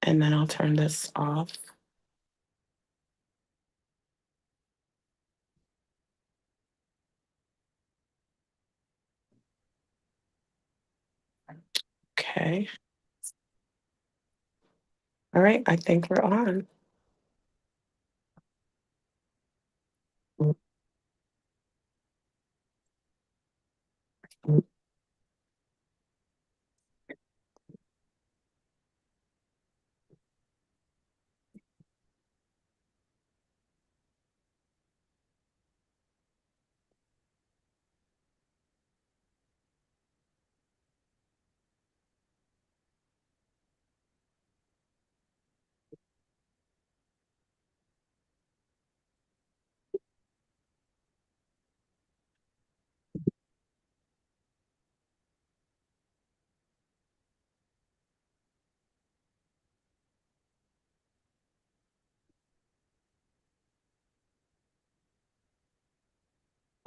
and then I'll turn this off. Okay. All right, I think we're on.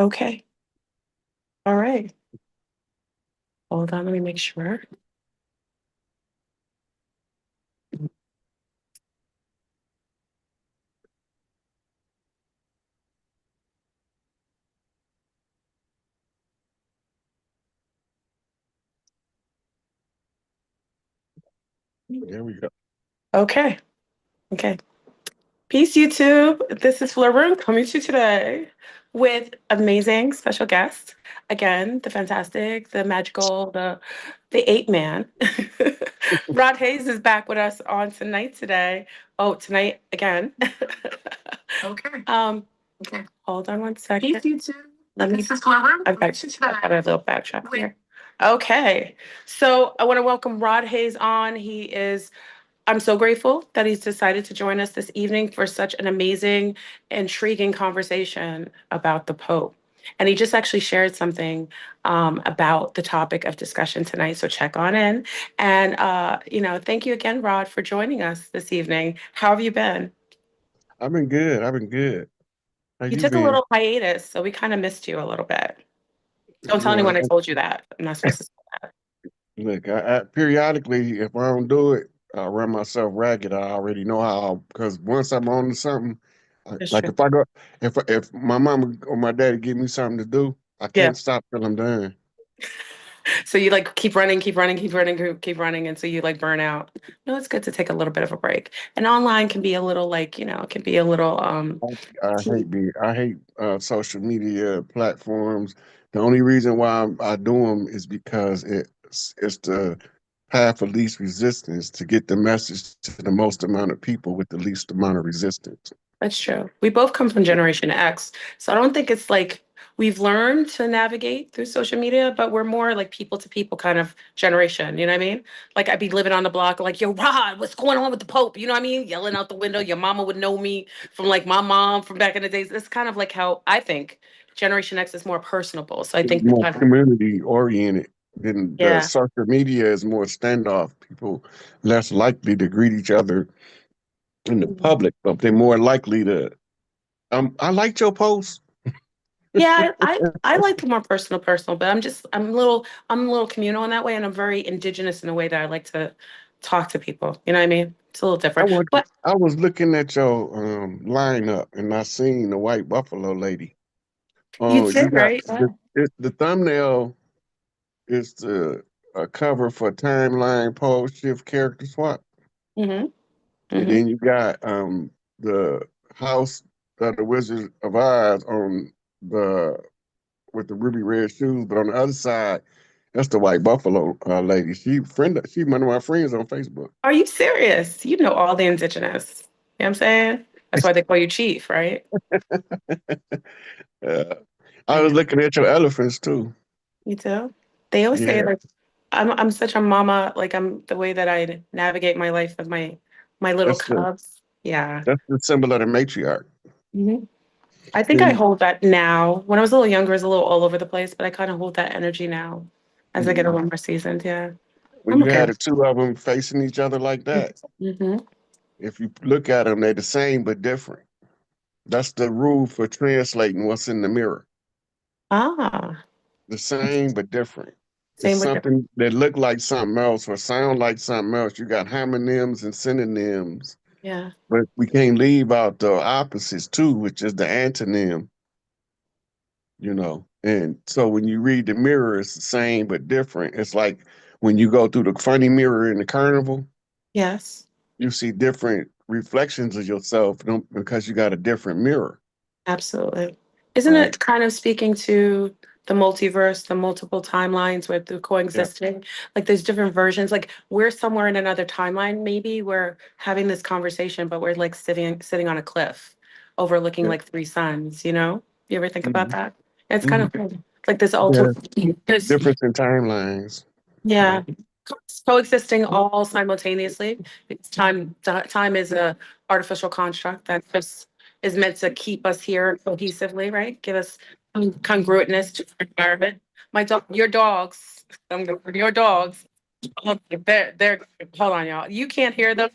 Okay. All right. Hold on, let me make sure. There we go. Okay. Okay. Peace, YouTube. This is Fleur Room coming to you today with amazing special guests. Again, the fantastic, the magical, the ape man. Rod Hayes is back with us on tonight today. Oh, tonight again. Okay. Okay. Hold on one second. Peace, YouTube. Let me. This is Fleur Room I've coming got, to you I've got a today. little backtrack here. Okay. So I want to welcome Rod Hayes on. I'm so grateful that he's decided to join us this evening for such an amazing, intriguing conversation about the Pope. And he just actually shared something about the topic of discussion tonight. So check on in. And, thank you again, Rod, for joining us this evening. How have you been? I've been good. I've been good. How You you took a been? little hiatus, so we kind of missed you a little bit. Don't tell Yeah. anyone I told you that. I'm not supposed to say that. Look, I periodically, if I don't do it, I run myself ragged. I already know how, because once I'm on to something, That's like true. if I go, if my mom or my daddy give me something to do, I Yeah. can't stop till I'm done. So you like keep running, keep running, keep running, keep running until you like burn out. No, it's good to take a little bit of a break. And online can be a little like, it can be a little I hate social media platforms. The only reason why I do them is because it's the path of least resistance to get the message to the most amount of people with the least amount of resistance. that's true. We both come from Generation X. So I don't think it's like we've learned to navigate through social media, but we're more like people to people kind of generation. You know what I mean? Like I'd be living on the block, like, yo, Rod, what's going on with the Pope? You know what I mean? Yelling out the window. Your mama would know me from like my mom from back in the days. It's kind of like how I think Generation X is more personable. So I It's think we more kind of, community oriented than the yeah. social media is more standoff. People less likely to greet each other in the Mhm. public, but they're more likely to. I liked your post. Yeah, I like the more personal, but I'm a little communal in that way, and I'm very indigenous in a way that I like to talk to people. You know what I mean? It's a little I different. want. But I was looking at your lineup and I seen the white buffalo lady. you Oh, you did, got right? Yeah. the thumbnail is the a cover for timeline pose shift character swap, Mm-hmm. and Mm-hmm. then you got the house of the Wizard of Oz on the with the ruby red shoes, but on the other side, that's the white buffalo lady. She one of my friends on Facebook. Are you serious? You know all the indigenous. You know what I'm saying? That's why they call you chief, right? Uh, I I was know. looking at your elephants too. You too. They always say Yeah, like I'm such a mama, like I'm the way that I navigate my life with my little that's the cubs. Yeah. that's the symbol of the matriarch. Mm-hmm. I think I And hold that now. When I was a little younger, it was a little all over the place, but I kind of hold that energy now as I get a mm, little more seasoned. Yeah, when I'm you okay. had the two of them facing each other like that, Mm-hmm. if you look at them, they're the same but different. That's the rule for translating what's in the mirror. Ah, The same but different. It's Same with the, something that look like something else or sound like something else. You got homonyms and synonyms, yeah. but we can't leave out the opposites too, which is the antonym, you know. And so when you read the mirror, it's the same but different. It's like when you go through the funny mirror in the carnival, Yes. you see different reflections of yourself because you got a different mirror, Absolutely. Isn't right? it kind of speaking to the multiverse, the multiple timelines with the Yeah. coexisting? Like there's different versions. Like we're somewhere in another timeline, maybe we're having this conversation, but we're like sitting on a cliff overlooking Yeah. like three suns, you know? You ever think about Hmm. that? It's kind Hmm. of cool. Like this Yeah. ultimate because Difference in timelines. yeah, Right. coexisting all simultaneously. It's time is a artificial construct that just is meant to keep us here cohesively, right? Give us congruentness to our environment. My dog, your dogs, your dogs, they're hold on, y'all. You can't hear them,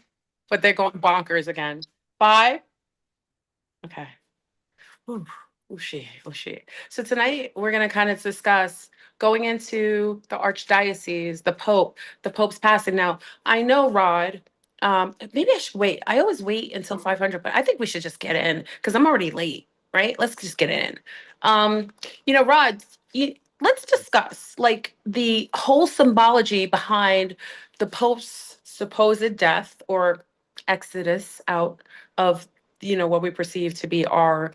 but they're going bonkers again. Five. Okay. Ooh, oh shit, oh shit. So tonight we're gonna kind of discuss going into the archdiocese, the Pope's passing. Now I know Rod. Maybe I should wait. I always wait until 500, but I think we should just get in because I'm already late. Right? Let's just get in. Um, Rod, let's discuss like the whole symbology behind the Pope's supposed death or exodus out of what we perceive to be our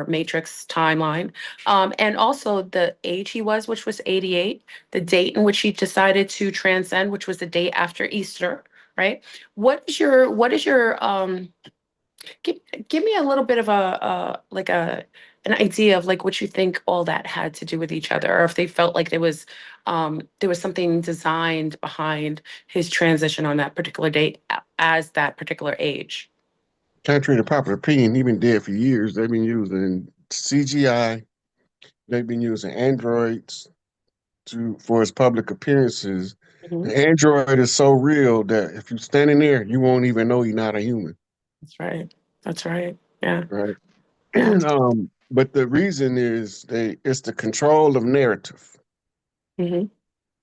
matrix timeline, and also the age he was, which was 88, the date in which he decided to transcend, which was the day after Easter, right? What is your give me a little bit of a like a an idea of like what you think all that had to do with each other, or if they felt like there was something designed behind his transition on that particular date as that particular age. Contrary to popular opinion, he been dead for years. They've been using CGI. They've been using androids for his public appearances. Mhm. The android is so real that if you're standing there, you won't even know you're not a human, That's right. That's right. Yeah. right? Yeah. But the reason is it's the control of narrative. Hmm.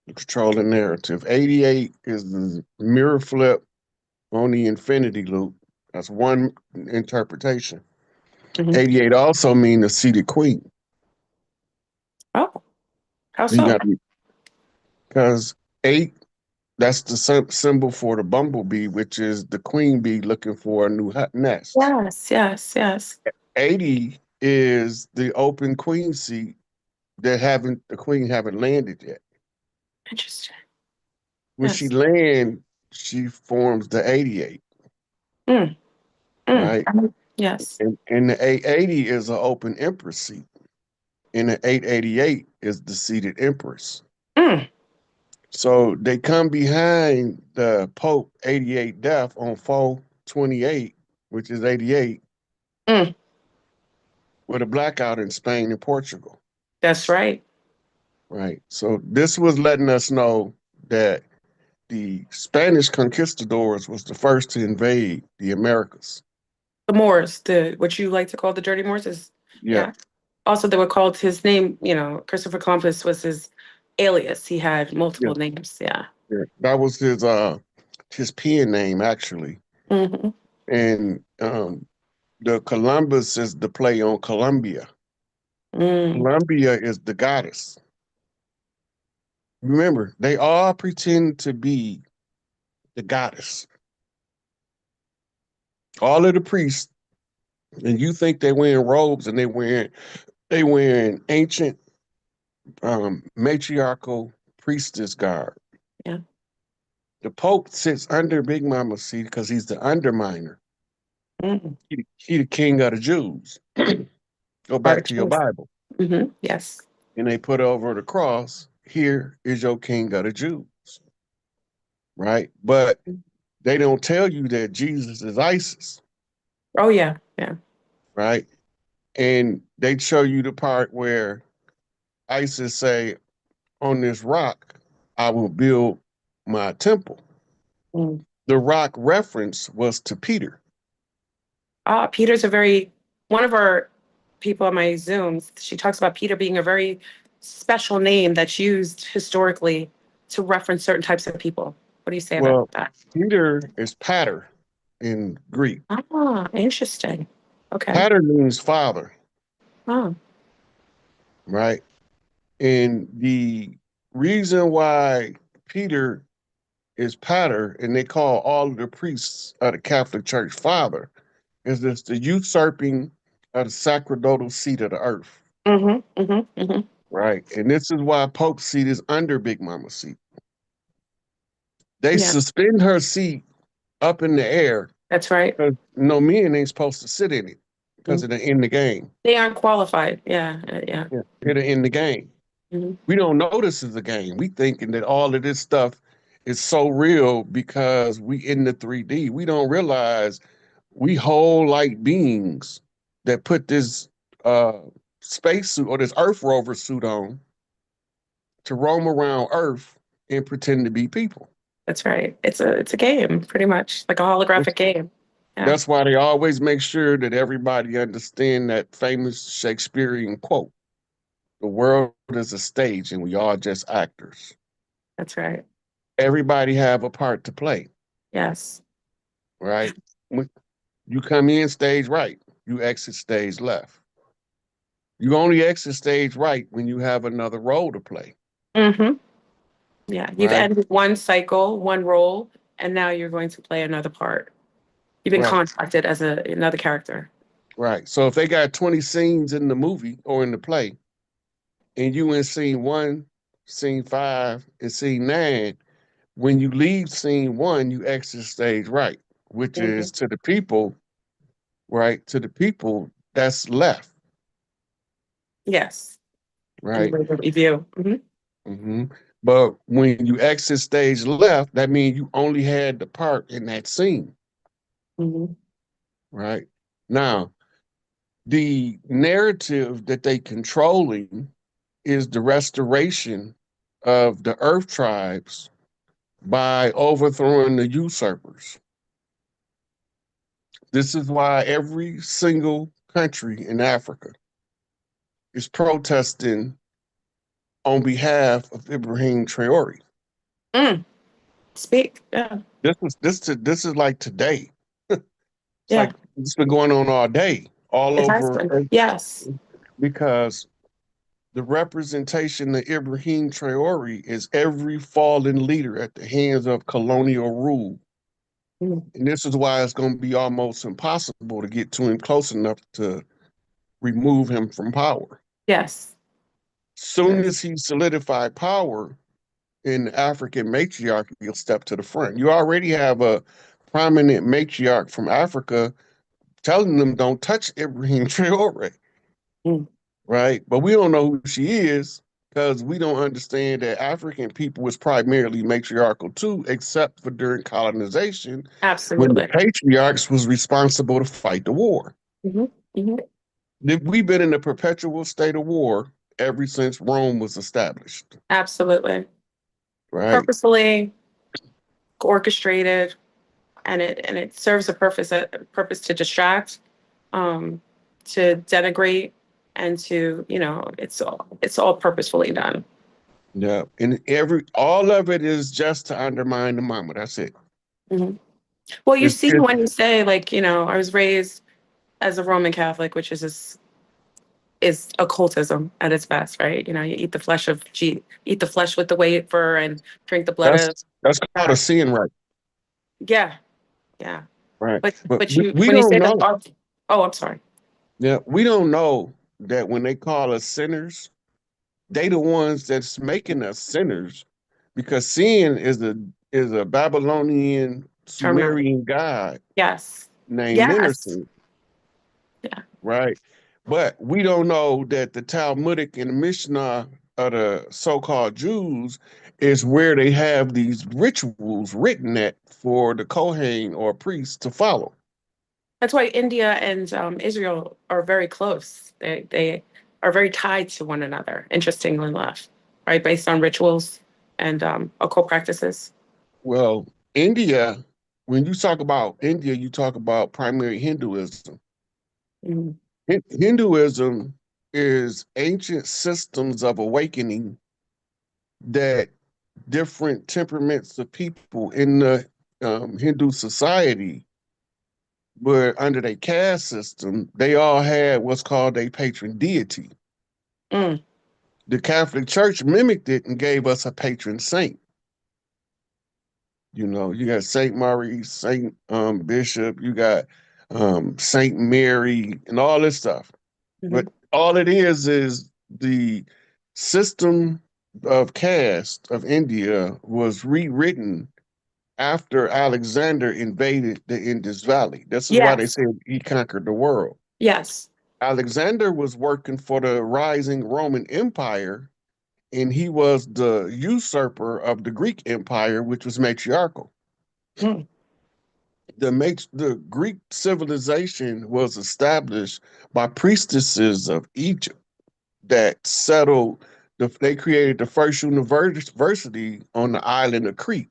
The control of narrative. 88 is the mirror flip on the infinity loop. That's one interpretation. Hmm. 88 also mean the seated queen. Oh, how You so? got because eight, that's the symbol for the bumblebee, which is the queen bee looking for a new nest. Yes, yes, yes. 80 is the open queen seat that haven't the queen haven't landed yet. Interesting. When she Yes. land, she forms the 88, Mm, mm. right? Yes. And the 880 is an open empress seat. And the 888 is the seated empress. Mm, So they come behind the Pope 88 death on 428, which is 88, mm. with a blackout in Spain and Portugal. That's right. Right. So this was letting us know that the Spanish conquistadors was the first to invade the Americas. The Moors, the what you like to call the dirty Moors is Yeah. yeah. Also, they were called his name, Christopher Columbus was his alias. He had Yeah. multiple names. Yeah. Yeah. That was his pen name actually. Hmm. And the Columbus is the play on Columbia. Mm. Columbia is the goddess. Remember, they all pretend to be the goddess. All of the priests, and you think they're wearing robes and they wearing ancient matriarchal priestess garb. Yeah. The Pope sits under Big Mama's seat because he's the underminer. Mm. He the king of the Jews. Go back to your Archers. Bible. Yes. And they put over the cross, here is your king of the Jews, right? But they don't tell you that Jesus is ISIS, Oh yeah. Yeah. right? And they show you the part where ISIS say, on this rock, I will build my temple. Mm. The rock reference was to Peter. Peter's one of our people on my Zooms. She talks about Peter being a very special name that's used historically to reference certain types of people. What do you say about Well, that? Peter is pater in Greek. Ah, interesting. Okay. Pater means father, Oh, right? And the reason why Peter is pater and they call all of the priests of the Catholic Church father is this the usurping of the sacerdotal seat of the earth, mm-hmm. right? And this is why Pope's seat is under Big Mama's seat. They Yeah, suspend her seat up in the air that's right. because no men ain't supposed to sit in it because Mhm. it'll end the game. They aren't qualified. Yeah, yeah. Yeah. It'll end the game. Hmm. We don't know this is a game. We thinking that all of this stuff is so real because we in the 3D. We don't realize we whole like beings that put this spacesuit or this Earth rover suit on to roam around Earth and pretend to be people. That's right. It's a game, pretty much like a That's, holographic game. Yeah, that's why they always make sure that everybody understand that famous Shakespearean quote: "The world is a stage, and we are just actors." that's right. Everybody have a part to play, Yes. right? When you come in stage right, you exit stage left. You only exit stage right when you have another role to play, Hmm. Yeah. You've right? ended one cycle, one role, and now you're going to play another part. You've been Right, contracted as another character. right. So if they got 20 scenes in the movie or in the play, and you in scene one, scene five, and scene nine, when you leave scene one, you exit stage right, which Hmm. is to the people, right? To the people that's left, Yes. And the right? way that we view. Hmm. Hmm. But when you exit stage left, that means you only had the part in that scene, Hmm. right? Now, the narrative that they controlling is the restoration of the earth tribes by overthrowing the usurpers. This is why every single country in Africa is protesting on behalf of Ibrahim Traore. Mm. Speak. Yeah. This is like today. It's Yeah. like it's been going on all day, all It has over, been. Yes. because the representation of Ibrahim Traore is every fallen leader at the hands of colonial rule. Mm. And this is why it's going to be almost impossible to get to him close enough to remove him from power. Yes. Soon Yes. as he solidified power in the African matriarchy, he'll step to the front. You already have a prominent matriarch from Africa telling them don't touch Ibrahim Traore, Mm. right? But we don't know who she is because we don't understand that African people was primarily matriarchal too, except for during colonization when the Absolutely. patriarchs was responsible to fight the war. Hmm. Hmm. We've been in a perpetual state of war ever since Rome was established, Absolutely. right? Purposefully orchestrated, and it serves a purpose to distract, um, to denigrate, and to it's all purposefully done. Yeah, and all of it is just to undermine the mama. That's it. Hmm. Well, you see, It's when you say, like, I was raised as a Roman Catholic, which is occultism at its best, right? You eat the flesh eat the flesh with the wafer, and drink the blood that's of that's called a God. sin, right? Yeah, yeah. Right. But But but we, you we when you don't say that, know. oh, I'm sorry. Yeah, we don't know that when they call us sinners, they the ones that's making us sinners, because sin is a Babylonian Terminal. Sumerian god Yes. named Yes. Ninursin, Yeah. right? But we don't know that the Talmudic and the Mishnah of the so-called Jews is where they have these rituals written at for the Kohen or priest to follow. That's why India and Israel are very close. They are very tied to one another, interestingly enough, right? Based on rituals and occult practices. Well, India, when you talk about India, you talk about primary Hinduism. Mhm. Hinduism is ancient systems of awakening that different temperaments of people in the Hindu society were under their caste system, they all had what's called a patron deity. Mm. The Catholic Church mimicked it and gave us a patron saint. You know, you got Saint Maurice, Saint Bishop, you got Saint Mary, and all this stuff. But Mhm. all it is the system of caste of India was rewritten after Alexander invaded the Indus Valley. This is why they Yes. said he conquered the world. Yes. Alexander was working for the rising Roman Empire, and he was the usurper of the Greek Empire, which was matriarchal. Mm. The Greek civilization was established by priestesses of Egypt that settled. They created the first university on the island of Crete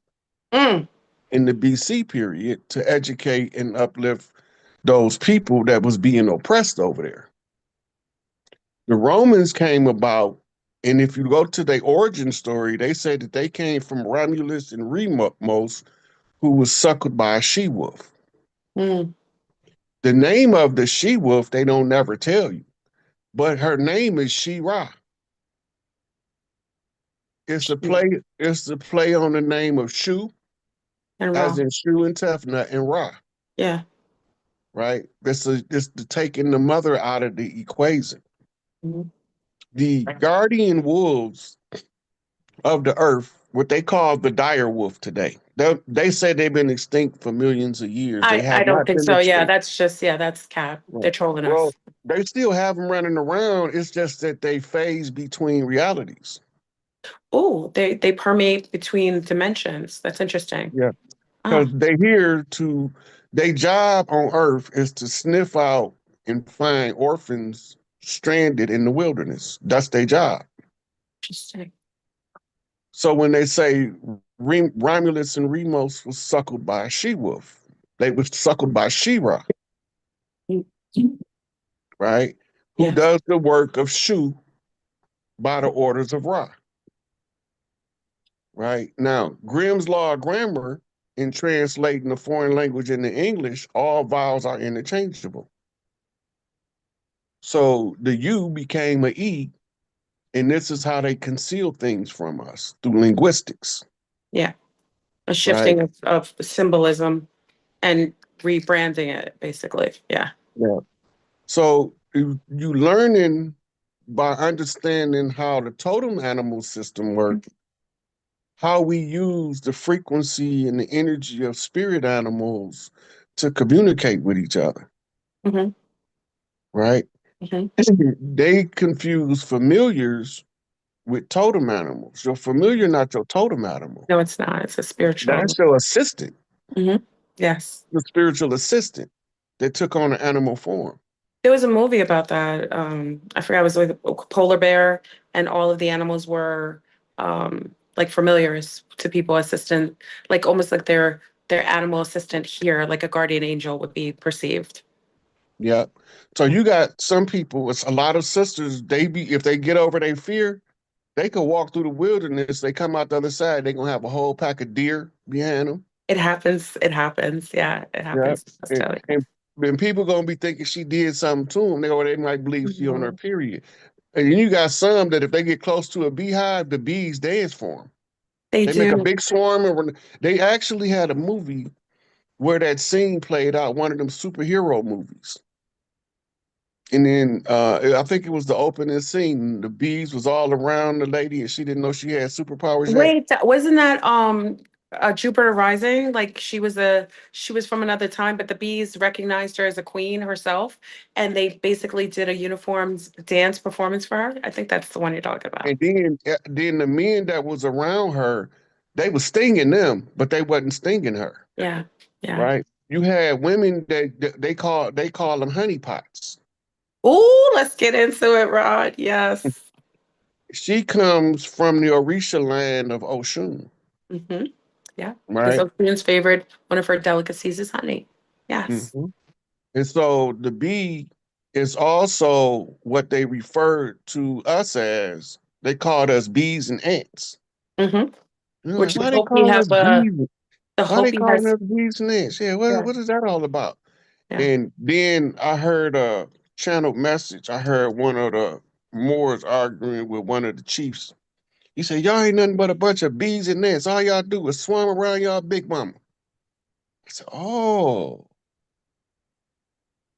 Mm. in the BC period to educate and uplift those people that was being oppressed over there. The Romans came about, and if you go to their origin story, they say that they came from Romulus and Remus, who was suckled by a she-wolf. Mm. The name of the she-wolf they don't never tell you, but her name is She-Ra. It's a play. It's a play on the name of Shu, And as raw. in Shu and Tefnut and Ra. Yeah. Right. It's the taking the mother out of the equation. Mhm. The guardian wolves of the earth, what they call the dire wolf today. They say they've been extinct for millions of years. They I have don't not think been so. Yeah, extinct. that's just, yeah, that's cap. Right. They're trolling Well, us. they still have them running around. It's just that they phase between realities. Oh, they permeate between dimensions. That's interesting. Yeah. Oh, Because they here to their job on earth is to sniff out and find orphans stranded in the wilderness. That's their job. interesting. So when they say Romulus and Remus was suckled by a she-wolf, they was suckled by She-Ra, Mm. right? Who Yes. does the work of Shu by the orders of Ra, right? Now, Grimm's Law of Grammar, in translating a foreign language into English, all vowels are interchangeable. So the U became a E, and this is how they conceal things from us through linguistics, Yeah. A right? shifting of symbolism and rebranding it, basically. Yeah. Yeah. So you learning by understanding how the totem animal system works, how we use the frequency and the energy of spirit animals to communicate with each other, Hmm. right? Hmm. They confuse familiars with totem animals. Your familiar, not your totem animal. No, it's not. It's a spiritual. That's your assistant, Hmm. Yes. the spiritual assistant that took on an animal form. There was a movie about that. I forgot, it was like a polar bear, and all of the animals were like familiars to people, assistant, like almost like their animal assistant here, like a guardian angel would be perceived. Yeah. So you got some people, it's a lot of sisters, they be if they get over their fear, they could walk through the wilderness, they come out the other side, they're gonna have a whole pack of deer behind them. It happens. It happens. Yeah, it Yeah. happens. I'll And, tell you. and then people gonna be thinking she did something to them, or they might believe she on her Mhm. period. And then you got some that if they get close to a beehive, the bees dance for them. They They make a do. big swarm, and they actually had a movie where that scene played out, one of them superhero movies. And then I think it was the opening scene. The bees was all around the lady, and she didn't know she had superpowers yet. Wait, wasn't that Jupiter Rising? Like she was from another time, but the bees recognized her as a queen herself, and they basically did a uniformed dance performance for her. I think that's the one you're talking about. And then the men that was around her, they was stinging them, but they wasn't stinging her. Yeah, yeah. Right? You had women that they call them honeypots. Oh, let's get into it, Rod. Yes. She comes from the Orisha land of Oshun, Hmm. Yeah, because right? Ocean's favorite, one of her delicacies is honey. Yes. Mhm. And so the bee It's also what they referred to us as. They called us bees and ants. Hmm. You're like, Which the why they Hopi calling us have bees? the Why they Hopi calling has us bees and ants? Yeah, yeah, what is that all about? yeah. And then I heard a channeled message. I heard one of the Moors arguing with one of the chiefs. He said, y'all ain't nothing but a bunch of bees and ants. All y'all do is swarm around y'all big mama. I said, oh,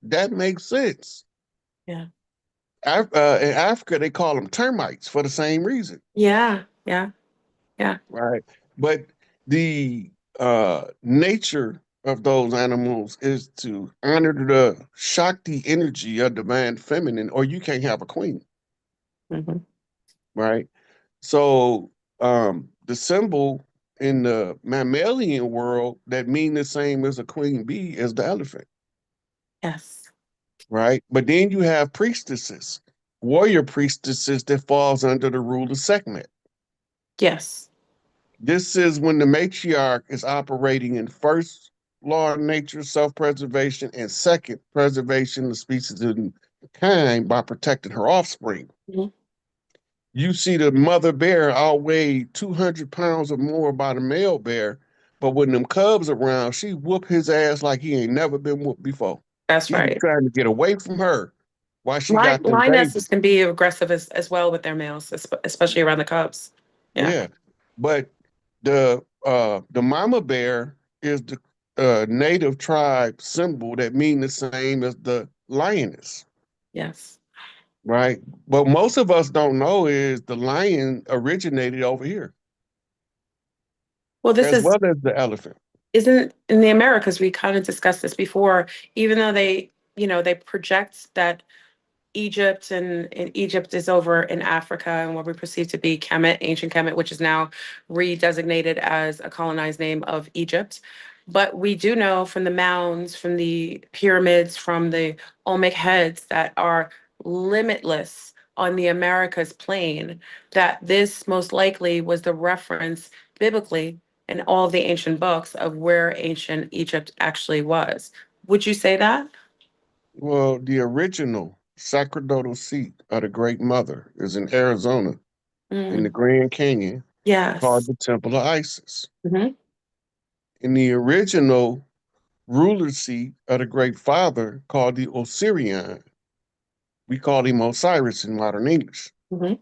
that makes sense. Yeah. In Africa, they call them termites for the same reason, Yeah. Yeah. Yeah. right? But the nature of those animals is to honor the Shakti energy of divine feminine, or you can't have a queen, Hmm. right? So the symbol in the mammalian world that mean the same as a queen bee is the elephant, Yes. right? But then you have priestesses, warrior priestesses that falls under the rule of Sekhmet. Yes. This is when the matriarch is operating in first law of nature, self-preservation, and second, preservation of species and kind by protecting her offspring. Mhm. You see the mother bear outweigh 200 pounds or more by the male bear, but when them cubs around, she whoop his ass like he ain't never been whooped before. That's He be right. trying to get away from her while she got them babies. Lionesses can be aggressive as well with their males, especially around the cubs. Yeah. Yeah, but the mama bear is the native tribe symbol that mean the same as the lioness, Yes. right? But most of us don't know is the lion originated over here Well, this as is well as the elephant. isn't in the Americas. We kind of discussed this before. Even though they project that and Egypt is over in Africa and what we perceive to be Kemet, ancient Kemet, which is now redesignated as a colonized name of Egypt. But we do know from the mounds, from the pyramids, from the Olmec heads that are limitless on the Americas plain, that this most likely was the reference biblically in all of the ancient books of where ancient Egypt actually was. Would you say that? Well, the original sacerdotal seat of the Great Mother is in Arizona in the Mm, Grand Canyon called yes. the Temple of Isis. Mhm. In the original ruler seat of the Great Father called the Osirian, we call him Osiris in modern English. Mhm.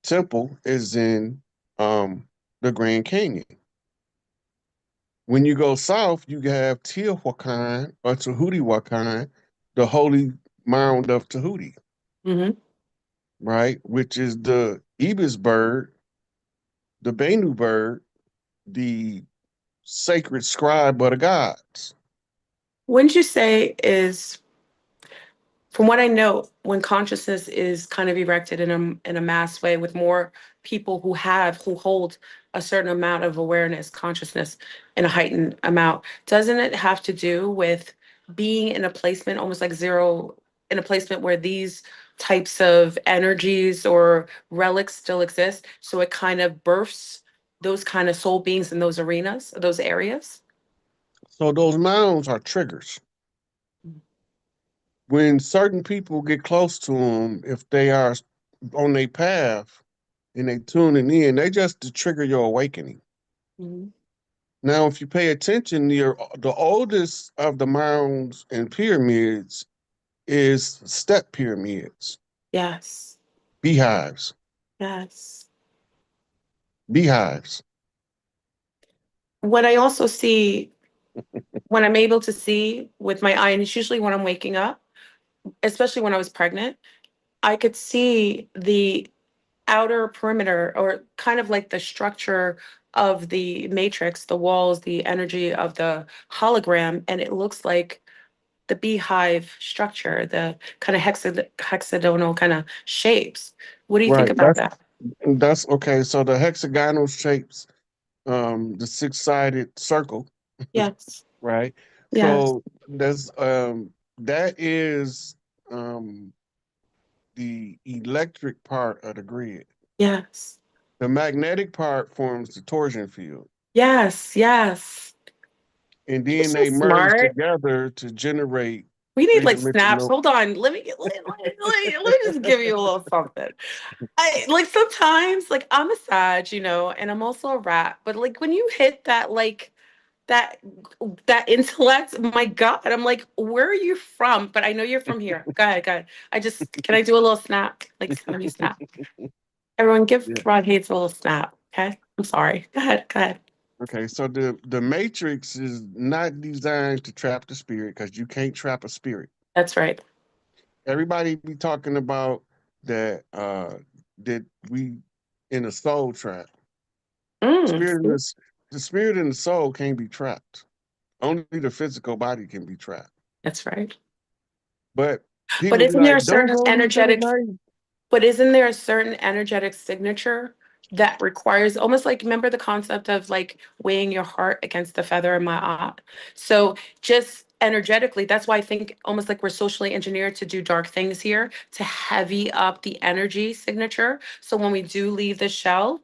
Temple is in the Grand Canyon. When you go south, you have Teotihuacan or Teotihuacan, the holy mound of Tahuti, Mhm. right? Which is the ibis bird, the Benu bird, the sacred scribe of the gods. Wouldn't you say is, from what I know, when consciousness is kind of erected in a mass way with more people who hold a certain amount of awareness, consciousness in a heightened amount, doesn't it have to do with being in a placement almost like zero, in a placement where these types of energies or relics still exist? So it kind of births those kind of soul beings in those arenas, those areas? So those mounds are triggers. When certain people get close to them, if they are on their path and they tuning in, they just to trigger your awakening. Mhm. Now, if you pay attention, the oldest of the mounds and pyramids is step pyramids, Yes. beehives, Yes. beehives. What I also see when I'm able to see with my eye, and it's usually when I'm waking up, especially when I was pregnant, I could see the outer perimeter or kind of like the structure of the matrix, the walls, the energy of the hologram, and it looks like the beehive structure, the kind of hexagonal kind of shapes. What do you think Right. about that? That's okay. So the hexagonal shapes, the six-sided circle, Yes. right? Yes. So that is um the electric part of the grid. Yes. The magnetic part forms the torsion field, Yes. Yes. and You're then so they merge smart. together to generate. We need Three like dimensional. snaps. Hold on. Let me just give you a little something. I like sometimes like I'm a Sag, and I'm also a rat, but like when you hit that that that intellect, my God, I'm like, where are you from? But I know you're from here. Go ahead, go ahead. Can I do a little snap? Like let me snap. Everyone give Yeah. Rod Hates a little snap. Okay. I'm sorry. Go ahead, go ahead. Okay, so the matrix is not designed to trap the spirit because you can't trap a spirit. That's right. Everybody be talking about that we in a soul trap. Spirit in See? the spirit and the soul can't be trapped. Only the physical body can be trapped. That's right. But But people be isn't there a like, don't certain go into the energetic night. But isn't there a certain energetic signature that requires almost like remember the concept of like weighing your heart against the feather in my eye? So just energetically, that's why I think almost like we're socially engineered to do dark things here to heavy up the energy signature. So when we do leave the shell,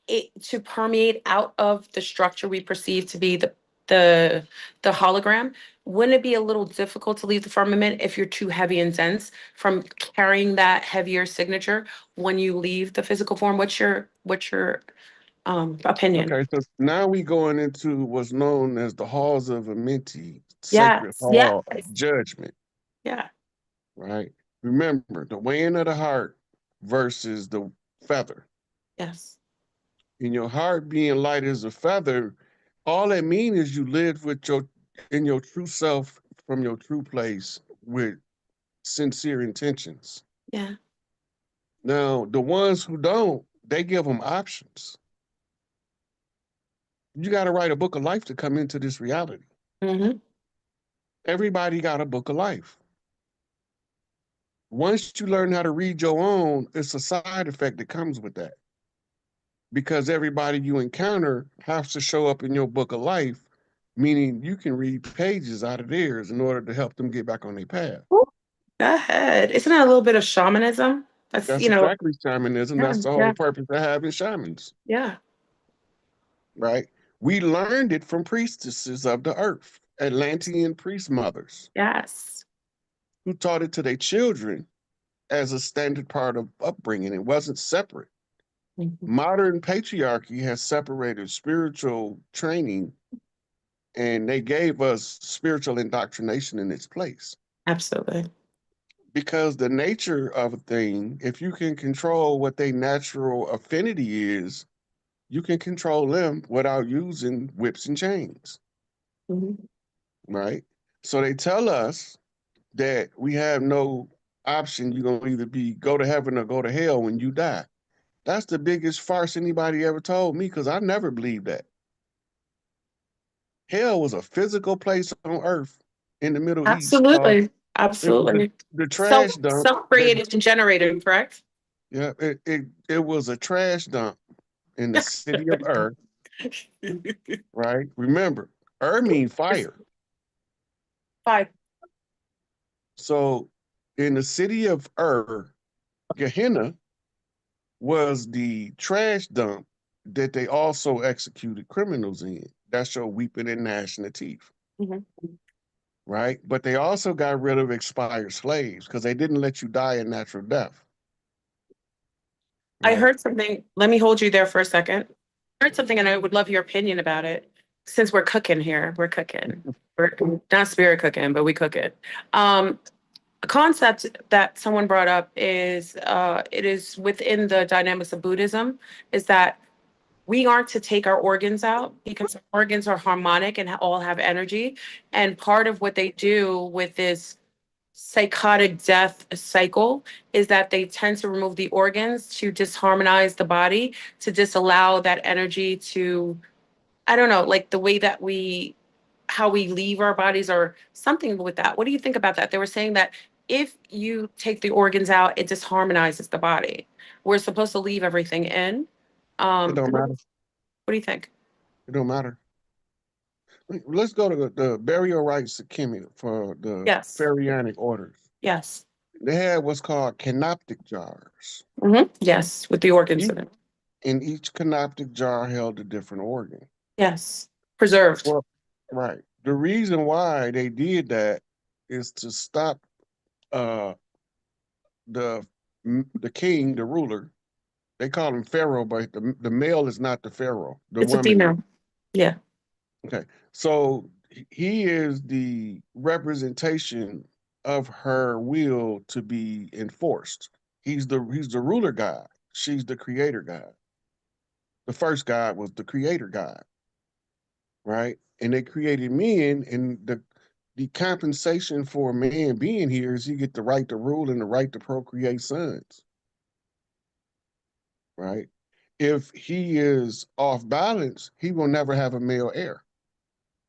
it to permeate out of the structure we perceive to be the the hologram. Wouldn't it be a little difficult to leave the firmament if you're too heavy and dense from carrying that heavier signature when you leave the physical form? What's your opinion? Okay, so now we going into what's known as the halls of Amenti, sacred Yes, yes, hall of judgment, yeah, right? Remember the weighing of the heart versus the feather. yes, In your heart being light as a feather, all that means is you live with your in your true self from your true place with sincere intentions. yeah. Now, the ones who don't, they give them options. You got to write a book of life to come into this reality. Hmm. Everybody got a book of life. Once you learn how to read your own, it's a side effect that comes with that. Because everybody you encounter has to show up in your book of life, meaning you can read pages out of theirs in order to help them get back on their path. Go ahead. Isn't that a little bit of shamanism? That's That's exactly shamanism. yeah, That's the whole yeah, purpose of having shamans, yeah, right? We learned it from priestesses of the earth, Atlantean priest mothers, yes. who taught it to their children as a standard part of upbringing. It wasn't separate. Mhm. Modern patriarchy has separated spiritual training and they gave us spiritual indoctrination in its place. Absolutely. Because the nature of a thing, if you can control what their natural affinity is, you can control them without using whips and chains, Mhm. right? So they tell us that we have no option. You're gonna either be go to heaven or go to hell when you die. That's the biggest farce anybody ever told me because I never believed that. Hell was a physical place on earth in the Middle East called Absolutely. it was Absolutely. the Self trash dump that self-created and generated, correct? yeah it was a trash dump in the city of Ur, right? Remember, Ur mean It's fire. fine. So in the city of Ur, Gehenna was the trash dump that they also executed criminals in. That's your weeping and gnashing of teeth, Mhm. right? But they also got rid of expired slaves because they didn't let you die a natural death, I right? heard something. Let me hold you there for a second. I heard something and I would love your opinion about it. Since we're cooking here, we're cooking. We're not spirit cooking, but we cook it. A concept that someone brought up is it is within the dynamics of Buddhism, is that we aren't to take our organs out because our organs are harmonic and all have energy. And part of what they do with this psychotic death cycle is that they tend to remove the organs to disharmonize the body, to disallow that energy to, I don't know, like the way that how we leave our bodies or something with that. What do you think about that? They were saying that if you take the organs out, it disharmonizes the body. We're supposed to leave everything in. It don't What matter. do you think? It don't matter. Let's go to the burial rites of Kemet for the Yes. pharaonic orders. Yes. They had what's called canoptic jars. Yes, with the organs Each, in it. and each canoptic jar held a different organ. Yes. Preserved. Well, right. The reason why they did that is to stop uh the the king, the ruler. They call him Pharaoh, but the male is not the Pharaoh. The It's a woman is. female. Yeah. Okay. So he is the representation of her will to be enforced. He's the ruler God. She's the creator God. The first God was the creator God, right? And they created men, and the compensation for a man being here is he get the right to rule and the right to procreate sons, right? If he is off balance, he will never have a male heir,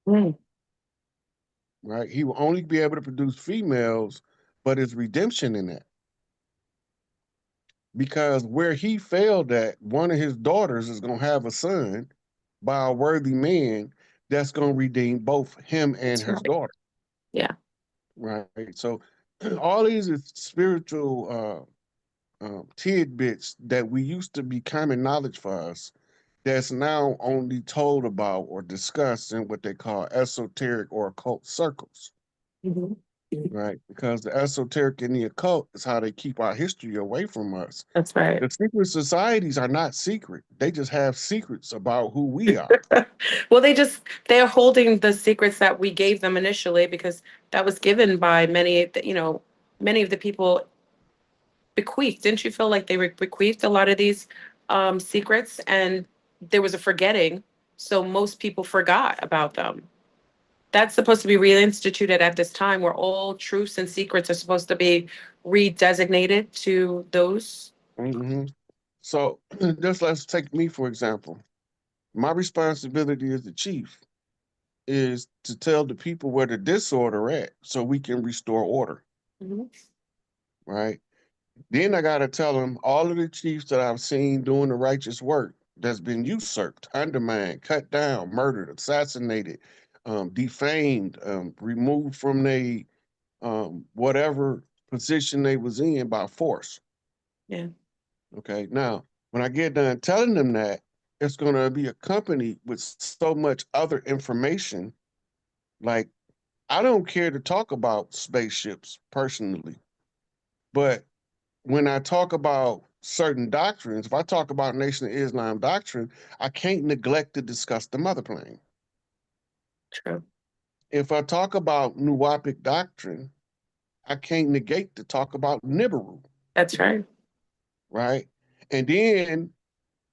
Mm. right? He will only be able to produce females, but there's redemption in that. Because where he failed at, one of his daughters is going to have a son by a worthy man that's going to redeem both him and That's his right. daughter, Yeah. right? So all these is spiritual tidbits that we used to be common knowledge for us that's now only told about or discussed in what they call esoteric or occult circles, Mhm. right? Because the esoteric and the occult is how they keep our history away from us. That's right. The secret societies are not secret. They just have secrets about who we are. Well, they're holding the secrets that we gave them initially because that was given by many of the people bequeathed. Didn't you feel like they were bequeathed a lot of these secrets and there was a forgetting, so most people forgot about them. That's supposed to be reinstituted at this time where all truths and secrets are supposed to be redesignated to those. Hmm. So just let's take me for example. My responsibility as the chief is to tell the people where the disorder at so we can restore order, Mhm. right? Then I got to tell them all of the chiefs that I've seen doing the righteous work that's been usurped, undermined, cut down, murdered, assassinated, defamed, removed from their whatever position they was in by force. Yeah. Okay. Now, when I get done telling them that, it's going to be accompanied with so much other information. Like, I don't care to talk about spaceships personally, but when I talk about certain doctrines, if I talk about Nation of Islam doctrine, I can't neglect to discuss the mother plane. True. If I talk about Nuwapic doctrine, I can't negate to talk about Nibiru, That's right. right? And then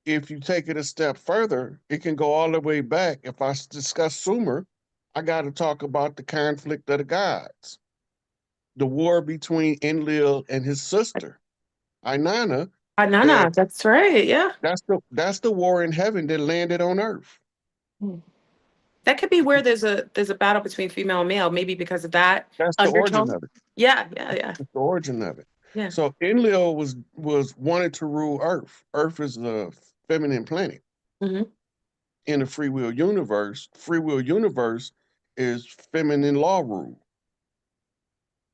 if you take it a step further, it can go all the way back. If I discuss Sumer, I got to talk about the conflict of the gods, the war between Enlil and his sister, Inanna. That Nana, that's right. Yeah. that's the war in heaven that landed on earth. Hmm. That could be where there's a battle between female and male, maybe because of that That's the origin undertone. of it. Yeah, yeah, yeah, That's the origin of it. yeah. So Enlil was wanted to rule Earth. Earth is a feminine planet Hmm. in the free will universe. Free will universe is feminine law rule.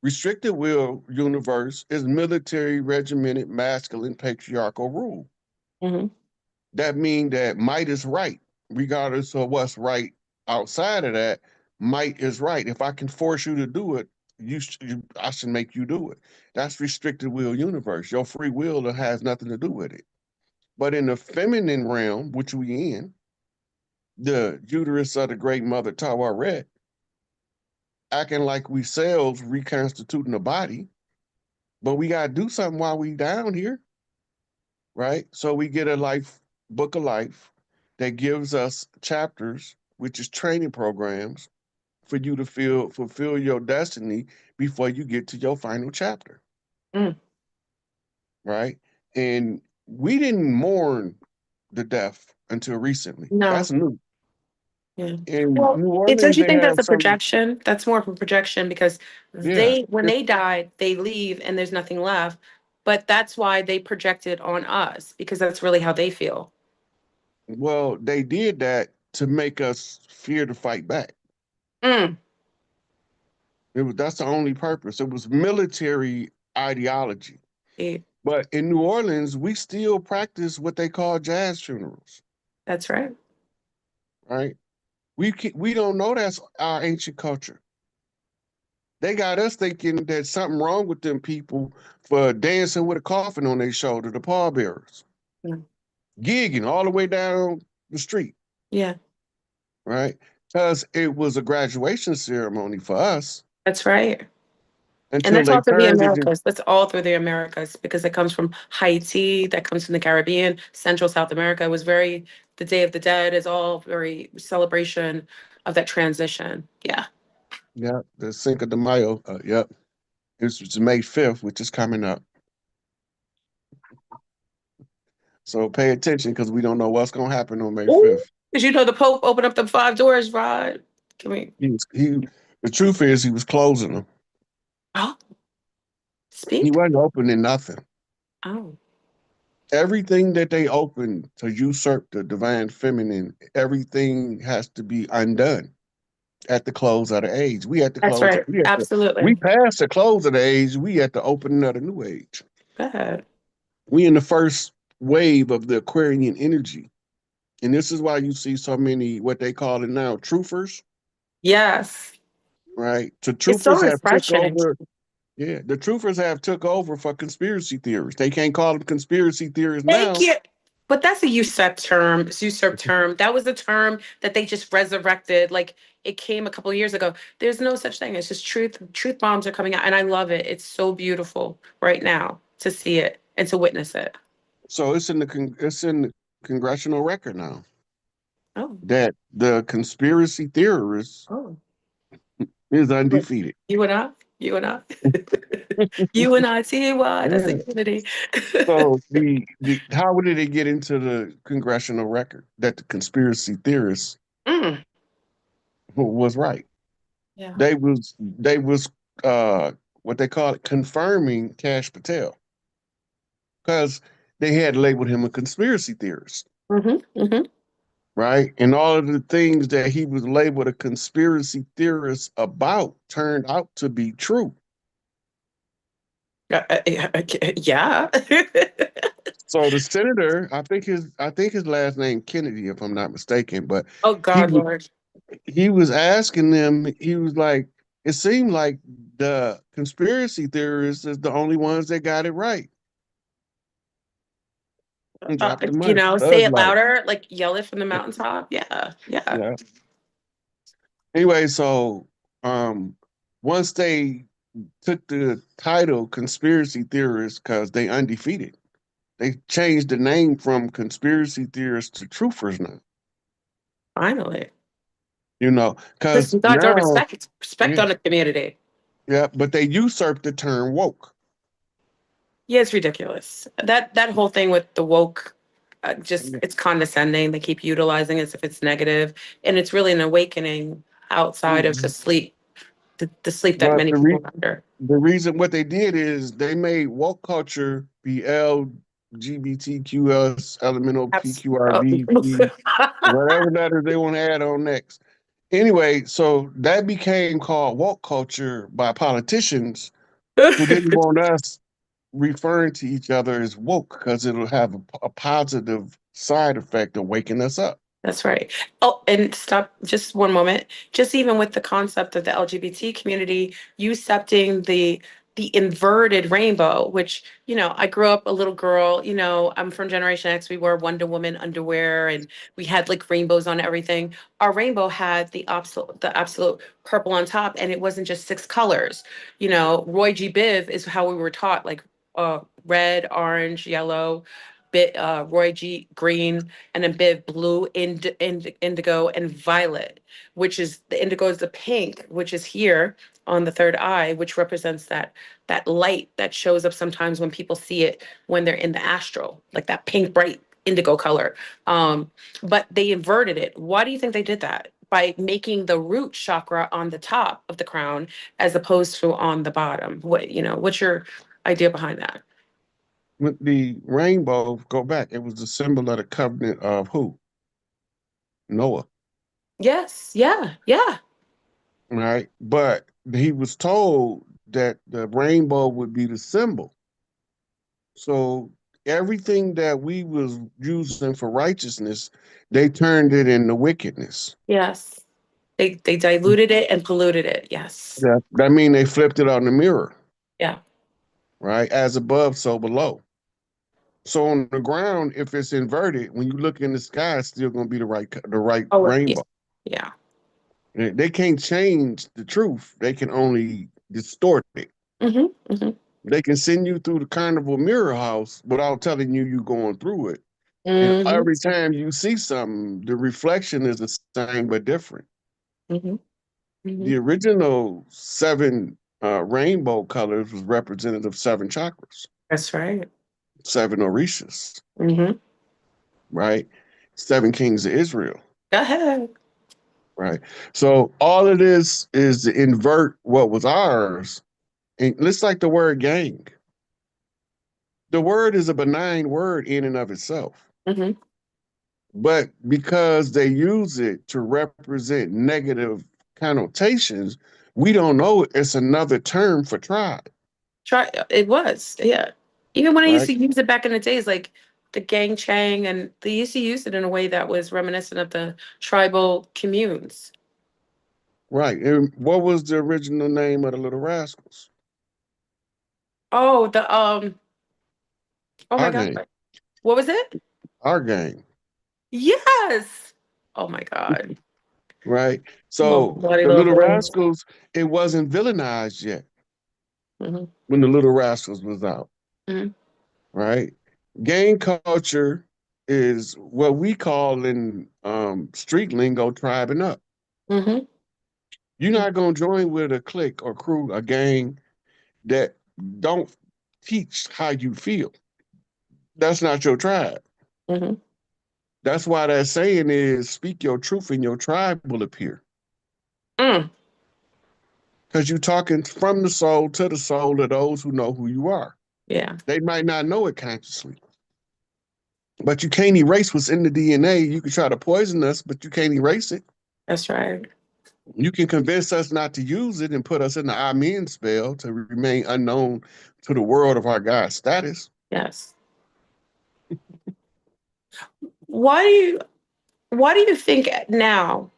Restricted will universe is military, regimented, masculine, patriarchal rule. Hmm. That means that might is right, regardless of what's right outside of that. Might is right. If I can force you to do it, I should make you do it. That's restricted will universe. Your free will has nothing to do with it. But in the feminine realm, which we in, the uterus of the great mother Taweret, acting like we cells reconstituting the body, but we gotta do something while we down here, right? So we get a life book of life that gives us chapters, which is training programs for you to fulfill your destiny before you get to your final chapter, Mm. right? And we didn't mourn the death until recently. No. That's new. Yeah. In Well, New don't Orleans, you they think that's have a some, projection? That's more of a projection because yeah. when they died, they leave and there's nothing left. But that's why they projected on us because that's really how they feel. Well, they did that to make us fear to fight back. Mm. That's the only purpose. It was military ideology. See, But in New Orleans, we still practice what they call jazz funerals, that's right. right? We don't know that's our ancient culture. They got us thinking that something wrong with them people for dancing with a coffin on their shoulder, the pallbearers, Mm. gigging all the way down the street, Yeah, right? Because it was a graduation ceremony for us that's right. And until that's they all through the turned it in. Americas. That's all through the Americas because it comes from Haiti, that comes from the Caribbean, Central South America. It was very, the Day of the Dead is all very celebration of that transition. Yeah. Yeah, the Cinco de Mayo. Yep. It's May 5th, which is coming up. So pay attention because we don't know what's going to happen on May Ooh, 5th. did you know the Pope opened up the five doors, Rod? Can we? The truth is, he was closing them. Oh, He speak. wasn't opening nothing. Oh, Everything that they open to usurp the divine feminine, everything has to be undone at the close of the age. We at the that's close. right. We Absolutely. passed the close of the age. We at the opening of the new age. Go ahead. We in the first wave of the Aquarian energy. And this is why you see so many what they call it now truthers, Yes. right? The It's so truthers have took refreshing. over. Yeah, the truthers have took over for conspiracy theories. They can't call them conspiracy theories Thank now. you. But that's a usurped term. It's usurped term. That was the term that they just resurrected. Like it came a couple of years ago. There's no such thing. It's just truth. Truth bombs are coming out, and I love it. It's so beautiful right now to see it and to witness it. So it's in the congressional record now Oh, that the conspiracy theorist oh. is But undefeated. you and I, you and I, you and I, TY. That's a Yeah. unity. So the how did it get into the congressional record that the conspiracy theorist Mm, was right? yeah. They was what they call it confirming Cash Patel because they had labeled him a conspiracy theorist, Hmm. right? And all of the things that he was labeled a conspiracy theorist about turned out to be true. Yeah. So the senator, I think his last name Kennedy, if I'm not mistaken, but Oh he God, was Lord. he was asking them, he was like, it seemed like the conspiracy theorists is the only ones that got it right. And dropped the You mic. know, say Thug it life. louder, like yell it from the mountaintop. Yeah, yeah. Yeah. Anyway, so um once they took the title conspiracy theorists because they undefeated, they changed the name from conspiracy theorists to truthers now. Finally. Because Listen, God, don't now, respect yeah, on the community. yeah, but they usurped the term woke. Yeah, it's ridiculous. That whole thing with the woke, just Yeah. it's condescending. They keep utilizing it as if it's negative, and it's really an awakening outside of Mhm. the sleep that But many people are under. the reason what they did is they made woke culture be LGBTQS, elemental Absolutely. PQRV, whatever letters they want to add on next. Anyway, so that became called woke culture by politicians who didn't want us referring to each other as woke because it'll have a positive side effect of waking us up. That's right. Oh, and stop just one moment. Just even with the concept of the LGBT community, you accepting the inverted rainbow, which, I grew up a little girl, I'm from Generation X. We wore Wonder Woman underwear and we had like rainbows on everything. Our rainbow had the absolute purple on top, and it wasn't just six colors. Roy G. Biv is how we were taught, like red, orange, yellow, Roy G. green, and then Biv blue, indigo, and violet, which is the indigo is the pink, which is here on the third eye, which represents that light that shows up sometimes when people see it when they're in the astral, like that pink bright indigo color. But they inverted it. Why do you think they did that? By making the root chakra on the top of the crown as opposed to on the bottom. What's your idea behind that? With the rainbow, go back, it was the symbol of the covenant of who? Noah, Yes, yeah, yeah. right? But he was told that the rainbow would be the symbol. So everything that we was using for righteousness, they turned it into wickedness. Yes. They diluted it and polluted it. Yes. Yeah. That mean they flipped it on the mirror, Yeah. right? As above, so below. So on the ground, if it's inverted, when you look in the sky, it's still gonna be the right Oh, yeah. rainbow. Yeah. They can't change the truth. They can only distort it. Hmm. Hmm. They can send you through the carnival mirror house without telling you you're going through it. And Hmm. every time you see something, the reflection is the same but different. Hmm. Hmm. The original seven rainbow colors was representative of seven chakras, That's right. seven orishas, Hmm. right? Seven kings of Israel, Go ahead. right? So all of this is to invert what was ours. And it's like the word gang. The word is a benign word in and of itself. Hmm. But because they use it to represent negative connotations, we don't know it's another term for tribe, Try it was, yeah. Even when I used right? to use it back in the days, like the gang chang, and they used to use it in a way that was reminiscent of the tribal communes. Right. And what was the original name of the Little Rascals? Oh, oh my Our God. gang. What was it? Our gang. Yes. Oh my God. Right. Little So bloody the little Little boys. Rascals, it wasn't villainized yet Hmm. when the Little Rascals was out. Hmm. Right. Gang culture is what we call in street lingo tribing up. Hmm. You're not gonna join with a clique or crew, a gang that don't teach how you feel. That's not your tribe. Hmm. That's why that saying is speak your truth and your tribe will appear. Mm. Because you're talking from the soul to the soul of those who know who you are. Yeah, They might not know it consciously, but you can't erase what's in the DNA. You can try to poison us, but you can't erase it. that's right. You can convince us not to use it and put us in the Amen spell to remain unknown to the world of our God status. Yes. Why do you why do you think now?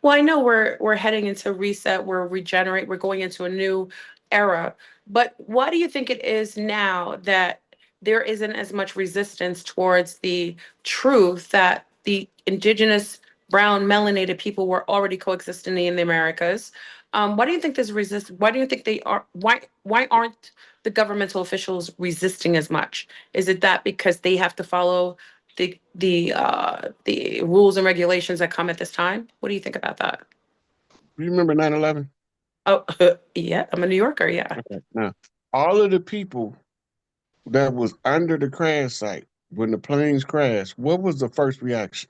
Well, I know we're heading into reset, we're regenerate, we're going into a new era. But why do you think it is now that there isn't as much resistance towards the truth that the indigenous brown melanated people were already coexisting in the Americas? Why do you think there's resist? Why do you think they are? Why aren't the governmental officials resisting as much? Is it that because they have to follow the rules and regulations that come at this time? What do you think about that? You remember 9/11? Oh, yeah, I'm a New Yorker. Yeah. Okay. Now, all of the people that was under the crash site when the planes crashed, what was the first reaction?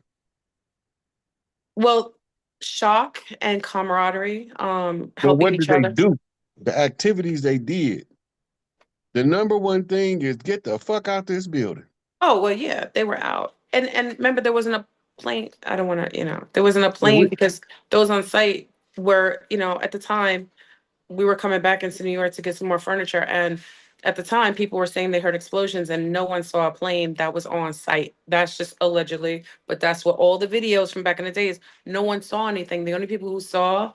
Well, shock and camaraderie, Well, helping what did each they other. do? The activities they did. The number one thing is get the fuck out this building. Oh, well, yeah, they were out. And remember, there wasn't a plane. I don't want to, there wasn't a Yeah, plane because those on site were, at the time we were coming back into New York to get some more furniture. And at the time, people were saying they heard explosions and no one saw a plane that was on site. That's just allegedly, but that's what all the videos from back in the days, no one saw anything. The only people who saw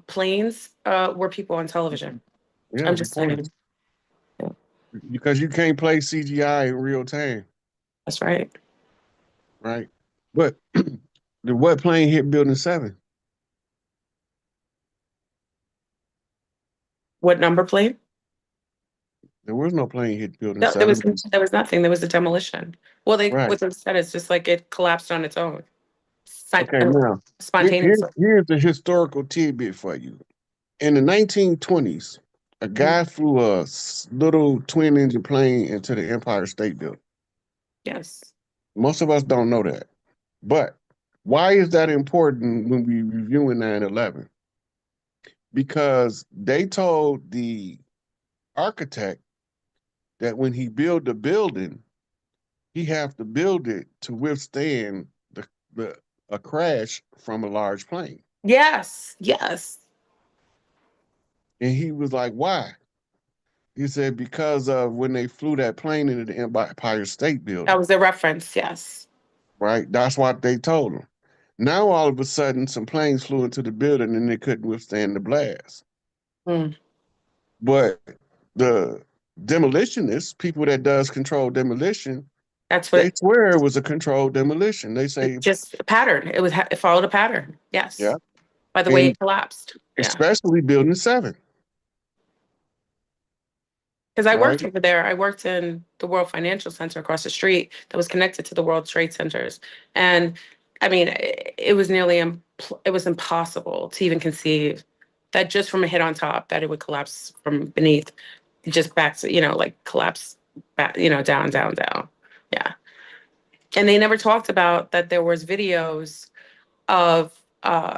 planes were people on television. yeah, I'm just saying. reporters. Yeah, Because you can't play CGI in real time, that's right. right? But the what plane hit building 7? What number plane? There was no plane hit building No, there was 7. there was nothing. There was a demolition. Well, Right. what they said is just like it collapsed on its own, Okay, now spontaneously. here's the historical tidbit for you. In the 1920s, a Mhm. guy flew a little twin engine plane into the Empire State Building. Yes. Most of us don't know that. But why is that important when we reviewing 9/11? Because they told the architect that when he built the building, he have to build it to withstand the a crash from a large plane. Yes. Yes. And he was like, why? He said, because of when they flew that plane into the Empire State That Building, was the reference. Yes. right? That's what they told him. Now all of a sudden, some planes flew into the building and they couldn't withstand the blast. Mm. But the demolitionists, people that does controlled demolition, That's they what swear it was a controlled demolition. They say, just a pattern. It followed a pattern. yeah, Yes. By the way and it collapsed. Yeah. especially Building 7, Because I right? worked over there. I worked in the World Financial Center across the street that was connected to the World Trade Centers. And I mean, it was it was impossible to even conceive that just from a hit on top that it would collapse from beneath, just back to, like collapse back, down, down, down. Yeah. And they never talked about that there was videos of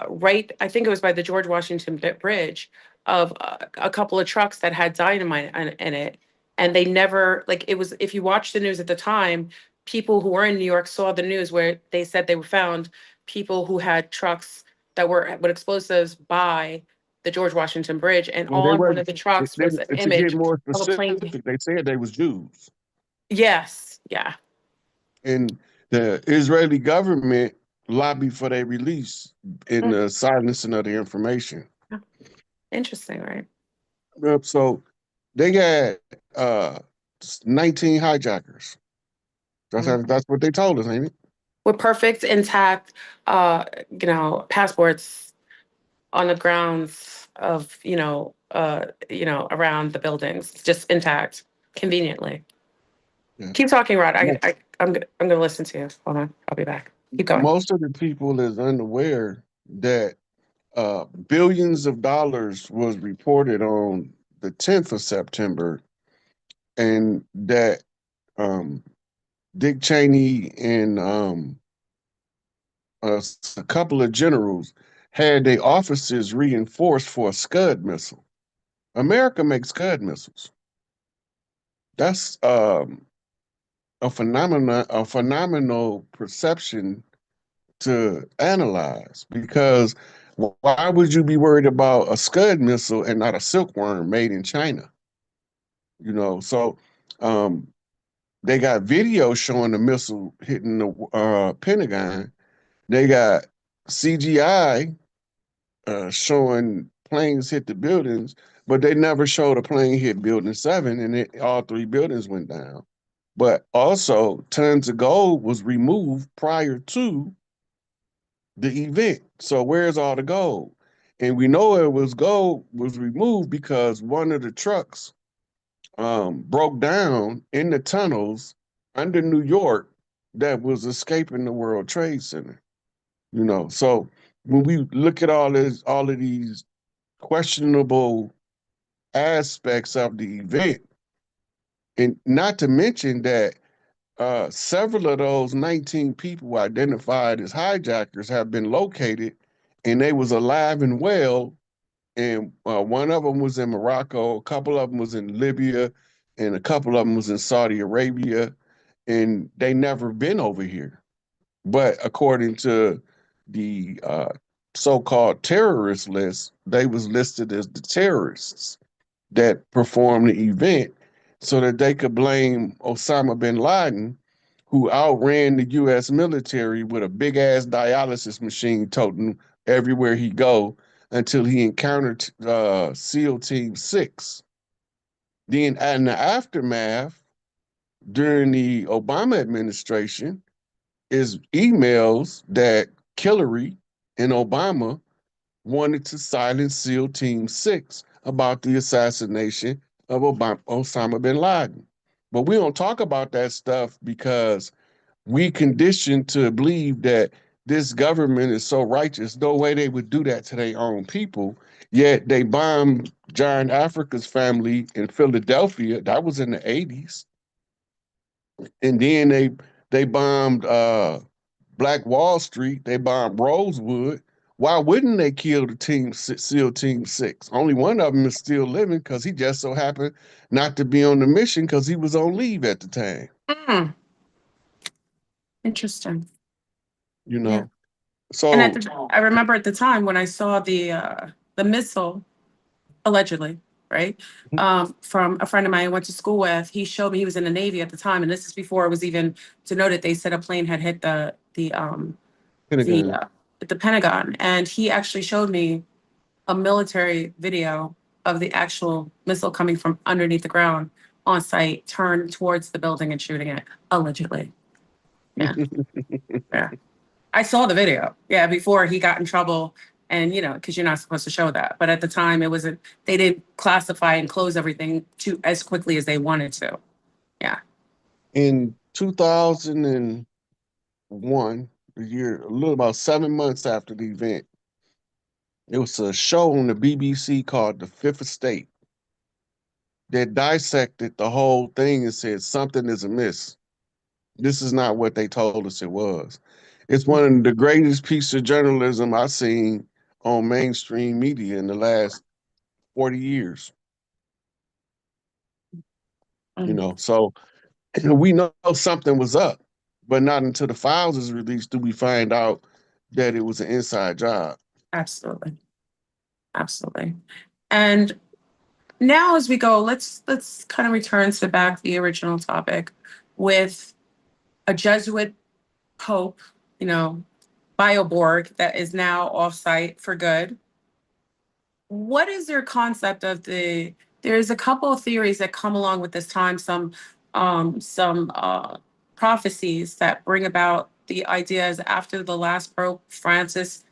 right, I think it was by the George Washington Bridge, of a couple of trucks that had dynamite in it. And they never, like, it was, if you watch the news at the time, people who were in New York saw the news where they said they were found people who had trucks that were with explosives by the George Washington Bridge. And Well, they on were one of the trucks was an to get image more of a plane. specific. They said they was Jews, Yes. Yeah. and the Israeli government lobbied for their release in Mm. the silencing of the information. Interesting, right? So they got uh 19 hijackers. That's what they told us, ain't it? With perfect, intact, passports on the grounds of, around the buildings, just intact, conveniently. Yeah. Keep talking, Rod. I'm gonna listen to you. Hold on, I'll be back. Keep going. Most of the people is unaware that billions of dollars was reported on the 10th of September, and that um, Dick Cheney and a couple of generals had their offices reinforced for a Scud missile. America makes Scud missiles. That's a phenomenal perception to analyze, because why would you be worried about a Scud missile and not a silkworm made in China? So um, they got video showing the missile hitting the Pentagon. They got CGI showing planes hit the buildings, but they never showed a plane hit Building 7, and all three buildings went down. But also, tons of gold was removed prior to the event. So where's all the gold? And we know gold was removed because one of the trucks broke down in the tunnels under New York that was escaping the World Trade Center. So when we look at all of these questionable aspects of the event, and not to mention that several of those 19 people identified as hijackers have been located, and they was alive and well. And one of them was in Morocco, a couple of them was in Libya, and a couple of them was in Saudi Arabia, and they never been over here. But according to the so-called terrorist list, they was listed as the terrorists that performed the event, so that they could blame Osama bin Laden, who outran the U.S. military with a big ass dialysis machine toting everywhere he go until he encountered SEAL Team 6. Then in the aftermath, during the Obama administration, is emails that Hillary and Obama wanted to silence SEAL Team 6 about the assassination of Osama bin Laden. But we don't talk about that stuff because we conditioned to believe that this government is so righteous. No way they would do that to their own people. Yet they bombed John Africa's family in Philadelphia. That was in the 80s. And then they bombed Black Wall Street. They bombed Rosewood. Why wouldn't they kill the SEAL Team 6? Only one of them is still living because he just so happened not to be on the mission because he was on leave at the time. Mm, interesting. You Yeah. know, And so I remember at the time when I saw the missile, allegedly, right? From a friend of mine I went to school with. He showed me, he was in the Navy at the time, and this is before it was even denoted. They said a plane had hit the Pentagon. at the Pentagon, and he actually showed me a military video of the actual missile coming from underneath the ground on site, turned towards the building and shooting it, allegedly. Yeah. Yeah. I saw the video. Yeah, before he got in trouble. And, you know, because you're not supposed to show that. But at the time, it wasn't, they didn't classify and close everything as quickly as they wanted to. Yeah. In 2001, the year, a little about 7 months after the event, there was a show on the BBC called The Fifth Estate that dissected the whole thing and said something is amiss. This is not what they told us it was. It's one of the greatest pieces of journalism I've seen on mainstream media in the last 40 years. You know, so we know something was up, but not until the files is released do we find out that it was an inside job. Absolutely. Absolutely. And now as we go, let's kind of return to back to the original topic with a Jesuit Pope, you know, Bioborg that is now off-site for good. What is your concept of there's a couple of theories that come along with this time, some prophecies that bring about the ideas after the last Pope Francis,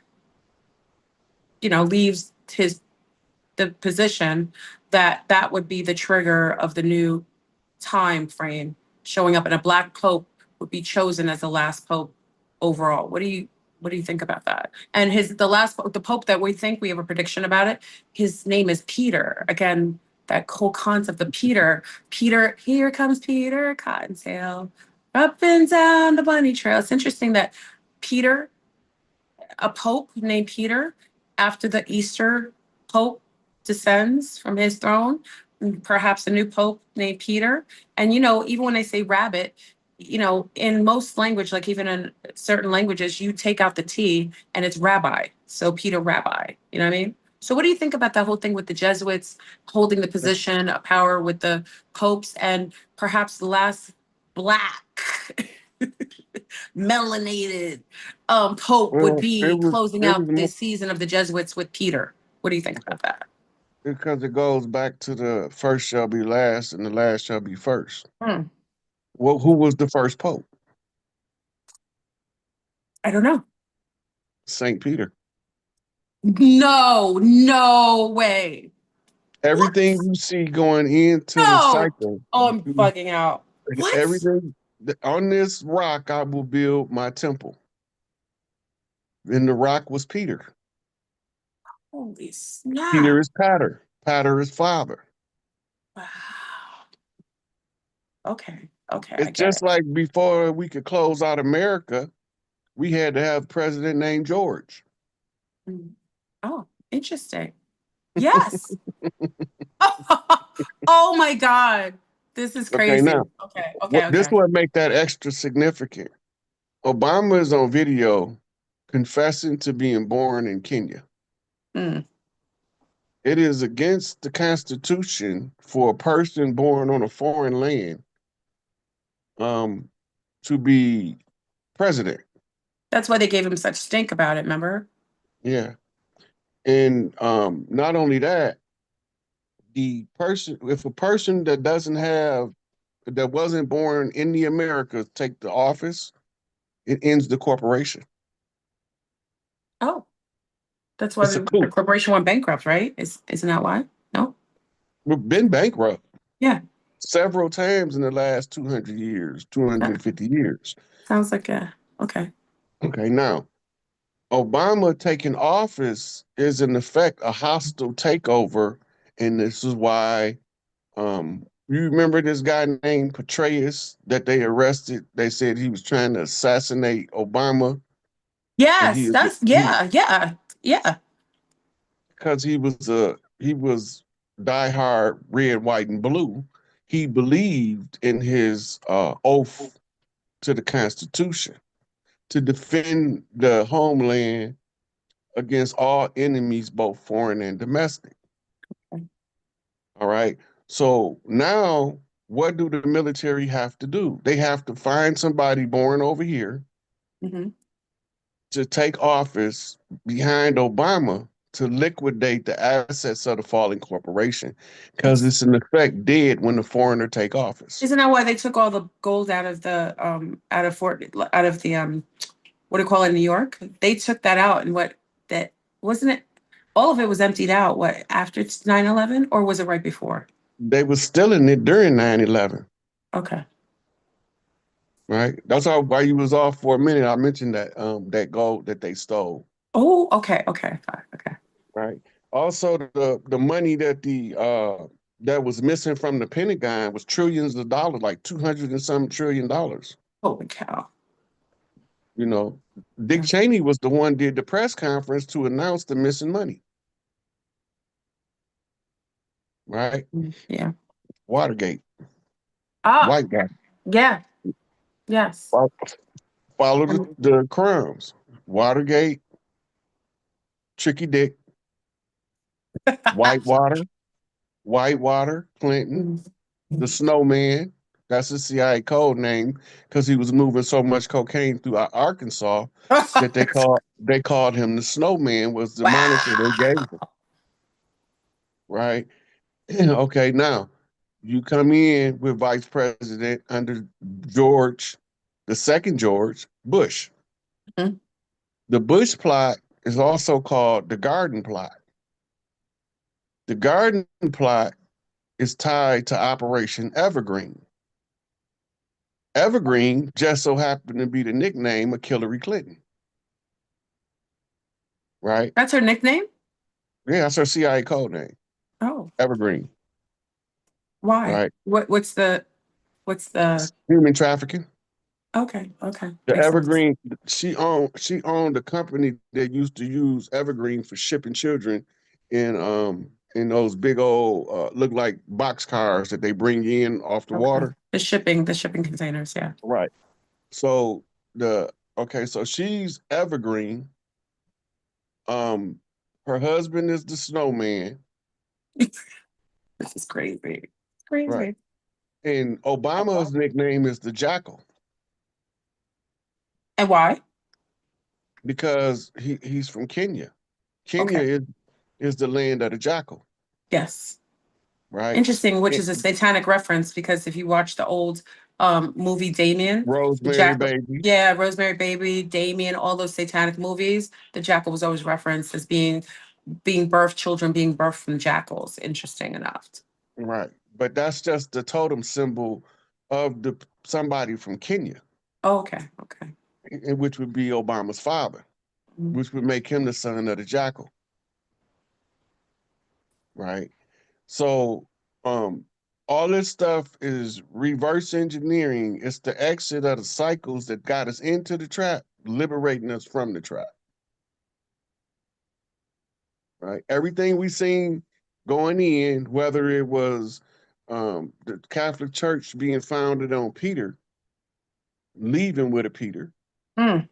you know, leaves the position, that would be the trigger of the new time frame showing up, and a black pope would be chosen as the last pope overall. What do you think about that? And the pope that we think we have a prediction about it, his name is Peter. Again, that whole concept of Peter, here comes Peter Cottontail, up and down the bunny trail. It's interesting that Peter, a pope named Peter, after the Easter pope descends from his throne, perhaps a new pope named Peter. And, you know, even when they say rabbit, you know, in most language, like even in certain languages, you take out the T and it's rabbi. So Peter Rabbi, you know what I mean? So what do you think about that whole thing with the Jesuits holding the position of power with the popes, and perhaps the last black melanated pope would Well, be closing it out was this season of the Jesuits with Peter? What do you think about that? because it goes back to the first shall be last and the last shall be first. Hmm. Well, who was the first pope? I don't know. Saint Peter. No, no way. What? Everything you see going into the No. cycle, Oh, I'm bugging out. What? everything on this rock, I will build my temple. And the rock was Peter. Holy Peter snap. is Patter. Patter is father. Wow. Okay. Okay. I It's get just it. like before we could close out America, we had to have a president named George. Mm. Oh, interesting. Yes. Oh my God. This is Okay, now crazy. Okay. Okay. what this Okay. would make that extra significant. Obama is on video confessing to being born in Kenya. Mm. It is against the Constitution for a person born on a foreign land um, to be president. That's why they gave him such stink about it, remember? Yeah. And not only that, the person, if a person that doesn't have, that wasn't born in the Americas take the office, it ends the corporation. Oh, that's why It's a the coup. corporation went bankrupt, right? Isn't that why? No? We've been bankrupt Yeah. several times in the last 200 years, That 250 years. sounds like okay. Okay, now, Obama taking office is in effect a hostile takeover. And this is why you remember this guy named Petraeus that they arrested? They said he was trying to assassinate Obama, and Yes, that's he yeah, yeah, yeah. because he was diehard red, white, and blue. He believed in his oath to the Constitution to defend the homeland against all enemies, both foreign and domestic. All right. So now, what do the military have to do? They have to find somebody born over here Hmm. to take office behind Obama to liquidate the assets of the falling corporation because That's, it's in effect dead when the foreigner take office. isn't that why they took all the gold out of out of the what do you call it in New York? They took that out and what that wasn't it all of it was emptied out what after 9/11 or was it right before? They was stealing it during 9/11, Okay. right? That's why you was off for a minute. I mentioned that that gold that they stole, Oh, okay, okay, fine, okay. right? Also, the money that the that was missing from the Pentagon was trillions of dollars, like 200 and some $1 trillion. Holy cow. You know, Dick Yeah. Cheney was the one did the press conference to announce the missing money, right? Yeah. Watergate, Ah, white guy. yeah. Yes. Fo- Follow Um, the crumbs. Watergate, Tricky Dick, Whitewater, Whitewater, Clinton, the Snowman. That's his CIA code name because he was moving so much cocaine through Arkansas that they called him the Snowman was the moniker they gave him, Wow. right? Okay, now you come in with vice president under George, the second George Bush. Mhm. The Bush plot is also called the Garden plot. The Garden plot is tied to Operation Evergreen. Evergreen just so happened to be the nickname of Hillary Clinton, right? That's her nickname? Yeah, that's her CIA code name, Oh, Evergreen, why? right? What's the Human trafficking. okay, okay. The Makes sense. Evergreen, she owned a company that used to use Evergreen for shipping children in those big old look like box cars that they bring in off the Okay. water. The shipping containers, yeah. Right. So the okay, so she's Evergreen. Um, her husband is the snowman, This is crazy. right? Crazy. And Obama's nickname is the Jackal And why? because he's from Kenya. Kenya Okay. is the land of the jackal, Yes. right? Interesting, which And is a satanic reference because if you watch the old movie Damien, the Rosemary jackal, Baby, yeah, Rosemary Baby, Damien, all those satanic movies, the jackal was always referenced as being birthed, children being birthed from jackals. Interesting enough. right? But that's just the totem symbol of the somebody from Kenya, Oh, okay, okay. which would be Obama's father, Mhm. which would make him the son of the jackal, right? So, all this stuff is reverse engineering. It's the exit of the cycles that got us into the trap, liberating us from the trap, right? Everything we seen going in, whether it was the Catholic Church being founded on Peter, leaving with a Peter. Mm.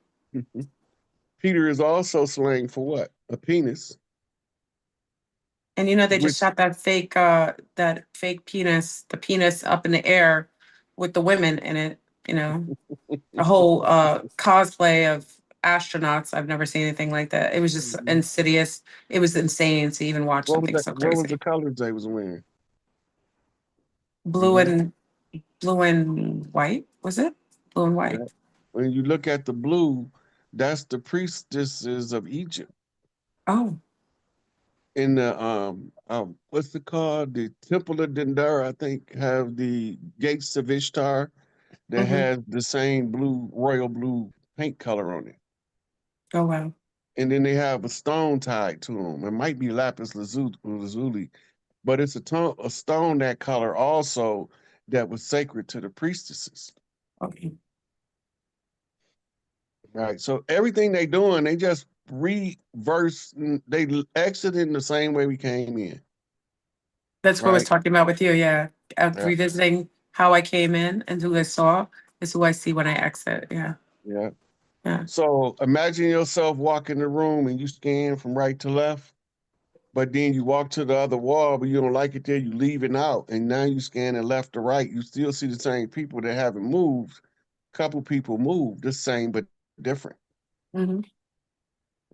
Peter is also slang for what? A penis, And you know, they just which shot that fake penis, the penis up in the air with the women in it, you know, a whole cosplay of astronauts. I've never seen anything like that. It was just insidious. It was insane to even watch what was something that? so What was the crazy. colors they was wearing? Blue Mm-hmm. and blue and white, was it? Blue and white. Yeah. When you look at the blue, that's the priestesses of Egypt. Oh, In the what's it called? The Temple of Dendera, I think, have the gates of Ishtar that hmm. has the same blue, royal blue paint color on it. Oh wow. And then they have a stone tied to them. It might be lapis lazuli, but it's a stone that color also that was sacred to the priestesses. Okay. Right. So everything they doing, they just reverse. They exit in the same way we came in. That's what I was Right. talking about with you. Yeah. Yeah. Revisiting how I came in and who I saw is who I see when I exit. Yeah. Yeah. Yeah. So imagine yourself walking the room and you scan from right to left, but then you walk to the other wall, but you don't like it there. You leave it out, and now you scanning left to right. You still see the same people that haven't moved. Couple people moved, the same but different. Hmm.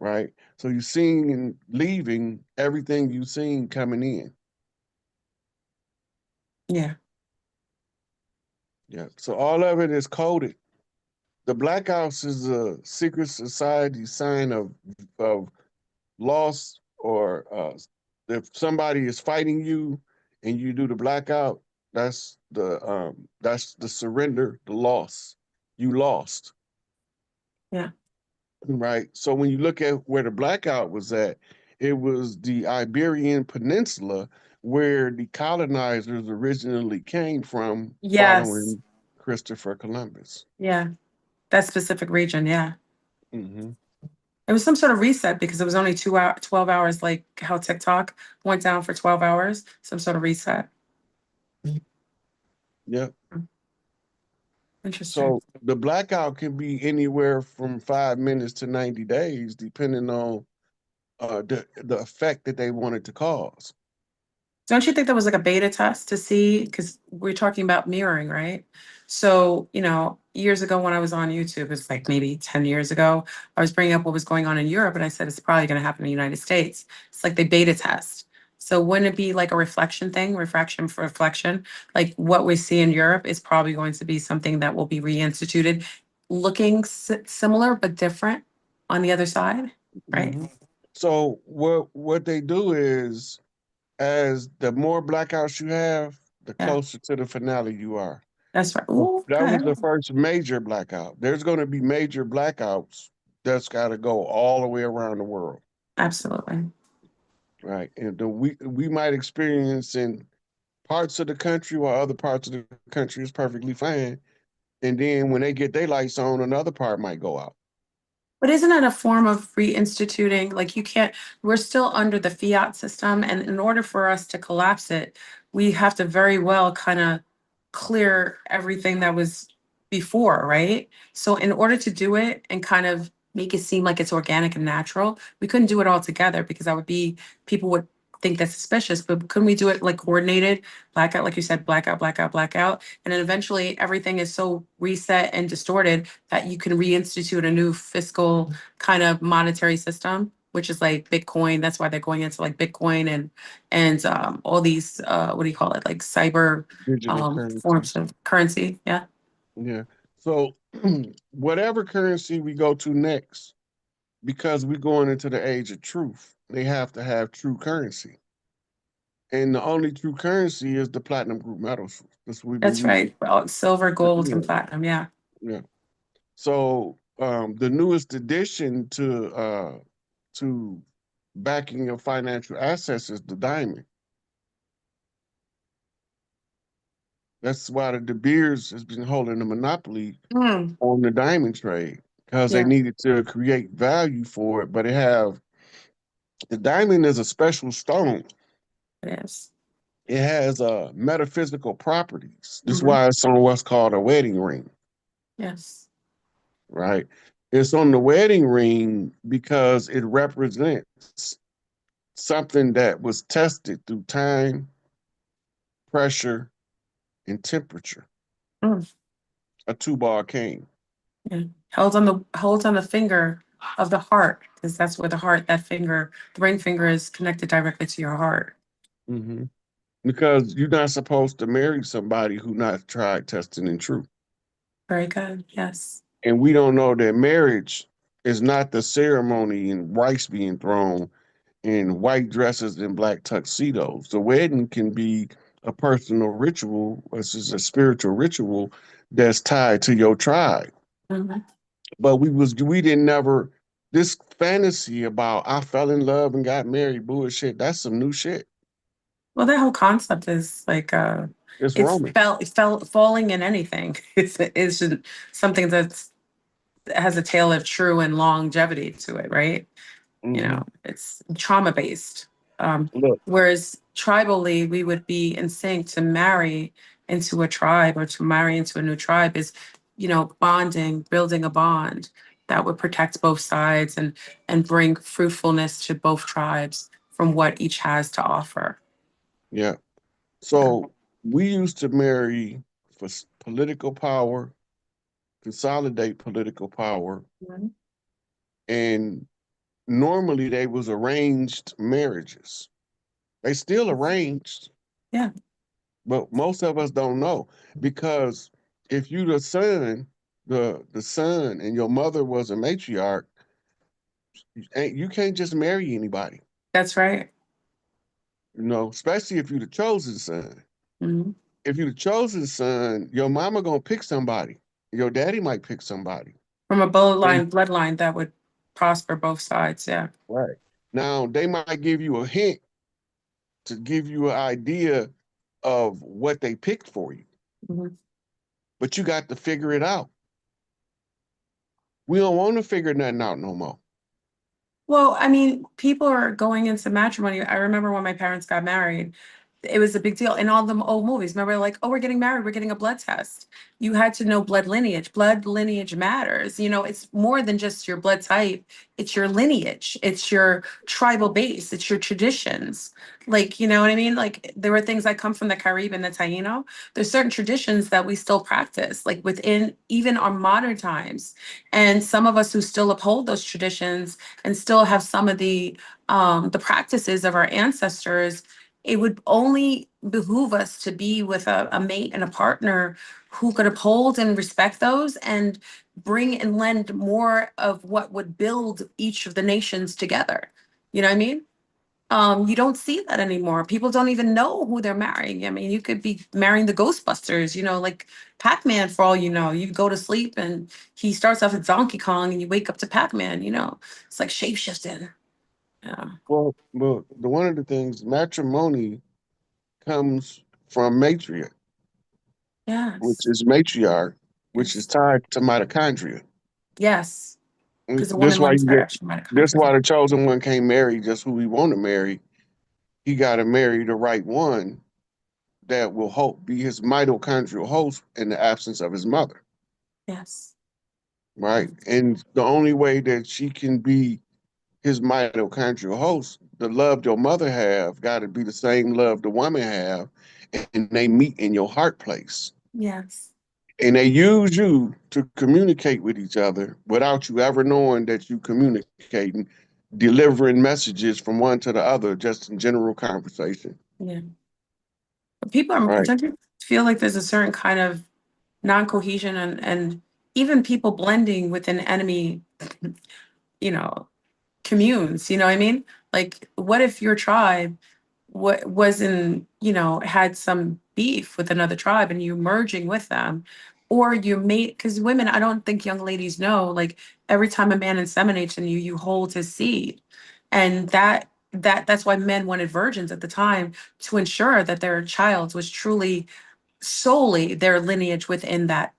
right? So you're seeing and leaving everything you've seen coming in. Yeah. Yeah. So all of it is coded. The Black Ops is a secret society sign of loss, or if somebody is fighting you and you do the blackout, that's the surrender, the loss. You lost. Yeah. Right. So when you look at where the blackout was at, it was the Iberian Peninsula where the colonizers originally came from Yes. following Christopher Columbus. Yeah. That specific region. Yeah. Hmm. It was some sort of reset because it was only 2 hour, 12 hours, like how TikTok went down for 12 hours, some sort of reset. Yeah. Interesting. So the blackout can be anywhere from 5 minutes to 90 days, depending on the effect that they wanted to cause. Don't you think that was like a beta test to see? Because we're talking about mirroring, right? So, years ago when I was on YouTube, it's like maybe 10 years ago, I was bringing up what was going on in Europe, and I said it's probably going to happen in the United States. It's like they beta test. So, wouldn't it be like a reflection thing, refraction for reflection? Like what we see in Europe is probably going to be something that will be reinstituted, looking similar but different on the other side, right? Mhm. So what they do is, as the more blackouts you have, the Yeah, closer to the finale you are. that's right. Ooh, That okay. was the first major blackout. There's going to be major blackouts that's got to go all the way around the world, Absolutely. right? And we might experience in parts of the country while other parts of the country is perfectly fine. And then when they get their lights on, another part might go out. But isn't it a form of reinstituting? Like you can't, we're still under the fiat system. And in order for us to collapse it, we have to very well kind of clear everything that was before, right? So in order to do it and kind of make it seem like it's organic and natural, we couldn't do it all together because that would be, people would think that's suspicious. But couldn't we do it like coordinated, blackout, like you said, blackout, blackout, blackout? And then eventually everything is so reset and distorted that you can reinstitute a new fiscal kind of monetary system, which is like Bitcoin. That's why they're going into like Bitcoin and all these what do you call it? Like cyber Digital forms currencies. of currency. Yeah. Yeah. So whatever currency we go to next, because we're going into the age of truth, they have to have true currency. And the only true currency is the platinum group metals. That's what we've been That's using. right. Well, silver, gold, Yeah. and platinum. Yeah. Yeah. So the newest addition to backing your financial assets is the diamond. That's why the De Beers has been holding the monopoly Mm, on the diamond trade, because they yeah, needed to create value for it. But the diamond is a special stone. it is. It has metaphysical properties. This is Mhm. why it's on what's called a wedding ring, Yes. right? It's on the wedding ring because it represents something that was tested through time, pressure, and temperature. Mm, A two-bar king. yeah. Held on the finger of the heart because that's where the heart, that finger, the ring finger is connected directly to your heart. Hmm. Because you're not supposed to marry somebody who not tried testing and true. Very good. Yes. And we don't know that marriage is not the ceremony and rice being thrown in white dresses and black tuxedos. The wedding can be a personal ritual, which is a spiritual ritual that's tied to your tribe. Mhm. But we didn't never this fantasy about I fell in love and got married bullshit. That's some new shit. Well, that whole concept is like It's it's Roman. falling in anything. It's something that has a tale of true and longevity to it, right? Hmm. It's trauma based. Look, Whereas tribally, we would be in sync to marry into a tribe or to marry into a new tribe is, bonding, building a bond that would protect both sides and bring fruitfulness to both tribes from what each has to offer. yeah. Yeah. So we used to marry for political power, consolidate political power, Mhm. and normally they was arranged marriages. They still arranged, Yeah, but most of us don't know because if you the son, the son, and your mother was a matriarch, you can't just marry anybody. that's right. You know, especially if you're the chosen son. Mhm. If you're the chosen son, your mama gonna pick somebody. Your daddy might pick somebody. From a And bloodline that would prosper both sides. Yeah. right now, they might give you a hint to give you an idea of what they picked for you, Mhm. but you got to figure it out. We don't want to figure nothing out no more. Well, I mean, people are going into matrimony. I remember when my parents got married, it was a big deal in all the old movies. Remember, like, oh, we're getting married, we're getting a blood test. You had to know blood lineage. Blood lineage matters. You know, it's more than just your blood type, it's your lineage, it's your tribal base, it's your traditions. Like, you know what I mean? Like, there were things that come from the Caribbean, the Taino. There's certain traditions that we still practice, like within even our modern times. And some of us who still uphold those traditions and still have some of the practices of our ancestors, it would only behoove us to be with a mate and a partner who could uphold and respect those and bring and lend more of what would build each of the nations together. You know what I mean? You don't see that anymore. People don't even know who they're marrying. I mean, you could be marrying the Ghostbusters, you know, like Pac-Man for all you know. You go to sleep and he starts off as Donkey Kong and you wake up to Pac-Man, you know. It's like shape-shifting. Yeah. Well, the one of the things matrimony comes from matriarch, which Yes. is matriarch, which is Yes. tied to mitochondria. Yes. Because the This woman why lends you her get. extra This mitochondria. why the chosen one can't marry just who he want to marry. He got to marry the right one that will hope be his mitochondrial host in the absence of his mother, Yes. right? And the only way that she can be his mitochondrial host, the love your mother have got to be the same love the woman have, and they meet in your heart place. Yes. And they use you to communicate with each other without you ever knowing that you communicating, delivering messages from one to the other, just in general conversation. Yeah. But people are, Right. don't you feel like there's a certain kind of non-cohesion and even people blending within enemy, you know, communes, you know what I mean? Like, what if your tribe wasn't, you know, had some beef with another tribe and you merging with them? Or you mate, because women, I don't think young ladies know, like every time a man inseminates in you, you hold his seed. And that's why men wanted virgins at the time to ensure that their child was truly solely their lineage within that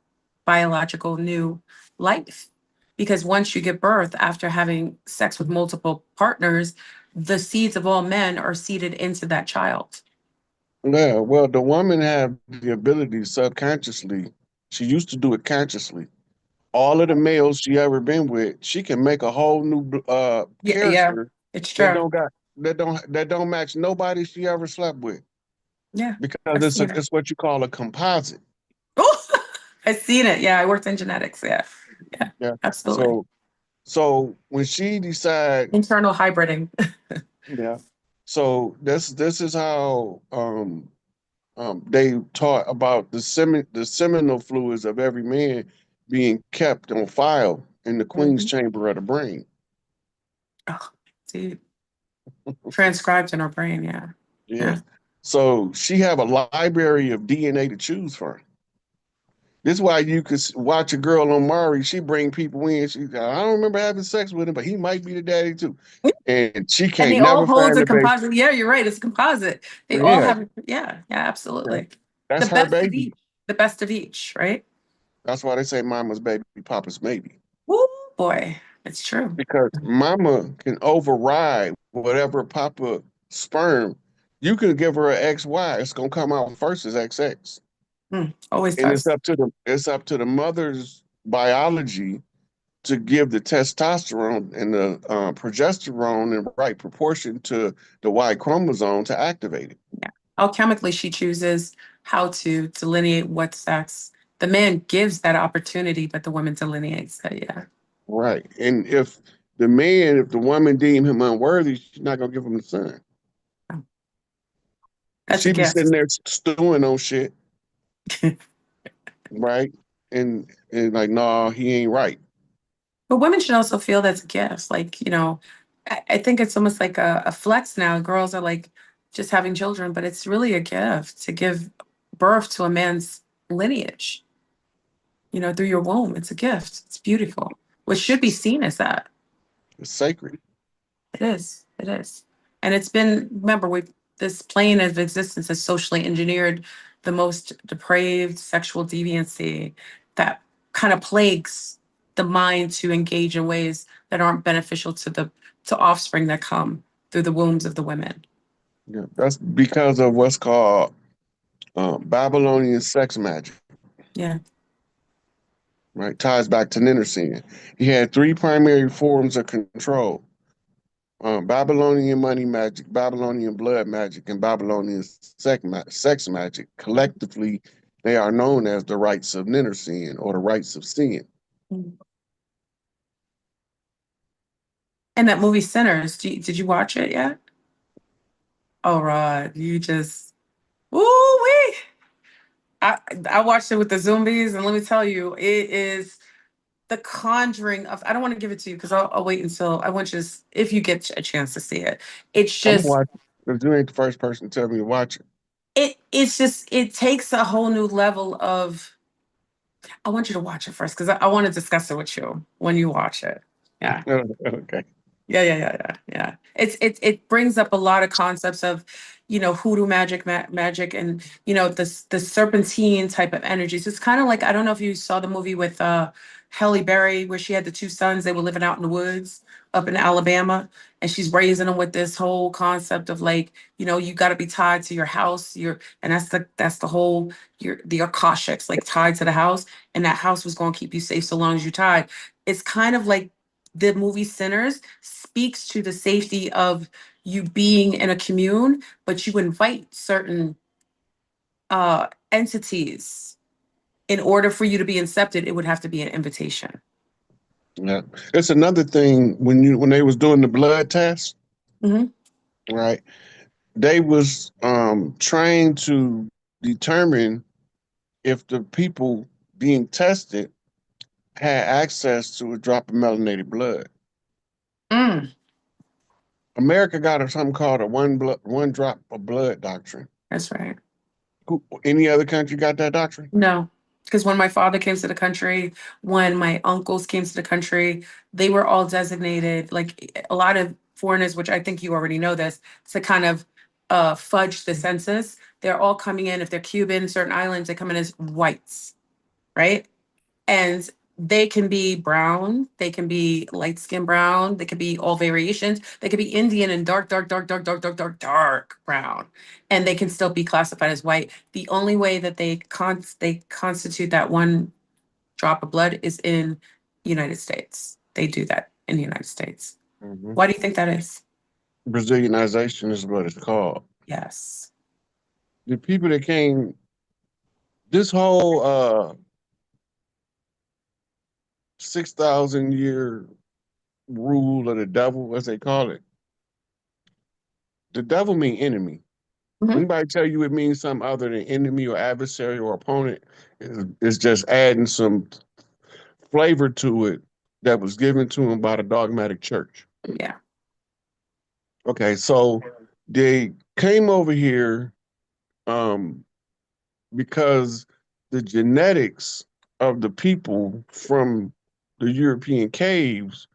biological new life. Because once you give birth after having sex with multiple partners, the seeds of all men are seeded into that child. Yeah, well, the woman have the ability subconsciously. She used to do it consciously. All of the males she ever been with, she can make a whole new Yeah, yeah, character it's that true. don't got that don't match nobody she ever slept with Yeah, because I've seen it. it's what you call a composite. Oh, I've seen it. Yeah, I worked in genetics. Yeah, yeah, Yeah. absolutely. So when she decide, Internal hybriding. yeah. So this is how they taught about the seminal fluids of every man being kept on file in the Queen's Mhm. chamber of the brain. Oh, see, transcribed in our brain. Yeah, Yeah. yeah. So she have a library of DNA to choose from. This is why you could watch a girl on Maury. She bring people in. She, I don't remember having sex with him, but he might be the daddy too. And she And can't they all never hold find a the baby. composite. Yeah, you're right. It's a composite. They all Yeah, have, yeah, yeah, yeah, absolutely. The that's her best of baby. each, the best of each, right? That's why they say mama's baby, papa's maybe. Woo, boy, it's true. Because mama can override whatever papa sperm. You can give her an XY, it's gonna come out first as XX. Always And does. it's up to the mother's biology to give the testosterone and the progesterone in right proportion to the Y chromosome to activate it. Yeah. Alchemically, she chooses how to delineate what sex. The man gives that opportunity, but the woman delineates that. Yeah. Right. And if The man, if the woman deem him unworthy, she's not gonna give him the son. That's a She be sitting gift. there stewing on shit, right? And like, no, he ain't right. But women should also feel that's a gift. Like, I think it's almost like a flex now. Girls are like just having children, but it's really a gift to give birth to a man's lineage, through your womb. It's a gift. It's beautiful, which should be seen as that. It's sacred. It is. It is. And it's been, remember, this plane of existence has socially engineered the most depraved sexual deviancy that kind of plagues the mind to engage in ways that aren't beneficial to offspring that come through the wombs of the women. Yeah, that's because of what's called Babylonian sex magic, Yeah. right? Ties back to Ninursin. He had three primary forms of control: Babylonian money magic, Babylonian blood magic, and Babylonian sex magic. Collectively, they are known as the rites of Ninursin or the rites of sin. Mm. And that movie Sinners, did you watch it yet? Oh, Rod, you just, ooh wee. I watched it with the zombies, and let me tell you, it is the conjuring of, I don't want to give it to you because I'll wait until I want you to, if you get a chance to see it. It's I'm gonna just, watch it. If you ain't the first person to tell me to watch it. it takes a whole new level of, I want you to watch it first because I want to discuss it with you when you watch it. Yeah. Okay. Yeah. It brings up a lot of concepts of, hoodoo magic, magic, and the serpentine type of energies. It's kind of like, I don't know if you saw the movie with Halle Berry where she had the two sons. They were living out in the woods up in Alabama, and she's raising them with this whole concept of like, you got to be tied to your house. And that's the whole the Akashics like tied to the house, and that house was going to keep you safe so long as you tied. It's kind of like the movie Sinners speaks to the safety of you being in a commune, but you invite certain entities. In order for you to be accepted, it would have to be an invitation. Yeah. It's another thing when they was doing the blood test, Hmm. right? They was trying to determine if the people being tested had access to a drop of melanated blood. Mm, America got something called a one drop of blood doctrine. that's right. Any other country got that doctrine? No, because when my father came to the country, when my uncles came to the country, they were all designated, like a lot of foreigners, which I think you already know this, to kind of fudge the census. They're all coming in, if they're Cuban, certain islands, they come in as whites, right? And they can be brown, they can be light skin brown, they could be all variations, they could be Indian and dark, dark, dark, dark, dark, dark, dark, dark brown, and they can still be classified as white. The only way that they constitute that one drop of blood is in United States. They do that in the United States. Hmm. Why do you think that is? Brazilianization is what it's called. Yes. The people that came, this whole 6,000 year rule of the devil, as they call it, the devil mean enemy. Mhm. Anybody tell you it means something other than enemy or adversary or opponent, it's just adding some flavor to it that was given to him by the dogmatic church. Yeah. Okay, so they came over here um, because the genetics of the people from the European caves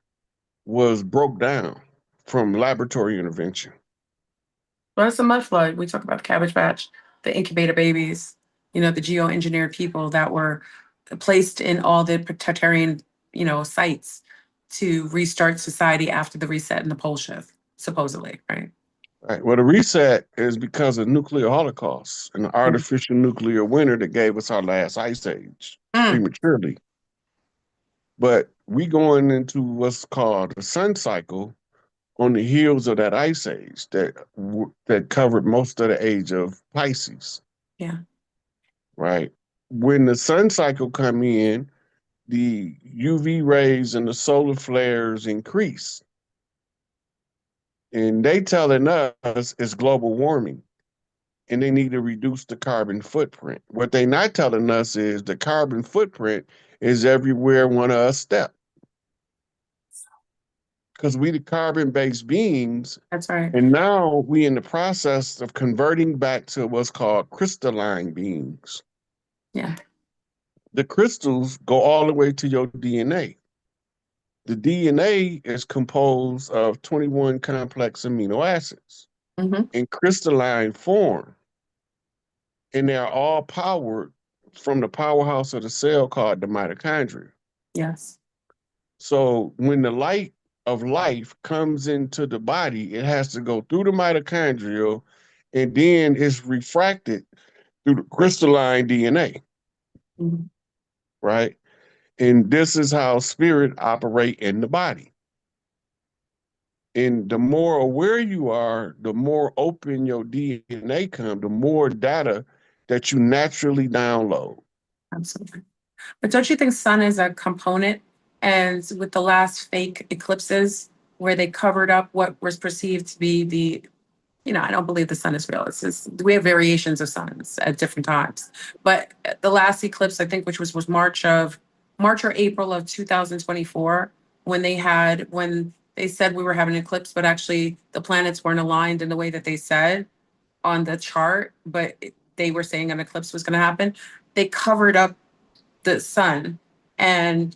was broke down from laboratory intervention. Well, it's a mud flood. We talk about the Cabbage Patch, the incubator babies, the geoengineered people that were placed in all the Tartarian, sites to restart society after the reset and the pole shift, supposedly, right? Right. Well, the reset is because of nuclear holocaust and the Mm. artificial nuclear winter that gave us our last ice age Mm, prematurely. But we going into what's called the sun cycle on the heels of that ice age that covered most of the age of Pisces, yeah. right? When the sun cycle come in, the UV rays and the solar flares increase. And they telling us it's global warming and they need to reduce the carbon footprint. What they not telling us is the carbon footprint is everywhere one of us step. Because we the carbon-based beings, That's right. and now we in the process of converting back to what's called crystalline beings. Yeah. The crystals go all the way to your DNA. The DNA is composed of 21 complex amino acids Hmm. in crystalline form, and they're all powered from the powerhouse of the cell called the mitochondria. Yes. So when the light of life comes into the body, it has to go through the mitochondria and then it's refracted through the crystalline DNA, Mhm. right? And this is how spirit operate in the body. And the more aware you are, the more open your DNA come, the more data that you naturally download. Absolutely. But don't you think sun is a component? And with the last fake eclipses where they covered up what was perceived to be the, I don't believe the sun is real. It's just, we have variations of suns at different times. But the last eclipse, I think, which was March or April of 2024, when they said we were having an eclipse, but actually the planets weren't aligned in the way that they said on the chart, but they were saying an eclipse was going to happen. They covered up the sun. And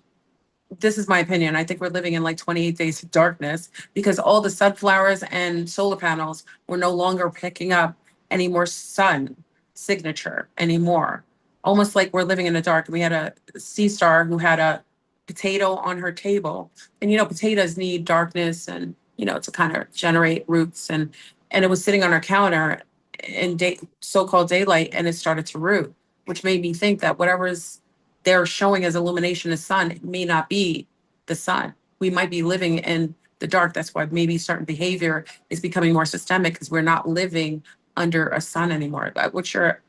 this is my opinion. I think we're living in like 28 days of darkness because all the sunflowers and solar panels were no longer picking up any more sun signature anymore. Almost like we're living in the dark. We had a sea star who had a potato on her table. And potatoes need darkness and to kind of generate roots, and it was sitting on her counter in so-called daylight, and it started to root, which made me think that whatever is they're showing as illumination of sun, it may not be the sun. We might be living in the dark. That's why maybe certain behavior is becoming more systemic because we're not living under a sun anymore. But what's your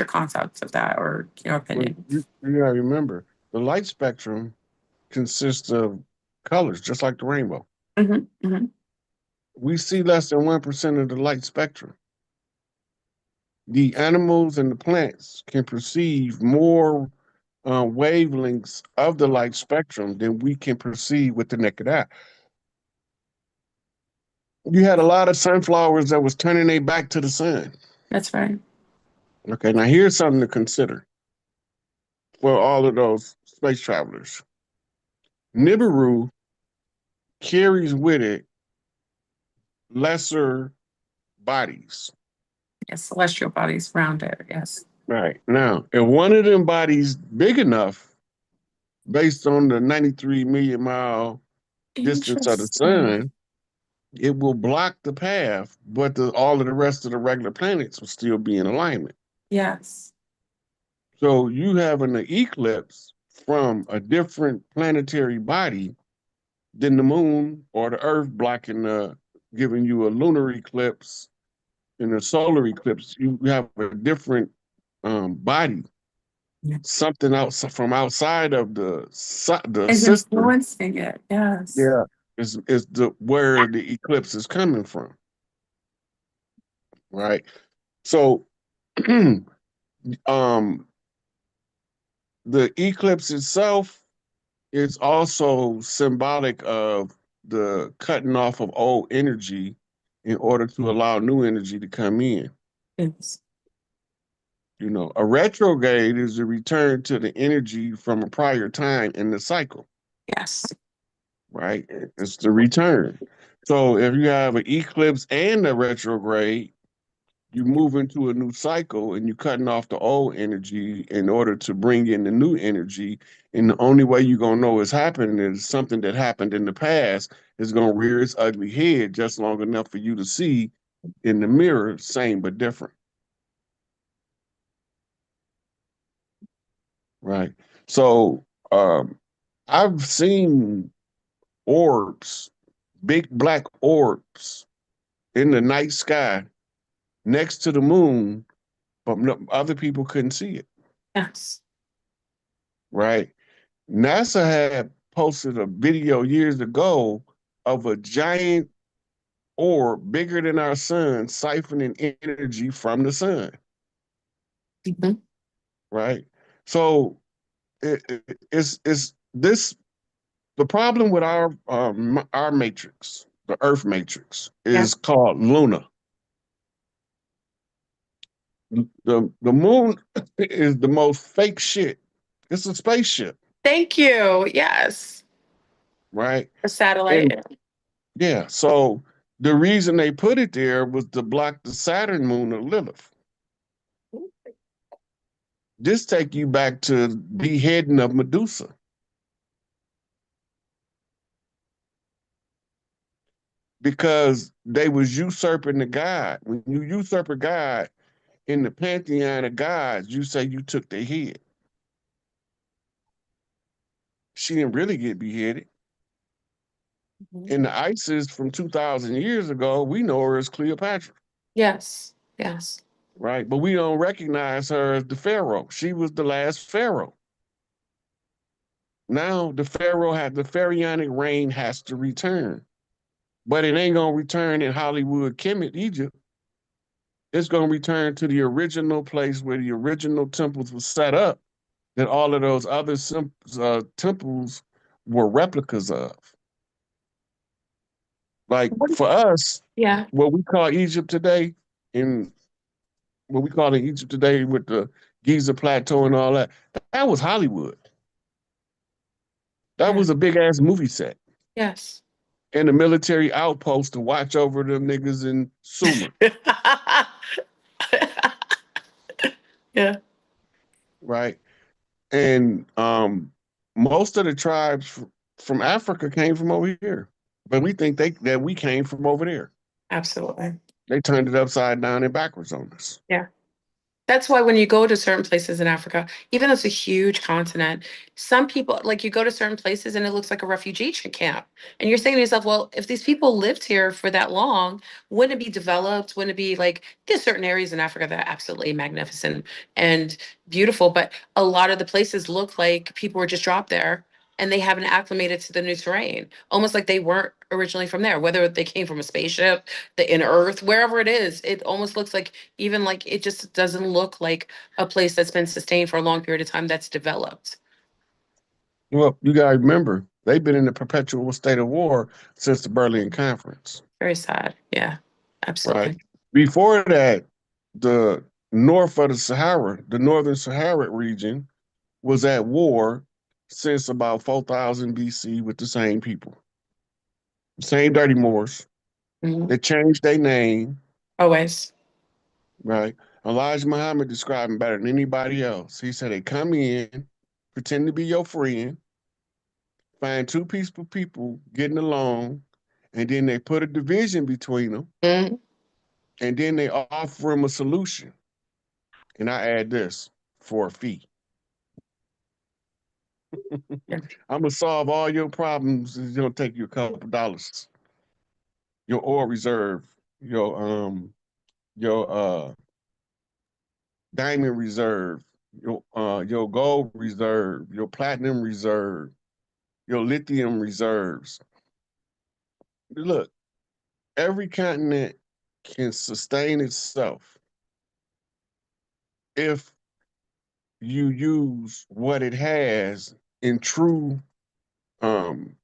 concept of that or your Well, opinion? you gotta remember, the light spectrum consists of colors, just like the rainbow. Hmm. Hmm. We see less than 1% of the light spectrum. The animals and the plants can perceive more wavelengths of the light spectrum than we can perceive with the naked eye. You had a lot of sunflowers that was turning their back to the sun. That's right. Okay, now here's something to consider for all of those space travelers. Nibiru carries with it lesser bodies. Yes, celestial bodies around it. Yes. Right. Now, if one of them bodies big enough, based on the 93 million mile distance of the Interesting. sun, it will block the path, but all of the rest of the regular planets will still be in alignment. Yes. So you having an eclipse from a different planetary body than the moon or the earth blocking giving you a lunar eclipse and a solar eclipse. You have a different body, Yeah. something else from outside of the Is system. influencing it. Yes. Yeah, is the where the eclipse is coming from, right? So, um, the eclipse itself is also symbolic of the cutting off of old energy in order to allow new energy to come in. Yes. A retrograde is a return to the energy from a prior time in the cycle, Yes. right? It's the return. So if you have an eclipse and a retrograde, you move into a new cycle and you're cutting off the old energy in order to bring in the new energy. And the only way you're going to know it's happening is something that happened in the past is going to rear its ugly head just long enough for you to see in the mirror, same but different. Right. So I've seen orbs, big black orbs in the night sky next to the moon, but other people couldn't see it. Yes. Right. NASA had posted a video years ago of a giant orb bigger than our sun siphoning energy from the sun, Mhm. right? So it's this the problem with our matrix, the Earth matrix, Yeah. is called Luna. The moon is the most fake shit. It's a spaceship, Thank you. Yes. right? A satellite. And yeah, so the reason they put it there was to block the Saturn moon of Lilith. This take you back to beheading of Medusa, because they was usurping the god. When you usurp a god in the pantheon of gods, you say you took their head. She didn't really get beheaded. Mhm. In the Isis from 2,000 years ago, we know her as Cleopatra, Yes. Yes. right? But we don't recognize her as the pharaoh. She was the last pharaoh. Now the pharaonic reign has to return, but it ain't gonna return in Hollywood, Kemet, Egypt. It's gonna return to the original place where the original temples were set up, that all of those other temples were replicas of. Like What- for us, Yeah. what we call Egypt today, in what we call in Egypt today with the Giza Plateau and all that, that was Hollywood. That Yeah. was a big ass movie set Yes. and a military outpost to watch over them niggas in Sumer, Yeah. right? And most of the tribes from Africa came from over here, but we think that we came from over there. Absolutely. They turned it upside down and backwards on us. Yeah. That's why when you go to certain places in Africa, even though it's a huge continent, some people like you go to certain places and it looks like a refugee camp. And you're saying to yourself, well, if these people lived here for that long, wouldn't it be developed? Wouldn't it be like there's certain areas in Africa that are absolutely magnificent and beautiful, but a lot of the places look like people were just dropped there and they haven't acclimated to the new terrain, almost like they weren't originally from there, whether they came from a spaceship, the inner earth, wherever it is, it almost looks like even like it just doesn't look like a place that's been sustained for a long period of time that's developed. Well, you gotta remember, they've been in a perpetual state of war since the Berlin Conference, Very sad. Yeah, right? absolutely. Before that, the north of the Sahara, the northern Sahara region, was at war since about 4,000 BC with the same people, the same dirty Moors. Mhm. They changed their name, Always. right? Elijah Muhammad described them better than anybody else. He said they come in, pretend to be your friend, find two peaceful people getting along, and then they put a division between them, Mhm. and then they offer them a solution. And I add this for a fee. Yeah. I'm gonna solve all your problems. It's gonna take you a couple dollars. Your oil reserve, your diamond reserve, your gold reserve, your platinum reserve, your lithium reserves. Look, every continent can sustain itself if you use what it has in true um,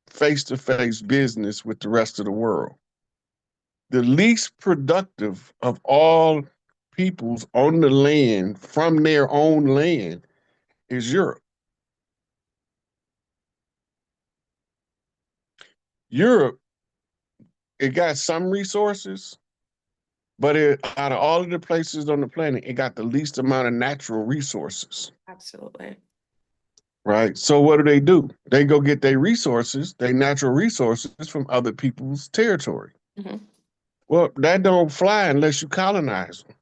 face-to-face business with the rest of the world. The least productive of all peoples on the land from their own land is Europe. Europe, it got some resources, but out of all of the places on the planet, it got the least amount of natural resources, Absolutely. right? So what do? They go get their resources, their natural resources from other people's territory. Mhm. Well, that don't fly unless you colonize them.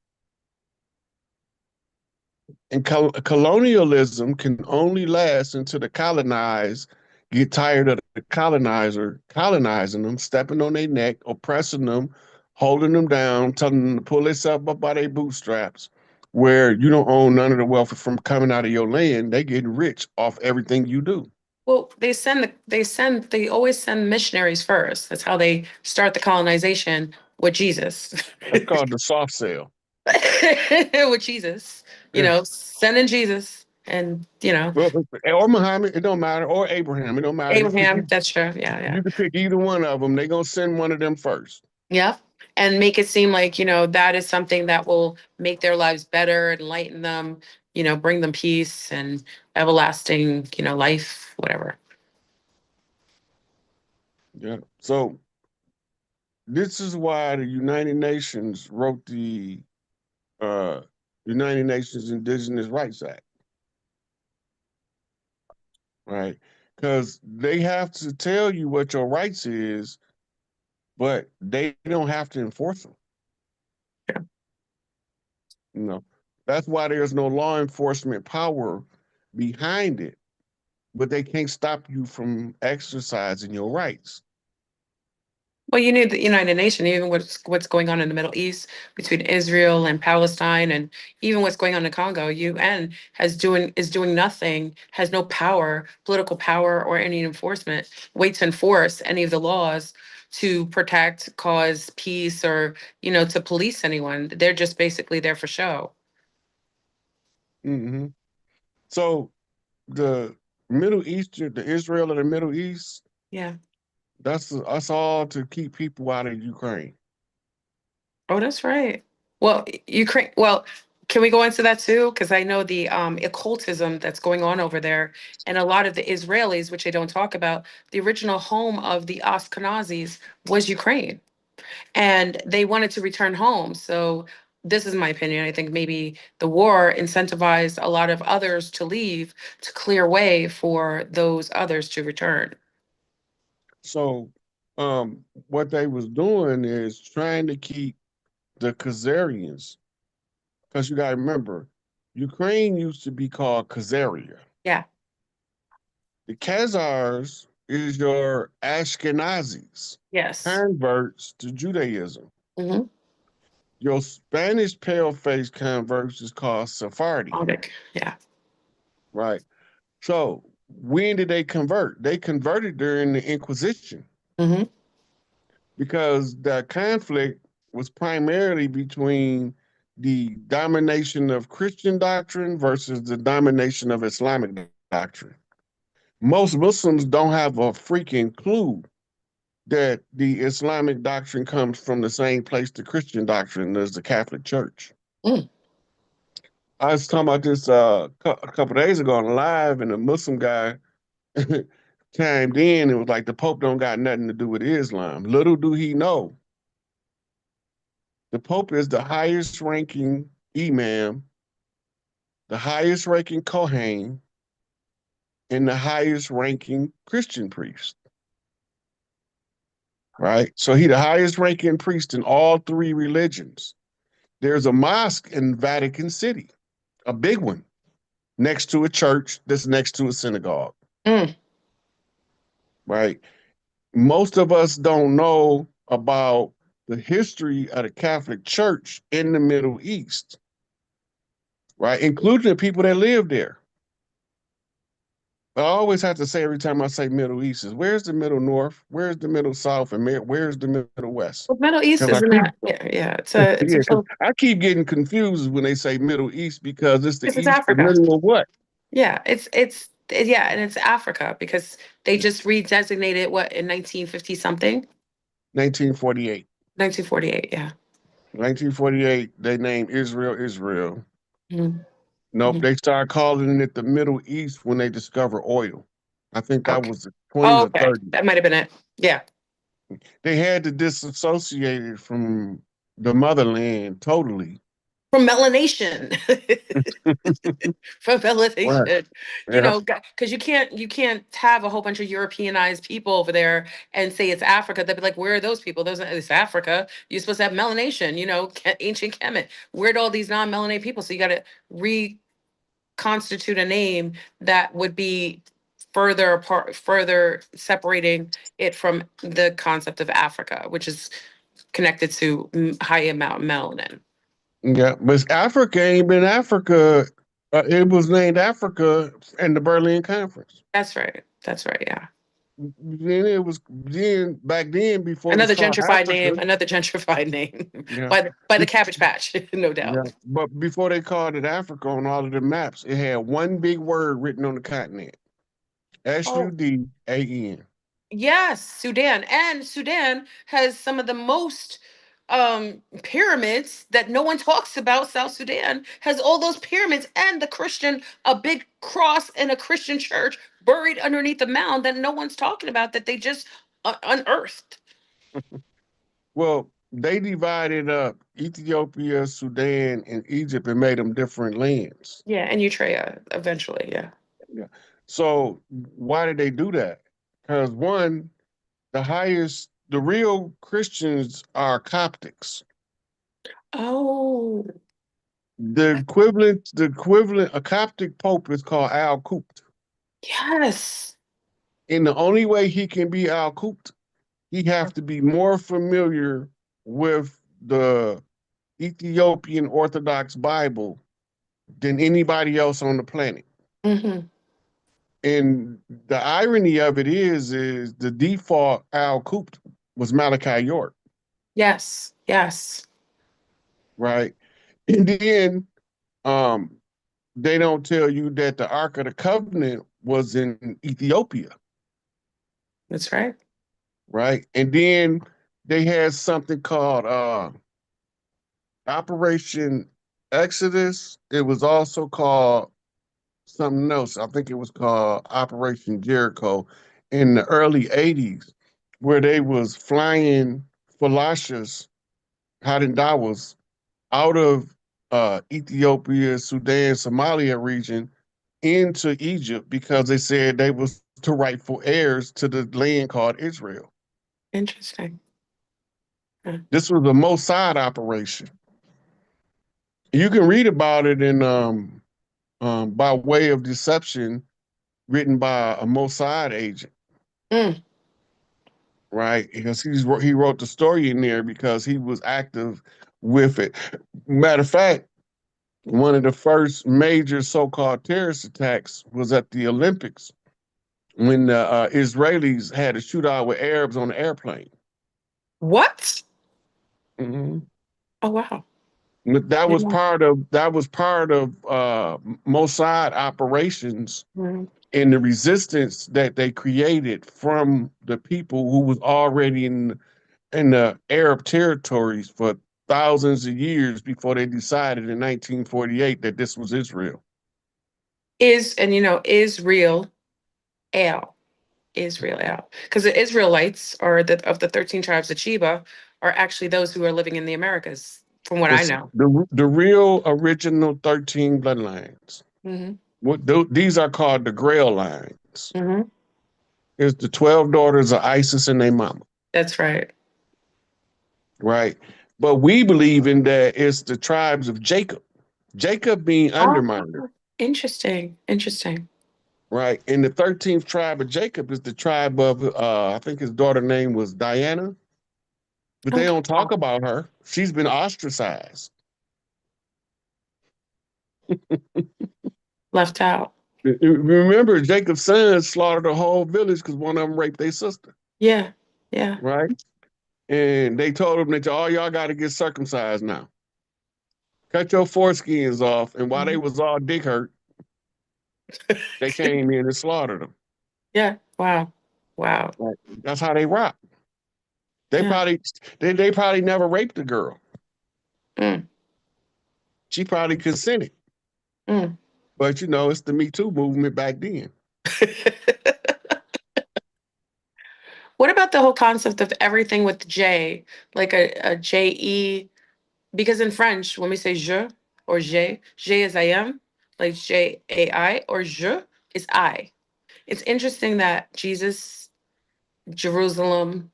And colonialism can only last until the colonized get tired of the colonizer colonizing them, stepping on their neck, oppressing them, holding them down, telling them to pull themselves up by their bootstraps, where you don't own none of the wealth from coming out of your land. They getting rich off everything you do. Well, they always send missionaries first. That's how they start the colonization with Jesus. That's called the soft sale. With Jesus, Yeah. sending Jesus and, Well, or Muhammad, it don't matter, or Abraham, it don't matter. Abraham, that's true. Yeah, yeah. You can pick either one of them. They gonna send one of them first. Yeah. And make it seem like, that is something that will make their lives better, enlighten them, bring them peace and everlasting, life, whatever. Yeah. So this is why the United Nations wrote the uh, United Nations Indigenous Rights Act, right? Because they have to tell you what your rights is, but they don't have to enforce them. Yeah. You know, that's why there's no law enforcement power behind it, but they can't stop you from exercising your rights. Well, you need the United Nations, even what's going on in the Middle East between Israel and Palestine, and even what's going on in Congo. UN is doing nothing, has no power, political power, or any enforcement, way to enforce any of the laws to protect, cause peace, or to police anyone. They're just basically there for show. Hmm. So the Middle East, the Israel of the Middle East, Yeah. that's us all to keep people out of Ukraine. Oh, that's right. Well, Ukraine. Well, can we go into that too? Because I know the occultism that's going on over there, and a lot of the Israelis, which they don't talk about, the original home of the Ashkenazis was Ukraine, and they wanted to return home. So this is my opinion. I think maybe the war incentivized a lot of others to leave to clear way for those others to return. So what they was doing is trying to keep the Khazarians, because you gotta remember, Ukraine used to be called Khazaria. Yeah. The Khazars is your Ashkenazis, Yes. converts to Judaism. Mm-hmm. Your Spanish pale-face converts is called Sephardi, Yeah. right? So when did they convert? They converted during the Inquisition Mm-hmm. because the conflict was primarily between the domination of Christian doctrine versus the domination of Islamic doctrine. Most Muslims don't have a freaking clue that the Islamic doctrine comes from the same place the Christian doctrine as the Catholic Church. Mm. I was talking about this a couple days ago on live, and a Muslim guy chimed in and was like, "The Pope don't got nothing to do with Islam." Little do he know, the Pope is the highest ranking imam, the highest ranking Kohen, and the highest ranking Christian priest. Right? So he the highest ranking priest in all three religions. There's a mosque in Vatican City, a big one, next to a church that's next to a synagogue. Mm. Right? Most of us don't know about the history of the Catholic Church in the Middle East, right? Including the people that live there. I always have to say every time I say Middle East is where's the Middle North, where's the Middle South, and where's the Middle West? Well, Middle East Because I isn't keep that? Yeah, yeah. It's a yeah, because I keep getting confused when they say Middle East because it's the because it's East, the Africa. middle of what? Yeah, yeah, and it's Africa because they just redesignated what in 1950 something, 1948. 1948. Yeah. 1948, they named Israel Israel. Mhm, Nope, mhm. they started calling it the Middle East when they discovered oil. I think that Okay. was the 20s Oh, or okay. 30s. That might have been it. Yeah. They had to disassociate it from the motherland totally. From melanation. From Right. melanation. Yeah. Because you can't have a whole bunch of Europeanized people over there and say it's Africa. They'd be like, where are those people? Those it's Africa. You're supposed to have melanation, ancient Kemet. Where'd all these non-melanated people? So you got to reconstitute a name that would be further apart, further separating it from the concept of Africa, which is connected to high amount of melanin. Yeah, but Africa ain't been Africa. It was named Africa in the Berlin Conference. That's right. That's right. Yeah. Then it was then back then before it was Another called gentrified Africa. name. Another gentrified name Yeah. by the Cabbage Patch, no Yeah, doubt. but before they called it Africa on all of the maps, it had one big word written on the continent: Oh, Sudan. yes, Sudan. And Sudan has some of the most pyramids that no one talks about. South Sudan has all those pyramids and a big cross and a Christian church buried underneath the mound that no one's talking about that they just unearthed. Well, they divided up Ethiopia, Sudan, and Egypt and made them different lands. Yeah, and Eritrea eventually, yeah. Yeah. So why did they do that? Because one, the real Christians are Coptics. Oh, A Coptic Pope is called Al Kupt. yes. And the only way he can be Al Kupt, he have to be more familiar with the Ethiopian Orthodox Bible than anybody else on the planet. Hmm. And the irony of it is the default Al Kupt was Malachi York, Yes, yes. right? And then um, they don't tell you that the Ark of the Covenant was in Ethiopia, That's right. right? And then they had something called Operation Exodus. It was also called something else. I think it was called Operation Jericho in the early 80s, where they was flying Falashas, Hadendawas, out of Ethiopia, Sudan, Somalia region into Egypt because they said they was the rightful heirs to the land called Israel. Interesting. Yeah. This was a Mossad operation. You can read about it in by way of deception, written by a Mossad agent, Mm, right? Because he wrote the story in there because he was active with it. Matter of fact, one of the first major so-called terrorist attacks was at the Olympics when the Israelis had a shootout with Arabs on the airplane. what? Mhm. Oh, wow. That was Yeah. part of Mossad operations Mm. and the resistance that they created from the people who was already in the Arab territories for thousands of years before they decided in 1948 that this was Israel. And Israel Al. Israel Al. Because the Israelites are of the 13 tribes of Sheba are actually those who are living in the Americas, from what I It's know. the real original 13 bloodlines. Hmm. These are called the Grail lines. Hmm. It's the 12 daughters of Isis and their mama, That's right. right? But we believe in that it's the tribes of Jacob. Jacob being Oh, undermined, interesting. Interesting. right? And the 13th tribe of Jacob is the tribe of, I think his daughter name was Diana, but they Okay. don't talk about her. She's been ostracized. Left out. Remember, Jacob's sons slaughtered the whole village because one of them raped their sister, Yeah. Yeah. right? And they told them that all y'all got to get circumcised now. Cut your foreskins off. And while they Mhm. was all dick hurt, they came in and slaughtered them. Yeah. Wow. Wow. Right? That's how they rock. They Yeah. probably they probably never raped a girl. Mm. She probably consented. Mm. But it's the Me Too movement back then. What about the whole concept of everything with J, like a J-E? Because in French, when we say je or je is I am, like J-A-I, or je is I. It's interesting that Jesus, Jerusalem,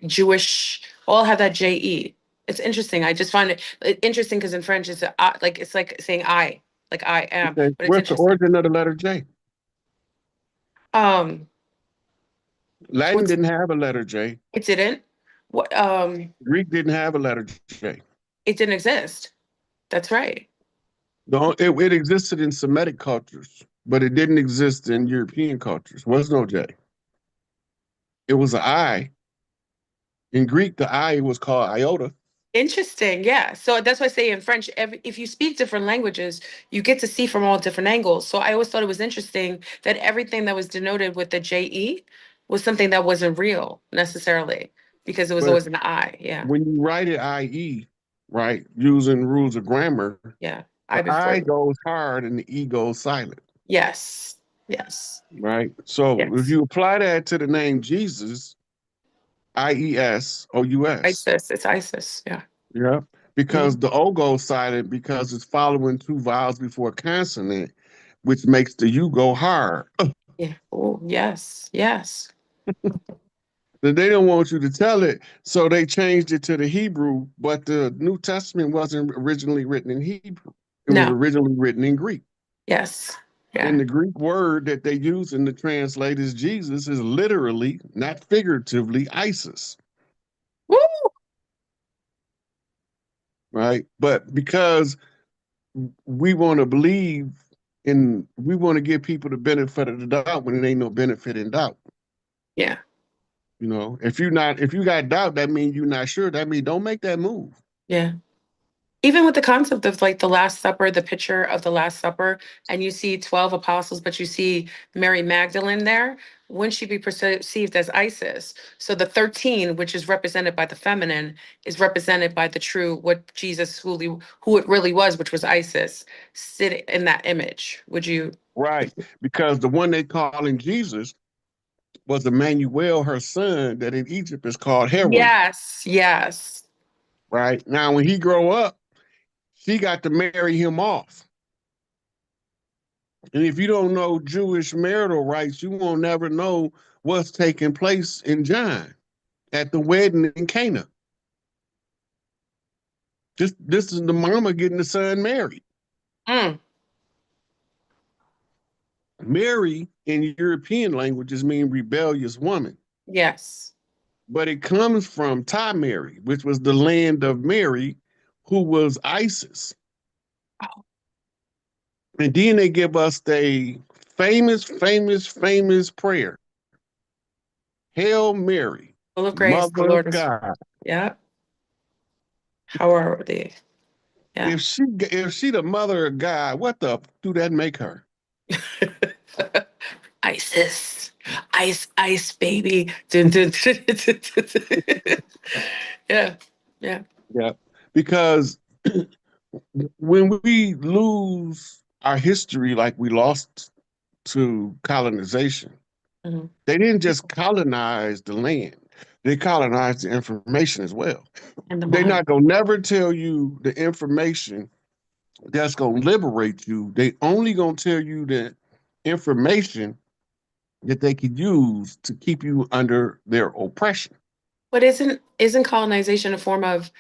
Jewish, all have that J-E. It's interesting. I just find it interesting because in French, it's like saying I, like I am, Okay. but it's What's the interesting. origin of the letter J? Um, Latin what's didn't have a letter J. it didn't? What Greek didn't have a letter J. It didn't exist. That's right. It existed in Semitic cultures, but it didn't exist in European cultures. Was no J. It was an I. In Greek, the I was called iota. Interesting. Yeah. So that's why I say in French, if you speak different languages, you get to see from all different angles. So I always thought it was interesting that everything that was denoted with the JE was something that wasn't real necessarily because it was But always an I. Yeah. when you write it IE, right, using rules of grammar, Yeah. I the before I you. goes hard and the E goes silent, Yes. Yes. right? So if Yes. you apply that to the name Jesus, IESOUS, ISIS. It's ISIS. Yeah. yeah, because Mhm. the O goes silent because it's following two vowels before a consonant, which makes the U go hard. Yeah. Oh, yes. Yes. Then they don't want you to tell it, so they changed it to the Hebrew, but the New Testament wasn't originally written in Hebrew. It was No. originally written in Greek. Yes. And Yeah. the Greek word that they use in the translate as Jesus is literally, not figuratively, ISIS, Woo! right? But because we want to believe in, we want to give people the benefit of the doubt when it ain't no benefit in doubt. Yeah. You know, if you got doubt, that means you're not sure. That means don't make that move. Yeah. Even with the concept of like the Last Supper, the picture of the Last Supper, and you see 12 apostles, but you see Mary Magdalene there, wouldn't she be perceived as Isis? So the 13, which is represented by the feminine, is represented by the true, what Jesus, who it really was, which was Isis, sit in that image. Would you? Right. Because the one they calling Jesus was Emmanuel, her son, that in Egypt is called Herod. Yes, yes. Right. Now, when he grow up, she got to marry him off. And if you don't know Jewish marital rights, you won't never know what's taking place in John at the wedding in Cana. This is the mama getting the son married. Mm, Mary in European languages mean rebellious woman, yes. but it comes from Mary, which was the land of Mary, who was Isis. Oh, And then they give us the famous prayer. Hail Mary, full of grace, the Mother Lord of is. God. Yeah. How are they? Yeah. If she the mother of God, what the do that make her? ISIS. Ice, ice, baby. Dun, dun, dun, dun, dun, dun. Yeah. Yeah. Yeah. Because when we lose our history like we lost to colonization, Mhm. they didn't just colonize the land, they colonized the information as well. And the They're mind. not gonna never tell you the information that's gonna liberate you. They only gonna tell you the information that they could use to keep you under their oppression. But isn't colonization a form of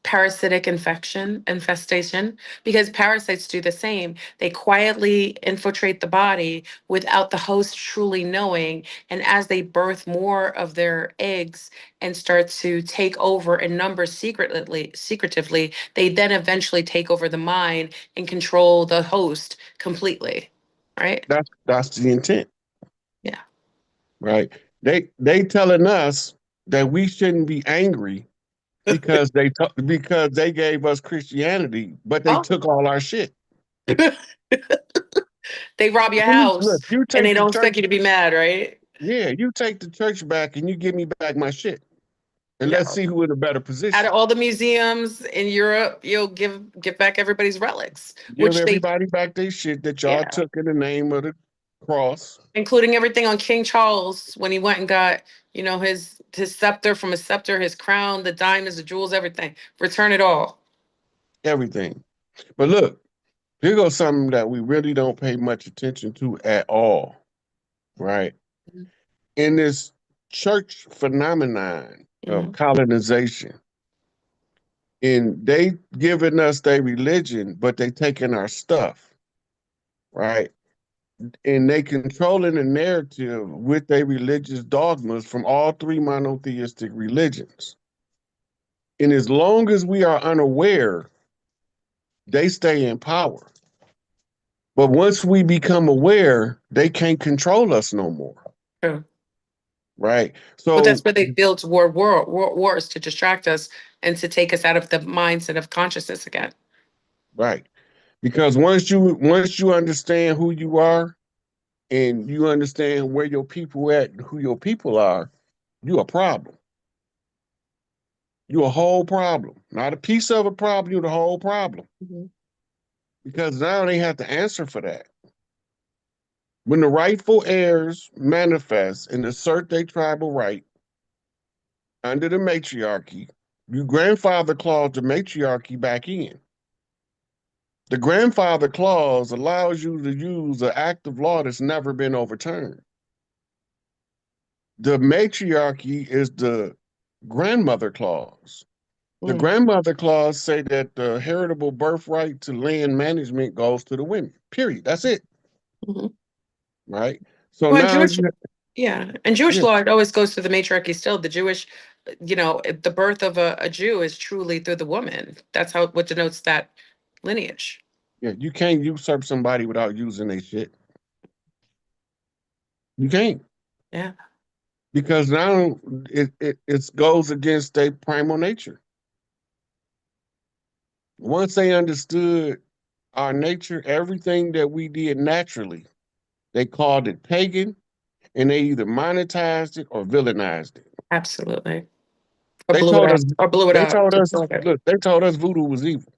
parasitic infestation? Because parasites do the same. They quietly infiltrate the body without the host truly knowing. And as they birth more of their eggs and start to take over in numbers secretively, they then eventually take over the mind and control the host completely. Right? That's the intent, Yeah. right? They telling us that we shouldn't be angry because they gave us Christianity, but they Oh, took all our shit. they rob your Look, house you and they take the don't church, expect you to be mad, right? yeah, you take the church back and you give me back my shit, and let's Yeah. see who in a better Out of position. all the museums in Europe, you'll give back everybody's relics, Give which they, everybody back their shit that y'all yeah, took in the name of the cross. including everything on King Charles when he went and got, his scepter from his scepter, his crown, the diamonds, the jewels, everything. Return it all. Everything. But look, here goes something that we really don't pay much attention to at all, right? In this church phenomenon of Mm-hmm. colonization, and they giving us their religion, but they taking our stuff, right? And they controlling the narrative with their religious dogmas from all three monotheistic religions. And as long as we are unaware, they stay in power. But once we become aware, they can't control us no more. True. Right. But that's So, where they built wars to distract us and to take us out of the mindset of consciousness again. right. Because once you understand who you are and you understand where your people at, who your people are, you a problem. You a whole problem. Not a piece of a problem, you the whole problem. Mhm. Because now they have to answer for that. When the rightful heirs manifest and assert their tribal right under the matriarchy, you grandfather clause the matriarchy back in. The grandfather clause allows you to use an act of law that's never been overturned. The matriarchy is the grandmother clause. The Mm. grandmother clause say that the heritable birthright to land management goes to the women. Period. That's it. Mhm. Right. So Well, in now, Jewish, yeah, and Jewish yeah, law, it always goes to the matriarchy still. The Jewish, the birth of a Jew is truly through the woman. That's how what denotes that lineage. yeah, you can't usurp somebody without using their shit. You can't Yeah, because now it goes against their primal nature. Once they understood our nature, everything that we did naturally, they called it pagan, and they either monetized it or villainized it. absolutely. Or They blew it told up. us, Or blew it they up. told us, Just like it. look, they told us voodoo was evil.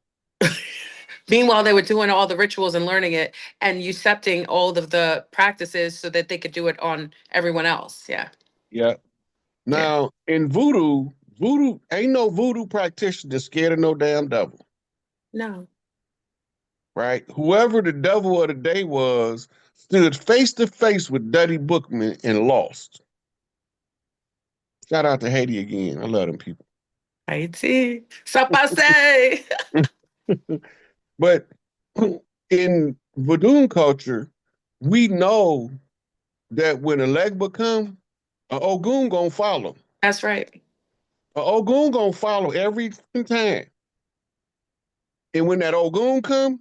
Meanwhile, they were doing all the rituals and learning it and usurping all of the practices so that they could do it on everyone else. Yeah. Yeah. Yeah. Now in voodoo ain't no voodoo practitioner scared of no damn devil, No. right? Whoever the devil of the day was stood face to face with Duddy Bookman and lost. Shout out to Haiti again. I love them people. Haiti. Sapase. But in voodoo culture, we know that when a Legba come, a Ogun gonna follow. That's right. A Ogun gonna follow every time. And when that Ogun come,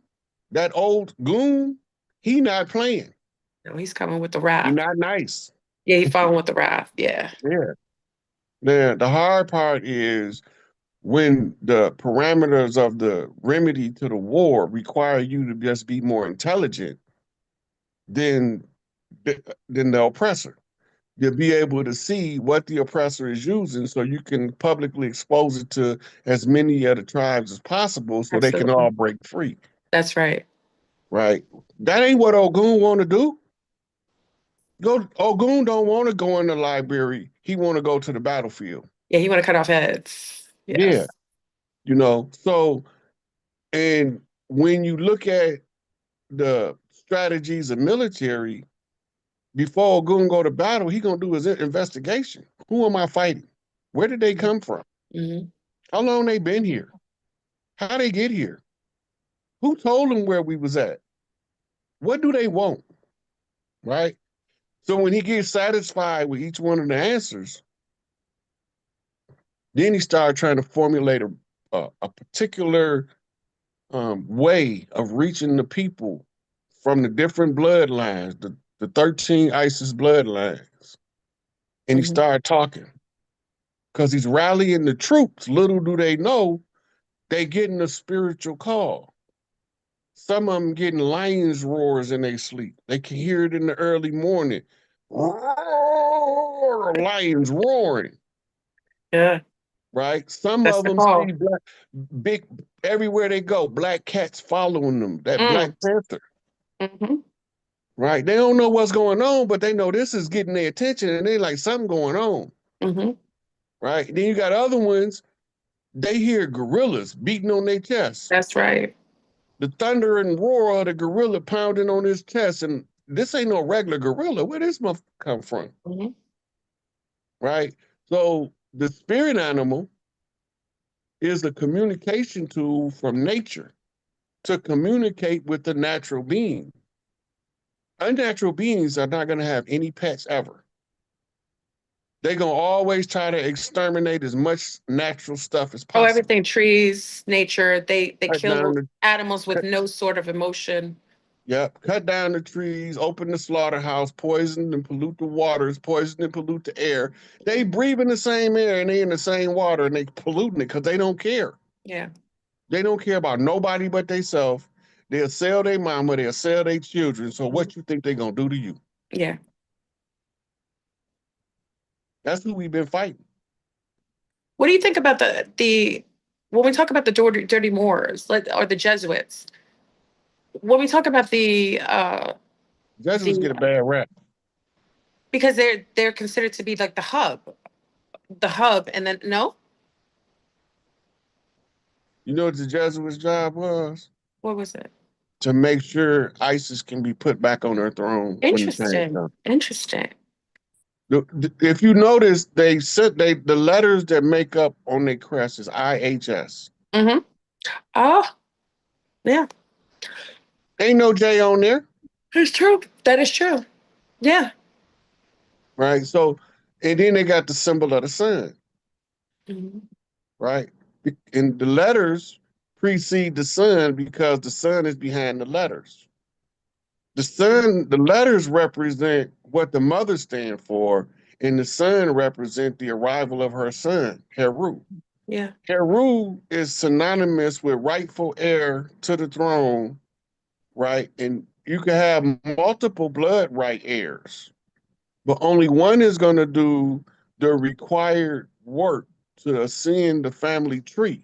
that old goon, he not playing. No, he's coming with the He wrath. not nice. Yeah, he following with the wrath. Yeah. Yeah. Now the hard part is when the parameters of the remedy to the war require you to just be more intelligent than than the oppressor. You'll be able to see what the oppressor is using so you can publicly expose it to as many of the tribes as possible so they can all Absolutely. break free. That's right. Right? That ain't what Ogun want to do. Go Ogun don't want to go in the library. He want to go to the battlefield. Yeah, he want to cut off heads. Yeah. Yes. So and when you look at the strategies of military, before Ogun go to battle, he gonna do his investigation. Who am I fighting? Where did they come from? Hmm. How long they been here? How they get here? Who told them where we was at? What do they want? Right? So when he gets satisfied with each one of the answers, then he started trying to formulate a particular way of reaching the people from the different bloodlines, the 13 ISIS bloodlines. And he Hmm. started talking because he's rallying the troops. Little do they know, they getting a spiritual call. Some of them getting lions roars in their sleep. They can hear it in the early morning. Lions roaring, Yeah. right? Some That's of the them see call. big everywhere they go, black cats following them, that Black Mm. Panther, Hmm. right? They don't know what's going on, but they know this is getting their attention and they like something going on, Hmm. right? Then you got other ones, they hear gorillas beating on their chest. That's right. The thunder and roar of the gorilla pounding on his chest. And this ain't no regular gorilla. Where this motherfucker come from? Hmm. Right? So the spirit animal is a communication tool from nature to communicate with the natural being. Unnatural beings are not going to have any pets ever. They're gonna always try to exterminate as much natural stuff as Oh, possible. everything, trees, nature, they Cut down kill the animals with cut, no sort of emotion. yep, cut down the trees, open the slaughterhouse, poison and pollute the waters, poison and pollute the air. They breathe in the same air and they in the same water and they polluting it because they don't care. Yeah. They don't care about nobody but themselves. They'll sell their mama, they'll sell their children. So Mhm. what you think they're gonna do to you? Yeah. That's who we've been fighting. What do you think about the when we talk about the dirty Moors, like, or the Jesuits? When we talk about Jesuits the get a bad rap. because they're considered to be like the hub, and then no, You know what the Jesuits' job was? what was it? To make sure ISIS can be put back on their throne when the time Interesting. comes. Interesting. If you notice, the letters that make up on their crest is IHS. Mm-hmm. Oh, yeah, Ain't no J on there, it's true. That is true. Yeah. right? So, and then they got the symbol of the sun, Mhm. right? And the letters precede the sun because the sun is behind the letters. The letters represent what the mother stand for, and the sun represent the arrival of her son, Heru. Yeah. Heru is synonymous with rightful heir to the throne, right? And you can have multiple blood right heirs, but only one is going to do the required work to ascend the family tree.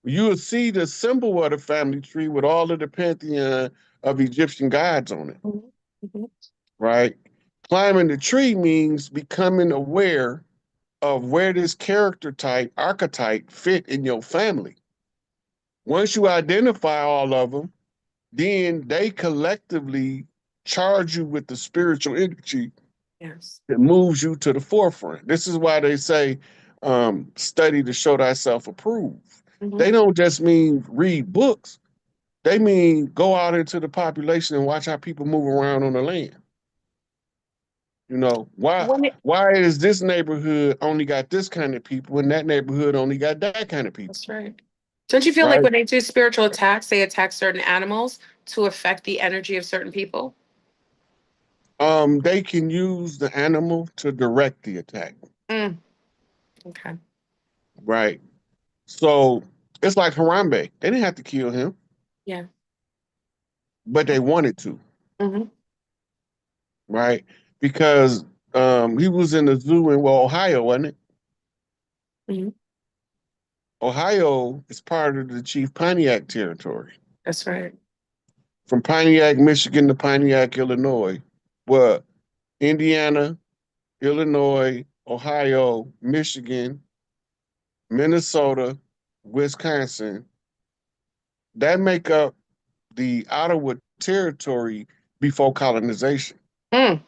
You will see the symbol of the family tree with all of the pantheon of Egyptian gods on it, Mhm. Mhm. right? Climbing the tree means becoming aware of where this character type, archetype fit in your family. Once you identify all of them, then they collectively charge you with the spiritual energy Yes. that moves you to the forefront. This is why they say, study to show thyself approved. Hmm. They don't just mean read books. They mean go out into the population and watch how people move around on the land. You know, When it, why is this neighborhood only got this kind of people and that neighborhood only got that kind of people, that's right. Don't you feel like right? when they do spiritual attacks, they attack certain animals to affect the energy of certain people? They can use the animal to direct the attack, Mm, okay. right? So it's like Harambe. They didn't have to kill him, Yeah. but they wanted to, Hmm. right? Because he was in the zoo in, well, Ohio, wasn't it? Hmm. Ohio is part of the Chief Pontiac territory. That's right. From Pontiac, Michigan to Pontiac, Illinois. Well, Indiana, Illinois, Ohio, Michigan, Minnesota, Wisconsin, that make up the Ottawa territory before colonization. Mm,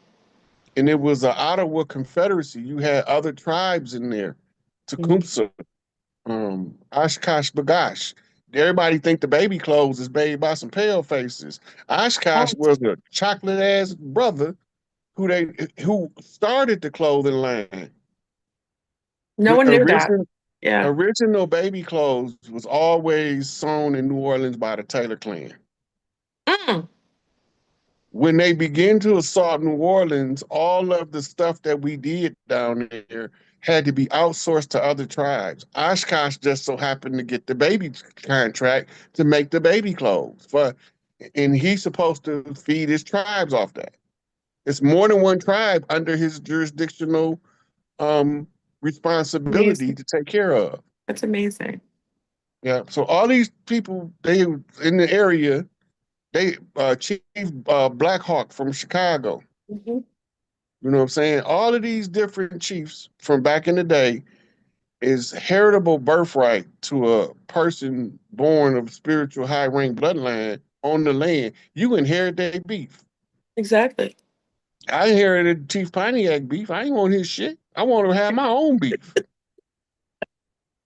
And it was an Ottawa Confederacy. You had other tribes in there, mhm. Tecumseh, Oshkosh Bagosh. Everybody think the baby clothes is made by some pale faces. Oshkosh Oh, was a chocolate ass brother who started the clothing line. no The one knew that. Yeah. original baby clothes was always sewn in New Orleans by the Taylor clan. Mm, When they began to assault New Orleans, all of the stuff that we did down there had to be outsourced to other tribes. Oshkosh just so happened to get the baby contract to make the baby clothes and he's supposed to feed his tribes off that. It's more than one tribe under his jurisdictional um, responsibility amazing. to take care of. That's amazing. Yeah. So all these people, they in the area, they Chief Black Hawk from Chicago. Hmm. You know what I'm saying? All of these different chiefs from back in the day is heritable birthright to a person born of spiritual high rank bloodline on the land. You inherit that beef. Exactly. I inherited Chief Pontiac beef. I ain't want his shit. I want to have my own beef.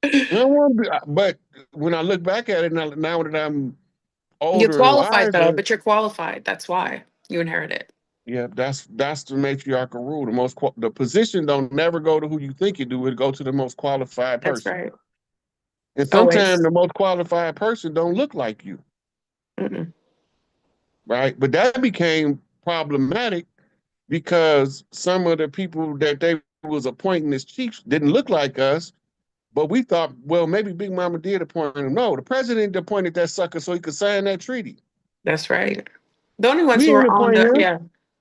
I don't want to be, but when I look back at it now that I'm You're older and qualified though, wiser, but you're qualified. That's why you inherit it. Yeah, that's the matriarchal rule. The position don't never go to who you think it do. It go to the most qualified That's person. right. And sometimes Always. the most qualified person don't look like you, Mm-mm. right? But that became problematic because some of the people that they was appointing as chiefs didn't look like us. But we thought, well, maybe Big Mama did appoint him. No, the president appointed that sucker so he could sign that treaty. That's right. The only ones We who didn't are on appoint the, him. yeah,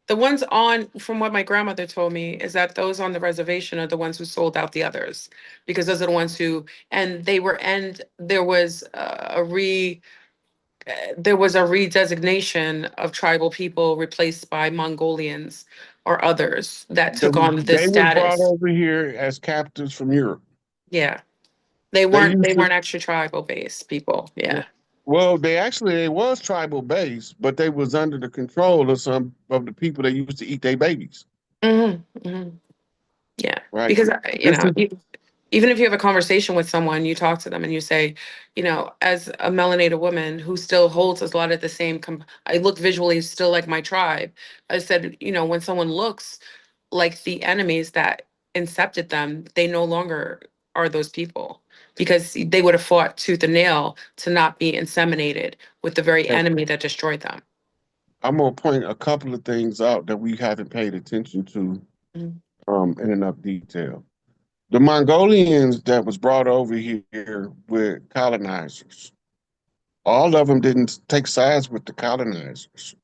the ones on, from what my grandmother told me, is that those on the reservation are the ones who sold out the others because those are the ones who, and they were, and there was a redesignation of tribal people replaced by Mongolians or others that took on this They was brought status. over here as captives from Europe. Yeah, they They weren't, used they to, weren't actually tribal based people. Yeah. well, they was tribal based, but they was under the control of some of the people that used to eat their babies. Hmm. Hmm. Yeah, Right. because This is even if you have a conversation with someone, you talk to them and you say, as a melanated woman who still holds a lot of the same, I look visually still like my tribe. I said, when someone looks like the enemies that incepted them, they no longer are those people because they would have fought tooth and nail to not be inseminated with the very enemy that destroyed them. I'm gonna point a couple of things out that we haven't paid attention to Mhm. in enough detail. The Mongolians that was brought over here with colonizers, all of them didn't take sides with the colonizers.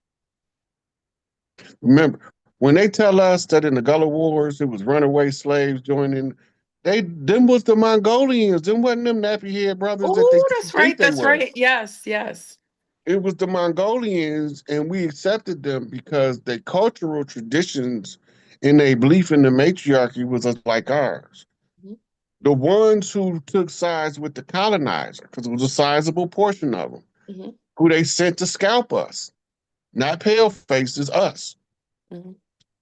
Remember, when they tell us that in the Gullah Wars it was runaway slaves joining, them was the Mongolians, them wasn't them nappy head brothers that they Oh, that's think right. they That's were. right. Yes, yes. It was the Mongolians, and we accepted them because their cultural traditions and their belief in the matriarchy was like ours. Mhm. The ones who took sides with the colonizer, because it was a sizable portion of them, Mhm. who they sent to scalp us, not pale faces, us. Mhm.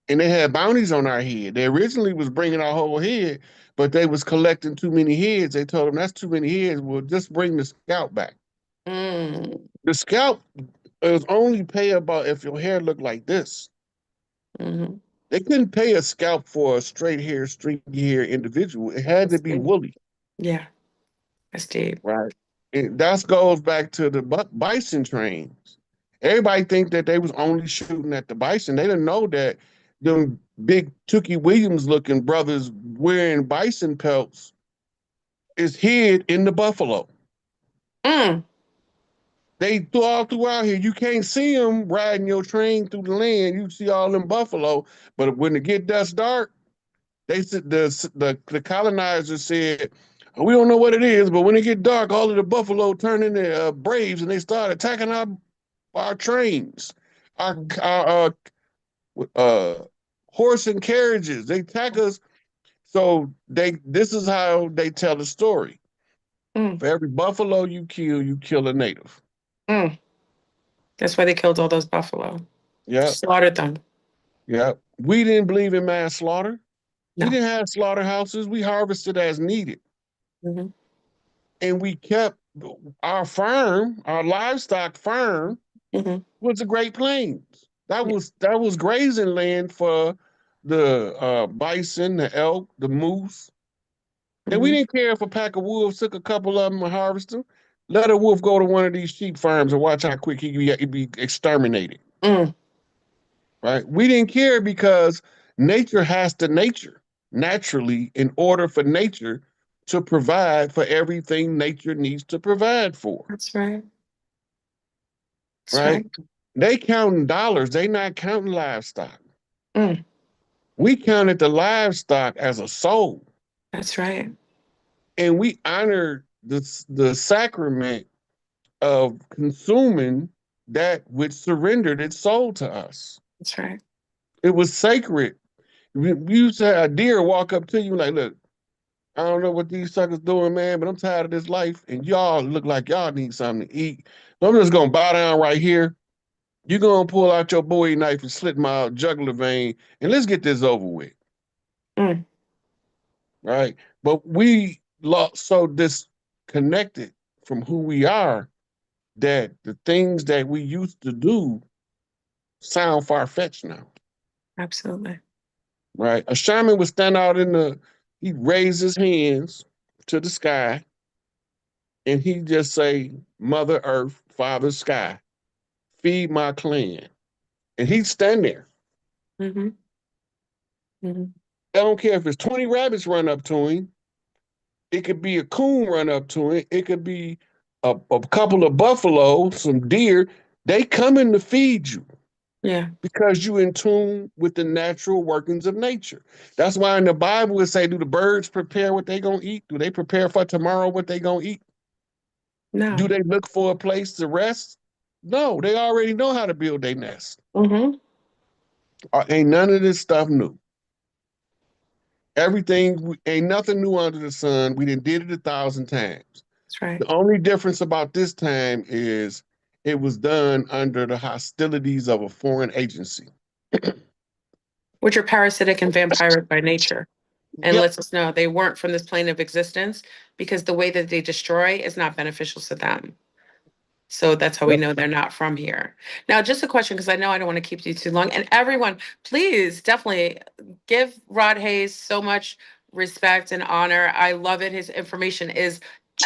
And they had bounties on our head. They originally was bringing our whole head, but they was collecting too many heads. They told them that's too many heads. Well, just bring the scalp back. Mm. The scalp is only payable if your hair looked like this. Mhm. They couldn't pay a scalp for a straight hair, stringy hair individual. It had to That's be deep. woolly, Yeah, that's deep. right? And that goes back to the bison trains. Everybody think that they was only shooting at the bison. They didn't know that them big Tookie Williams looking brothers wearing bison pelts is hid in the buffalo. Mm. They all throughout here. You can't see them riding your train through the land. You see all them buffalo, but when it get dust dark, they said the colonizers said, we don't know what it is, but when it get dark, all of the buffalo turn into braves and they start attacking our trains, our, Mm. our horse and carriages. They attack us. So this is how they tell the story. Mm. For every buffalo you kill a native. Mm. That's why they killed all those buffalo. Yep, Slaughtered them. yep. We didn't believe in mass slaughter. We No. didn't have slaughterhouses. We harvested as needed. Hmm. And we kept our livestock farm Hmm. was the Great Plains. That was grazing land for the bison, the elk, the moose. And we Hmm. didn't care if a pack of wolves took a couple of them and harvest them. Let a wolf go to one of these sheep farms and watch how quick he'd be exterminated. Mm. Right? We didn't care because nature has to nature naturally in order for nature to provide for everything nature needs to provide for. That's right. That's Right? right. They counting dollars. They not counting livestock. Mm. We counted the livestock as a soul, That's right. and we honored the sacrament of consuming that which surrendered its soul to us. That's right. It was sacred. We used to have a deer walk up to you like, look, I don't know what these suckers doing, man, but I'm tired of this life, and y'all look like y'all need something to eat. So I'm just gonna bow down right here. You're gonna pull out your Bowie knife and slit my jugular vein, and let's get this over with, Mm. right? But we lost so disconnected from who we are that the things that we used to do sound far fetched now. Absolutely. right? A shaman would stand out he'd raise his hands to the sky and he'd just say, Mother Earth, Father Sky, feed my clan. And he'd stand there. Mm-hmm. Mm-hmm. I don't care if it's 20 rabbits run up to him. It could be a coon run up to him. It could be a couple of buffalo, some deer. They coming to feed you Yeah. because you in tune with the natural workings of nature. That's why in the Bible it say, do the birds prepare what they gonna eat? Do they prepare for tomorrow what they gonna eat? Do No. they look for a place to rest? No, they already know how to build their nest. Mm-hmm. Ain't none of this stuff new. Everything ain't nothing new under the sun. We did it 1,000 times. That's right. The only difference about this time is it was done under the hostilities of a foreign agency. Which are parasitic and vampiric by nature, and Yep. lets us know they weren't from this plane of existence because the way that they destroy is not beneficial to them. So that's how we Yep. know they're not from here. Now, just a question, because I know I don't want to keep you too long. And everyone, please definitely give Rod Hayes so much respect and honor. I love it. His information is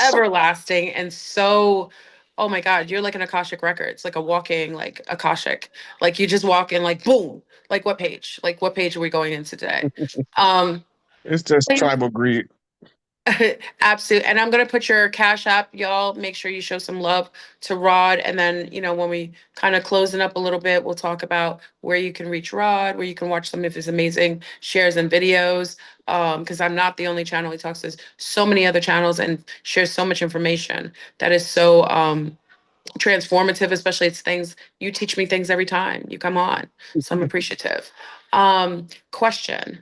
everlasting and so, oh my God, you're like an Akashic record. It's like a walking, like Akashic. Like you just walk in, like boom. Like what page? Like what page are we going into today? Um, It's just tribal greed. Absolutely. And I'm going to put your Cash App, y'all. Make sure you show some love to Rod. And then, when we kind of closing up a little bit, we'll talk about where you can reach Rod, where you can watch some of his amazing shares and videos. Because I'm not the only channel he talks to. So many other channels and shares so much information that is so transformative, especially it's things you teach me things every time you come on. So I'm appreciative. Question.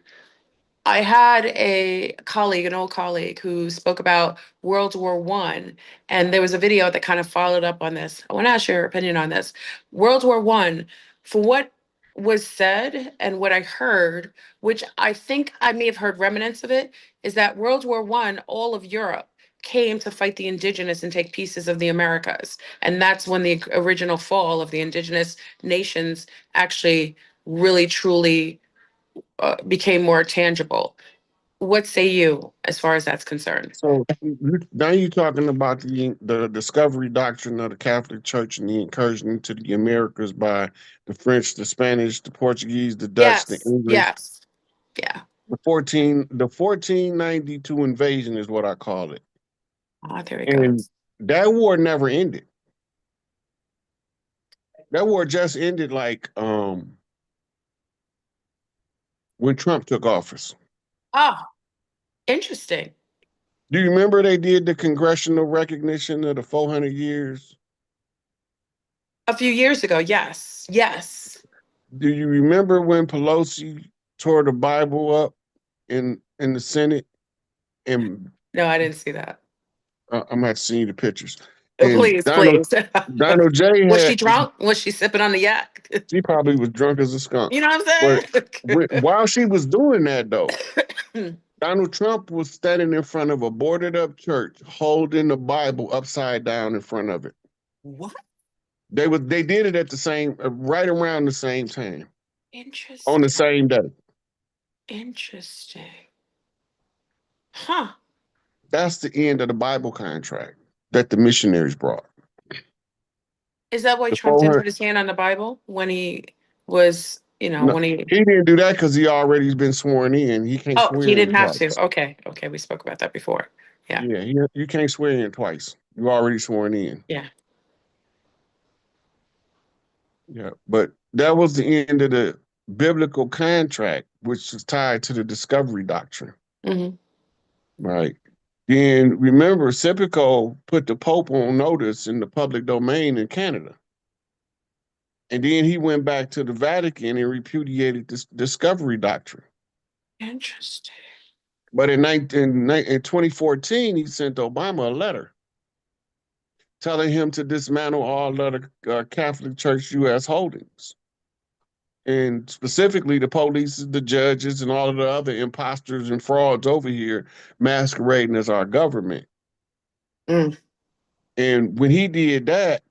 I had a colleague, an old colleague, who spoke about World War One, and there was a video that kind of followed up on this. I want to ask your opinion on this. World War One, for what was said and what I heard, which I think I may have heard remnants of it, is that World War One, all of Europe came to fight the indigenous and take pieces of the Americas, and that's when the original fall of the indigenous nations actually really truly became more tangible. What say you as far as that's concerned? So now you're talking about the discovery doctrine of the Catholic Church and the incursion into the Americas by the French, the Spanish, the Portuguese, the Dutch, the Yes, English. yes, yeah. The 1492 invasion is what I call it. Ah, there we go. And that war never ended. That war just ended like when Trump took office. Ah, interesting. Do you remember they did the congressional recognition of the 400 years? A few years ago, yes, yes. Do you remember when Pelosi tore the Bible up in the Senate? And No, I didn't see that. I'm not seeing the pictures. Oh, And please, please. Donald J Was she had drunk? Was she sipping on the yak? she probably was drunk as a skunk. You know what But I'm saying? while she was doing that though, Donald Trump was standing in front of a boarded up church holding the Bible upside down in front of it. What? They did it at the same right around the same time on the Interesting. same day. Interesting. Huh. That's the end of the Bible contract that the missionaries brought. Is that why The Trump didn't 400. put his hand on the Bible when he was, No, when he. he didn't do that because he already been sworn in. He can't Oh, he swear in didn't have to. twice. Okay, okay, we spoke about that before. Yeah, Yeah, you can't swear in twice. You already sworn in. yeah. Yeah, but that was the end of the biblical contract, which is tied to the discovery doctrine, Hmm. right? Then remember, Simpico put the Pope on notice in the public domain in Canada. And then he went back to the Vatican and repudiated this discovery doctrine. Interesting. But in 2014, he sent Obama a letter telling him to dismantle all other Catholic Church U.S. holdings. And specifically the police, the judges, and all of the other imposters and frauds over here masquerading as our government. Mm. And when he did that,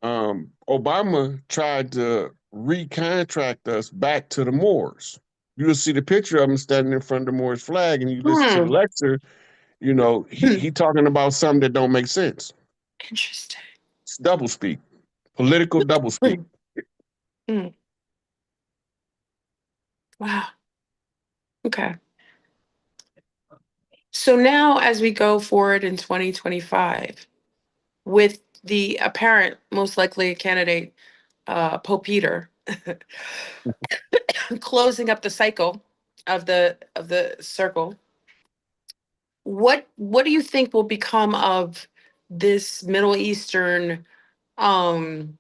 Obama tried to recontract us back to the Moors. You'll see the picture of him standing in front of the Moors flag, and you listen to the Hmm. lecture. You know, he talking about something that don't make sense. Interesting. It's double speak, political double speak. Hmm. Wow. Okay. So now, as we go forward in 2025, with the apparent, most likely candidate, Pope Peter, closing up the cycle of the circle, what do you think will become of this Middle Eastern um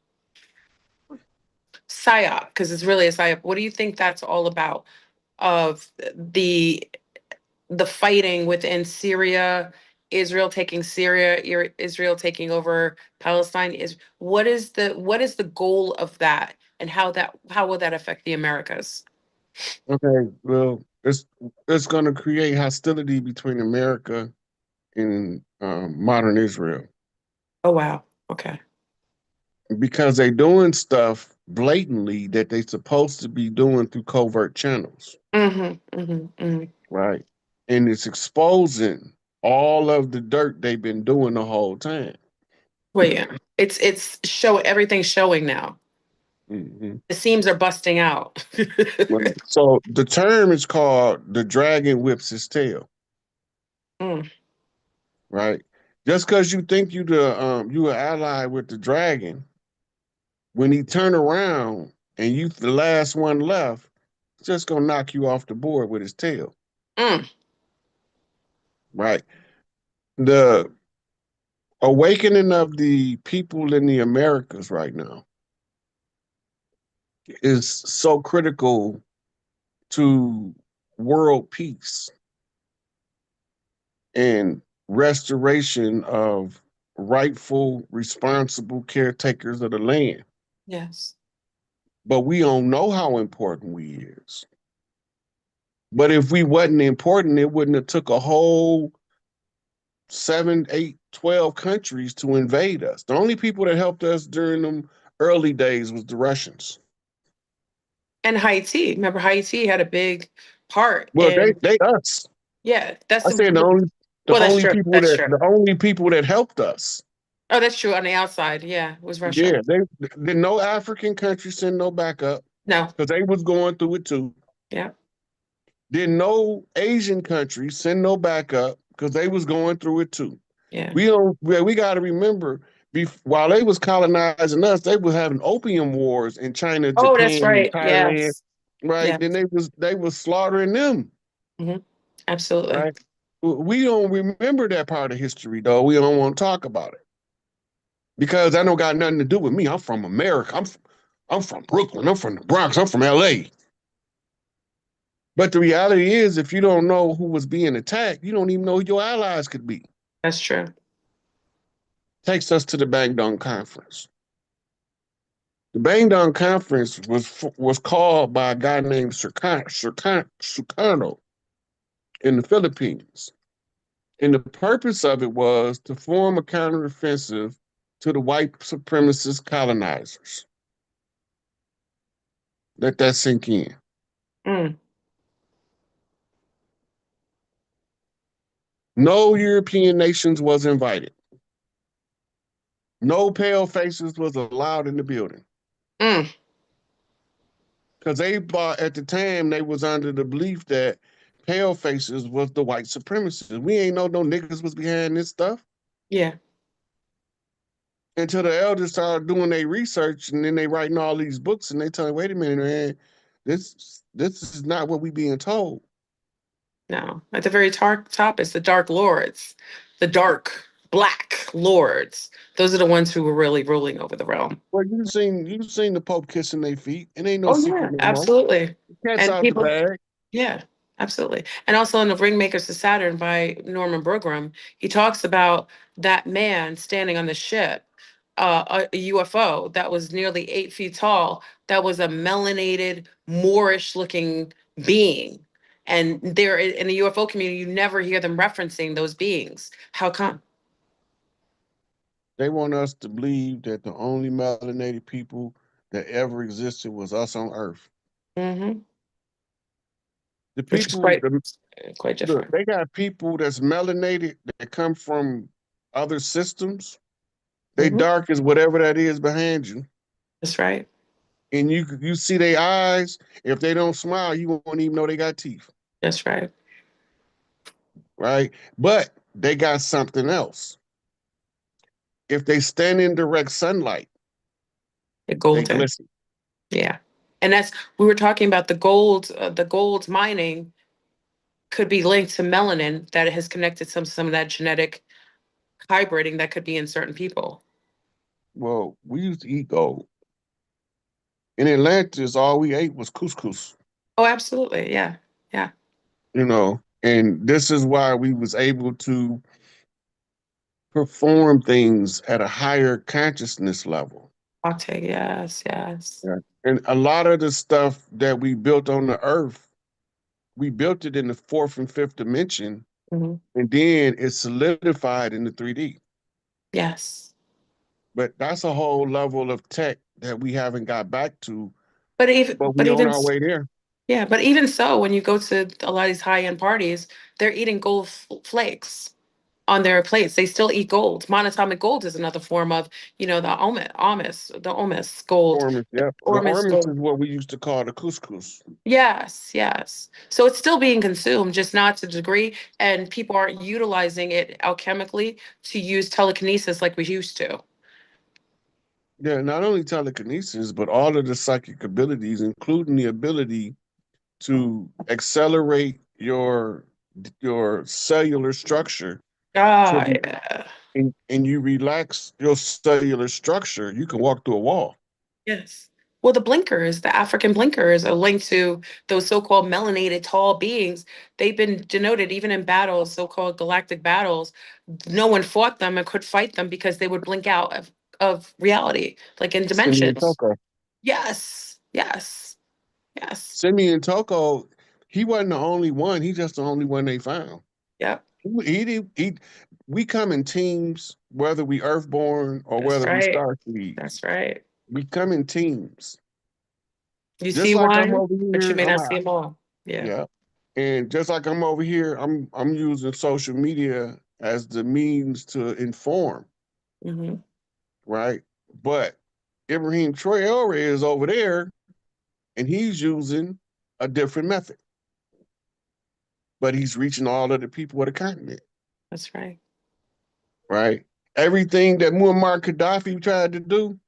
psyop? Because it's really a psyop. What do you think that's all about? Of the fighting within Syria, Israel taking Syria, Israel taking over Palestine, is what is the goal of that, and how will that affect the Americas? Okay, well, it's going to create hostility between America and modern Israel Oh wow. Okay. because they're doing stuff blatantly that they're supposed to be doing through covert channels, Mm-hmm. right? And it's exposing all of the dirt they've been doing the whole time. Well, yeah. It's show everything's showing now. Mhm. The seams are busting out. Well, so the term is called "the dragon whips his tail," Mm, right? Just because you think you are allied with the dragon, when he turn around and you the last one left, it's just gonna knock you off the board with his tail, mm, right? The awakening of the people in the Americas right now is so critical to world peace and restoration of rightful, responsible caretakers of the land. yes. But we don't know how important we is. But if we wasn't important, it wouldn't have took a whole 7, 8, 12 countries to invade us. The only people that helped us during them early days was the Russians. And Haiti. Remember, Haiti had a big part Well, in, they us. yeah, I said well, that's true. That's true. the only people that helped us. Oh, that's true. On the outside, yeah, it was Russia. Yeah, they did no African country send no backup No, because they was going through it too. yeah, Did no Asian country send no backup because they was going through it too. yeah. We got to remember, while they was colonizing us, they was having opium wars in China, Oh, that's Japan, and right. Thailand, Yes, right? yeah. Then they was slaughtering them, Hmm. Absolutely. right? We don't remember that part of history, though. We don't want to talk about it because that don't got nothing to do with me. I'm from America. I'm from Brooklyn. I'm from the Bronx. I'm from LA. But the reality is, if you don't know who was being attacked, you don't even know who your allies could be. That's true. Takes us to the Bandung Conference. The Bandung Conference was called by a guy named Sukarno in the Philippines. And the purpose of it was to form a counteroffensive to the white supremacist colonizers. Let that sink in. Mm, No European nations was invited. No pale faces was allowed in the building. mm, Because they bought at the time they was under the belief that pale faces was the white supremacists. We ain't know no niggas was behind this stuff yeah, until the elders started doing their research and then they writing all these books and they tell me, wait a minute, man, this is not what we being told. no. At the very top is the Dark Lords, the Dark Black Lords. Those are the ones who were really ruling over the realm. Well, you seen the Pope kissing their feet. It ain't no Oh yeah, secret no more. absolutely. Cat's And out the people, bag. yeah, absolutely. And also in The Ringmakers to Saturn by Norman Burgram, he talks about that man standing on the ship, a UFO that was nearly 8 feet tall, that was a melanated, Moorish looking being. And there in the UFO community, you never hear them referencing those beings. How come? They want us to believe that the only melanated people that ever existed was us on Earth. Mm-hmm. The Which is people, quite look, different. they got people that's melanated that come from other systems. They Mm-hmm. dark as whatever that is behind you. That's right. And you see their eyes. If they don't smile, you won't even know they got teeth, That's right. right? But they got something else. If they stand in direct sunlight, The they golden. glisten. Yeah. And we were talking about the gold mining could be linked to melanin that has connected some of that genetic hybriding that could be in certain people. Well, we used to eat gold. In Atlantis, all we ate was couscous, Oh, absolutely. Yeah. Yeah. and this is why we was able to perform things at a higher consciousness level. Latte. Yes. Yes. Yeah. And a lot of the stuff that we built on the earth, we built it in the fourth and fifth dimension, Hmm. and then it's solidified in the 3D. Yes. But that's a whole level of tech that we haven't got back to, but But we on even our way there. yeah, but even so, when you go to a lot of these high-end parties, they're eating gold flakes on their plates. They still eat gold. Monatomic gold is another form of, the omis gold, Ormus, yeah. The ormus ormus gold. is what we used to call the couscous. Yes, yes. So it's still being consumed, just not to the degree, and people aren't utilizing it alchemically to use telekinesis like we used to. Yeah, not only telekinesis, but all of the psychic abilities, including the ability to accelerate your cellular structure. So Ah, yeah. and you relax your cellular structure, you can walk through a wall. Yes. Well, the blinkers, the African blinkers, are linked to those so-called melanated tall beings. They've been denoted even in battles, so-called galactic battles. No one fought them and could fight them because they would blink out of reality, like in Simeon dimensions. Toko. Yes, yes, yes. Simeon Toko, he wasn't the only one. He's just the only one they found. Yep, He we come in teams, whether we Earthborn or that's whether we right. Starseeds. That's right. We come in teams. You Just see like I'm one, over but you here, may not see them all. Yeah. yeah. And just like I'm over here, I'm using social media as the means to inform, Hmm. right? But Ibrahim Traore is over there and he's using a different method, but he's reaching all of the people of the continent, That's right. right? Everything that Muammar Gaddafi tried to do,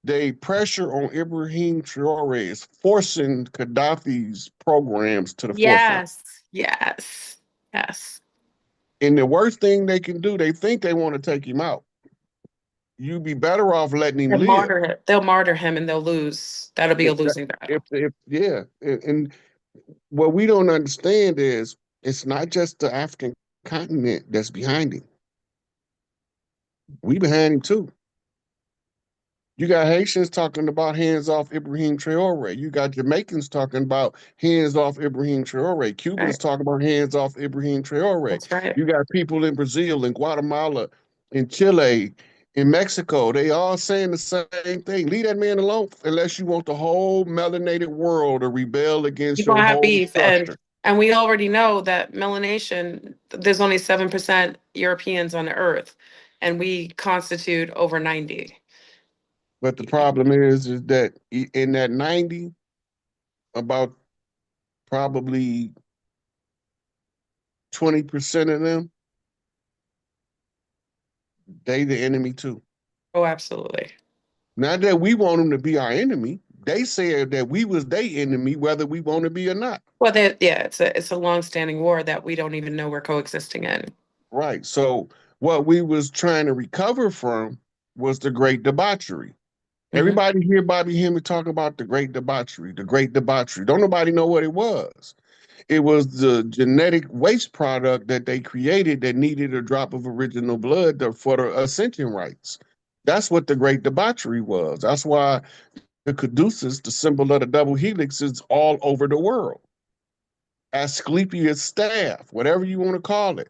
the pressure on Ibrahim Traore is forcing Gaddafi's programs to the forefront. Yes, yes, yes. And the worst thing they can do, they think they want to take him out. You'd be better off letting him They'll live. martyr him. They'll martyr him and they'll lose. That'll be a losing If battle. yeah, and what we don't understand is it's not just the African continent that's behind him. We behind him too. You got Haitians talking about hands off Ibrahim Traore. You got Jamaicans talking about hands off Ibrahim Traore. Cubans Right. talking about hands off Ibrahim Traore. That's right. You got people in Brazil, in Guatemala, in Chile, in Mexico. They all saying the same thing. Leave that man alone unless you want the whole melanated world to rebel against You're your gonna have whole beef, structure. and we already know that melanation. There's only 7% Europeans on the earth, and we constitute over 90. But the problem is that in that 90, about probably 20% of them, they the enemy too. Oh, absolutely. Not that we want them to be our enemy. They said that we was their enemy, whether we want to be or not. Well, yeah, it's a long-standing war that we don't even know we're coexisting in. Right. So what we was trying to recover from was the great debauchery. Hmm. Everybody hear Bobby Hemmett talk about the great debauchery, the great debauchery. Don't nobody know what it was. It was the genetic waste product that they created that needed a drop of original blood for the ascension rites. That's what the great debauchery was. That's why the caduceus, the symbol of the double helix, is all over the world. Asclepius staff, whatever you want to call it.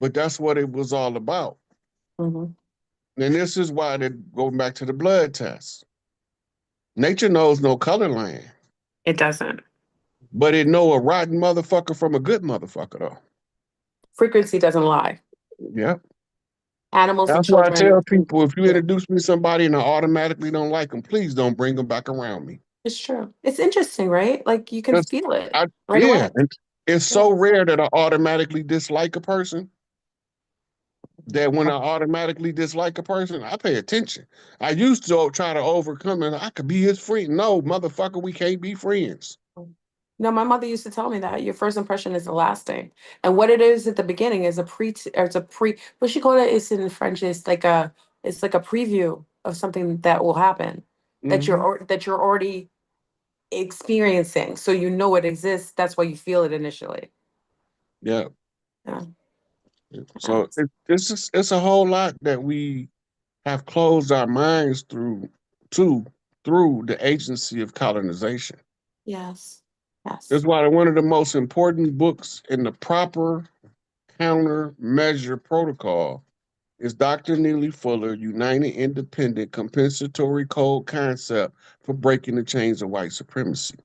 But that's what it was all about. Hmm. And this is why they're going back to the blood test. Nature knows no color line, It doesn't. but it know a rotten motherfucker from a good motherfucker though. Frequency doesn't lie. Yeah. Animals and That's why I children. tell people if you Yeah, introduce me to somebody and I automatically don't like them, please don't bring them back around me. it's true. It's interesting, right? Like you can Because feel it I, right yeah, away. it's Yeah. so rare that I automatically dislike a person that when I automatically dislike a person, I pay attention. I used to try to overcome it. I could be his friend. No, motherfucker, we can't be friends. No, my mother used to tell me that your first impression is the last thing. And what it is at the beginning is a or it's a what she called it is in French, it's like a preview of something that will happen that Hmm. that you're already experiencing. So you know it exists. That's why you feel it initially. Yeah. Yeah. So it's a whole lot that we have closed our minds to through the agency of colonization. Yes. Yes. That's why one of the most important books in the proper countermeasure protocol is Dr. Neely Fuller, United Independent Compensatory Code Concept for Breaking the Chains of White Supremacy.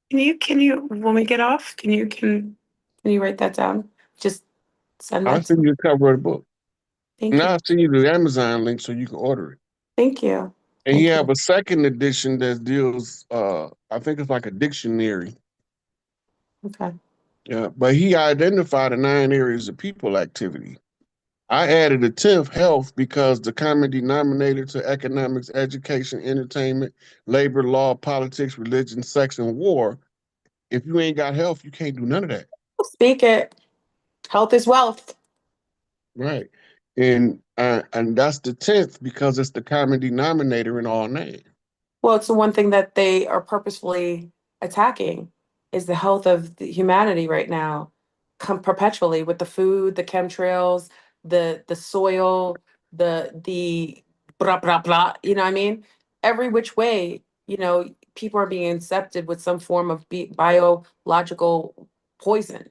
Can you when we get off, can you write that down? Just send I'll that to send me. you a cover of the book. Thank And you. I'll send you the Amazon link so you can order it. Thank you. And he Thank have you. a second edition that deals I think it's like a dictionary. Okay. Yeah, but he identified the 9 areas of people activity. I added a 10th, health, because the common denominator to economics, education, entertainment, labor, law, politics, religion, sex, and war. If you ain't got health, you can't do none of that. Speak it. Health is wealth. Right. And that's the 10th because it's the common denominator in all names. Well, it's the one thing that they are purposefully attacking is the health of the humanity right now, perpetually with the food, the chemtrails, the soil, the blah blah blah. You know what I mean? Every which way, people are being incepted with some form of biological poison.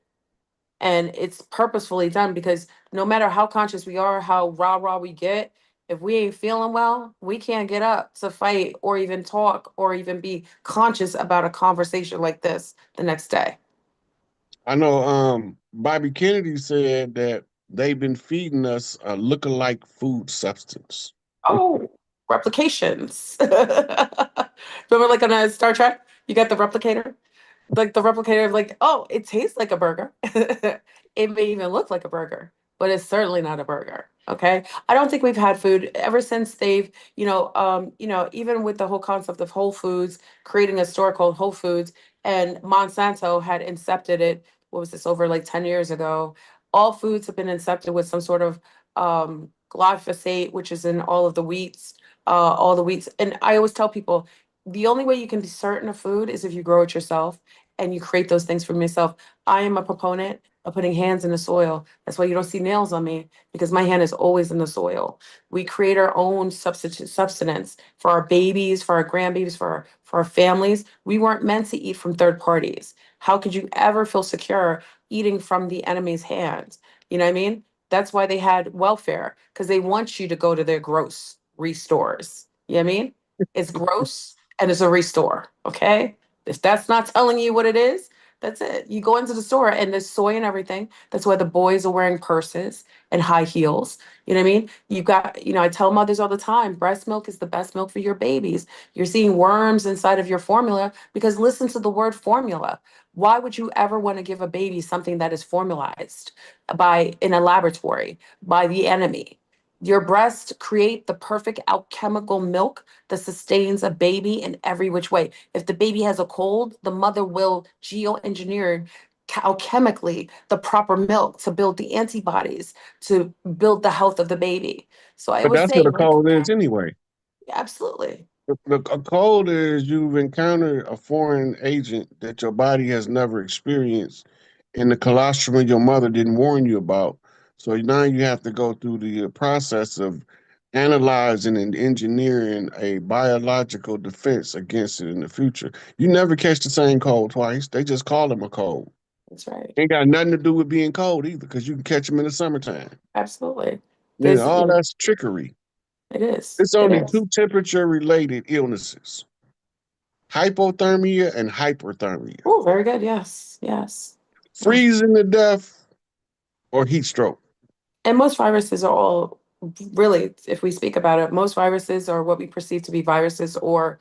And it's purposefully done because no matter how conscious we are, how rah we get, if we ain't feeling well, we can't get up to fight or even talk or even be conscious about a conversation like this the next day. I know Bobby Kennedy said that they've been feeding us a look-alike food substance. Oh, replications. Remember, like on a Star Trek, you got the replicator? Like the replicator of like, oh, it tastes like a burger. It may even look like a burger, but it's certainly not a burger. Okay. I don't think we've had food ever since they've, even with the whole concept of Whole Foods, creating a store called Whole Foods, and Monsanto had incepted it. What was this, over like 10 years ago? All foods have been incepted with some sort of glyphosate, which is in all the wheats. And I always tell people the only way you can be certain of food is if you grow it yourself and you create those things from yourself. I am a proponent of putting hands in the soil. That's why you don't see nails on me because my hand is always in the soil. We create our own substance for our babies, for our grandbabies, for our families. We weren't meant to eat from third parties. How could you ever feel secure eating from the enemy's hands? You know what I mean? That's why they had welfare because they want you to go to their gross restores. You know what I mean? It's gross and it's a restore. Okay. If that's not telling you what it is, that's it. You go into the store and there's soy and everything. That's why the boys are wearing purses and high heels. You know what I mean? I tell mothers all the time, breast milk is the best milk for your babies. You're seeing worms inside of your formula because listen to the word formula. Why would you ever want to give a baby something that is formalized by in a laboratory by the enemy? Your breast create the perfect alchemical milk that sustains a baby in every which way. If the baby has a cold, the mother will geoengineer alchemically the proper milk to build the antibodies to build the health of the baby. So I But always that's what say, a look at cold is that. anyway. Absolutely. A cold is you've encountered a foreign agent that your body has never experienced, and the colostrum of your mother didn't warn you about. So now you have to go through the process of analyzing and engineering a biological defense against it in the future. You never catch the same cold twice. They just call them a cold. That's right. Ain't got nothing to do with being cold either, because you can catch them in the summertime. Absolutely. Yeah, There's, all that's trickery. It is. It's It only is. two temperature related illnesses: hypothermia and hyperthermia. Oh, very good. Yes. Yes. Yes. Freezing to death or heat stroke. And most viruses are all really, if we speak about it, most viruses are what we perceive to be viruses or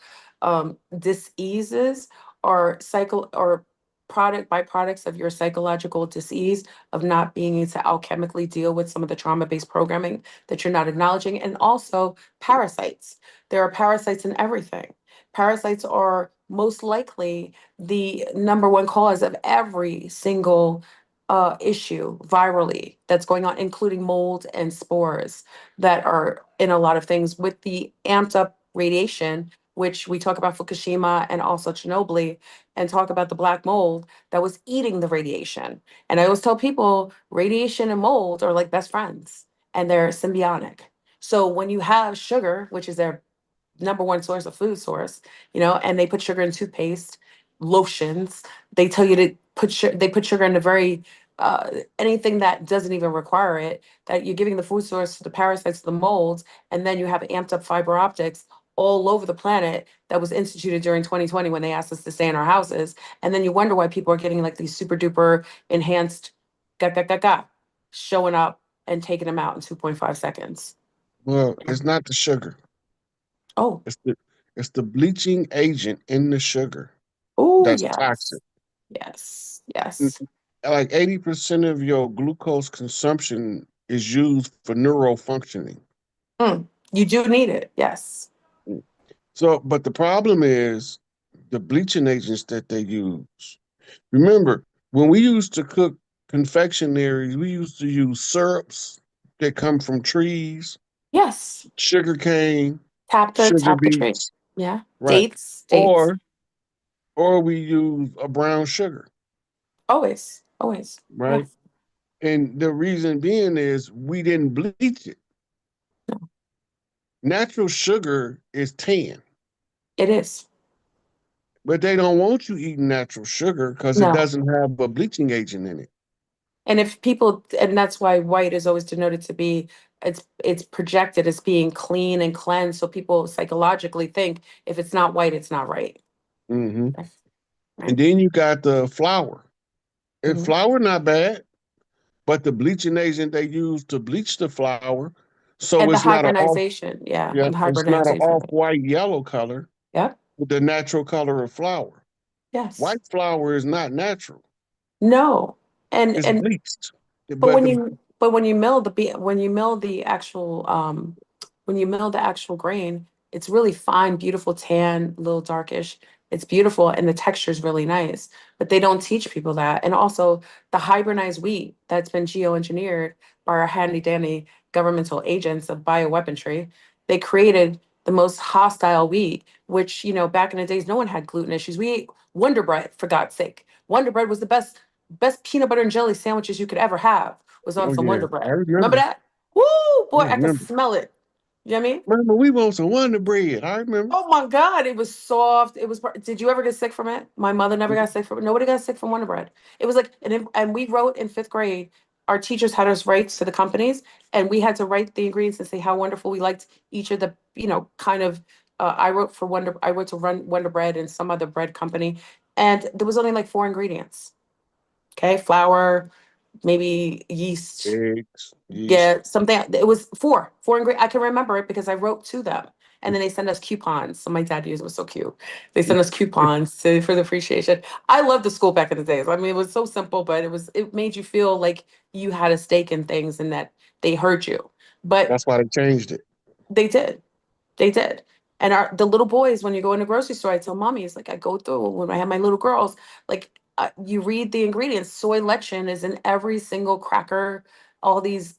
diseases or cycle or product byproducts of your psychological disease of not being able to alchemically deal with some of the trauma-based programming that you're not acknowledging. And also parasites. There are parasites in everything. Parasites are most likely the number one cause of every single issue virally that's going on, including mold and spores that are in a lot of things with the amped up radiation, which we talk about Fukushima and also Chernobyl, and talk about the black mold that was eating the radiation. And I always tell people radiation and mold are like best friends and they're symbiotic. So when you have sugar, which is their number one source of food source, and they put sugar in toothpaste, lotions. They tell you to they put sugar in the very anything that doesn't even require it. That you're giving the food source to the parasites, the molds, and then you have amped up fiber optics all over the planet that was instituted during 2020 when they asked us to stay in our houses. And then you wonder why people are getting like these super duper enhanced ga ga ga ga showing up and taking them out in 2.5 seconds. Well, it's not the sugar. Oh, It's the bleaching agent in the sugar oh that's yes. toxic. Yes, N- yes. Like 80% of your glucose consumption is used for neural functioning. Mm, you do need it. Yes. So, but the problem is the bleaching agents that they use. Remember, when we used to cook confectionaries, we used to use syrups that come from trees, Yes. sugar cane, Tap the sugar tap the tree. beets, Yeah. right? Dates, dates. Or or we use a brown sugar, Always, always. Yeah. right? And the reason being is we didn't bleach it. No, Natural sugar is tan, it is. but they don't want you eating natural sugar because it No. doesn't have a bleaching agent in it. And if people, and that's why white is always denoted to be, it's projected as being clean and cleansed. So people psychologically think if it's not white, it's not right. Hmm. Right. And Right. then you got the flour. And Mhm. flour not bad, but the bleaching agent they use to bleach the flour, so And the it's not a off, hybridization. Yeah. yeah, And the it's not an hybridization. off-white yellow color Yep. with the natural color of flour. Yes. White flour is not natural. No. It's And bleached. But But when the you but when you mill the when you mill the actual when you mill the actual grain, it's really fine, beautiful tan, a little darkish. It's beautiful and the texture is really nice. But they don't teach people that. And also the hybridized wheat that's been geoengineered by our handy dandy governmental agents of bioweaponry, they created the most hostile wheat, which, back in the days, no one had gluten issues. We ate Wonder Bread, for God's sake. Wonder Bread was the best peanut butter and jelly sandwiches you could ever have was on oh some yeah, Wonder I Bread. Remember remember. that? Woo, I boy, I could remember. smell it. You know what I mean? Remember, we want some Wonder Bread. I remember. Oh my God, it was soft. Did you ever get sick from it? My mother never got sick from it. Nobody got sick from Wonder Bread. It was like, and we wrote in fifth grade, our teachers had us write to the companies, and we had to write the ingredients and say how wonderful we liked each of the, kind of, I wrote to run Wonder Bread and some other bread company, and there was only like four ingredients. Okay, flour, maybe yeast, Eggs, yeast. yeah, something. It was four ingredients. I can remember it because I wrote to them, and then they send us coupons. So my dad used it was so cute. They sent us coupons for the appreciation. I loved the school back in the days. I mean, it was so simple, but it made you feel like you had a stake in things and that they heard you. But That's why they changed it. they did. They did. And the little boys, when you go in the grocery store, I tell mommies, like I go through when I have my little girls, like you read the ingredients. Soy lecithin is in every single cracker, all these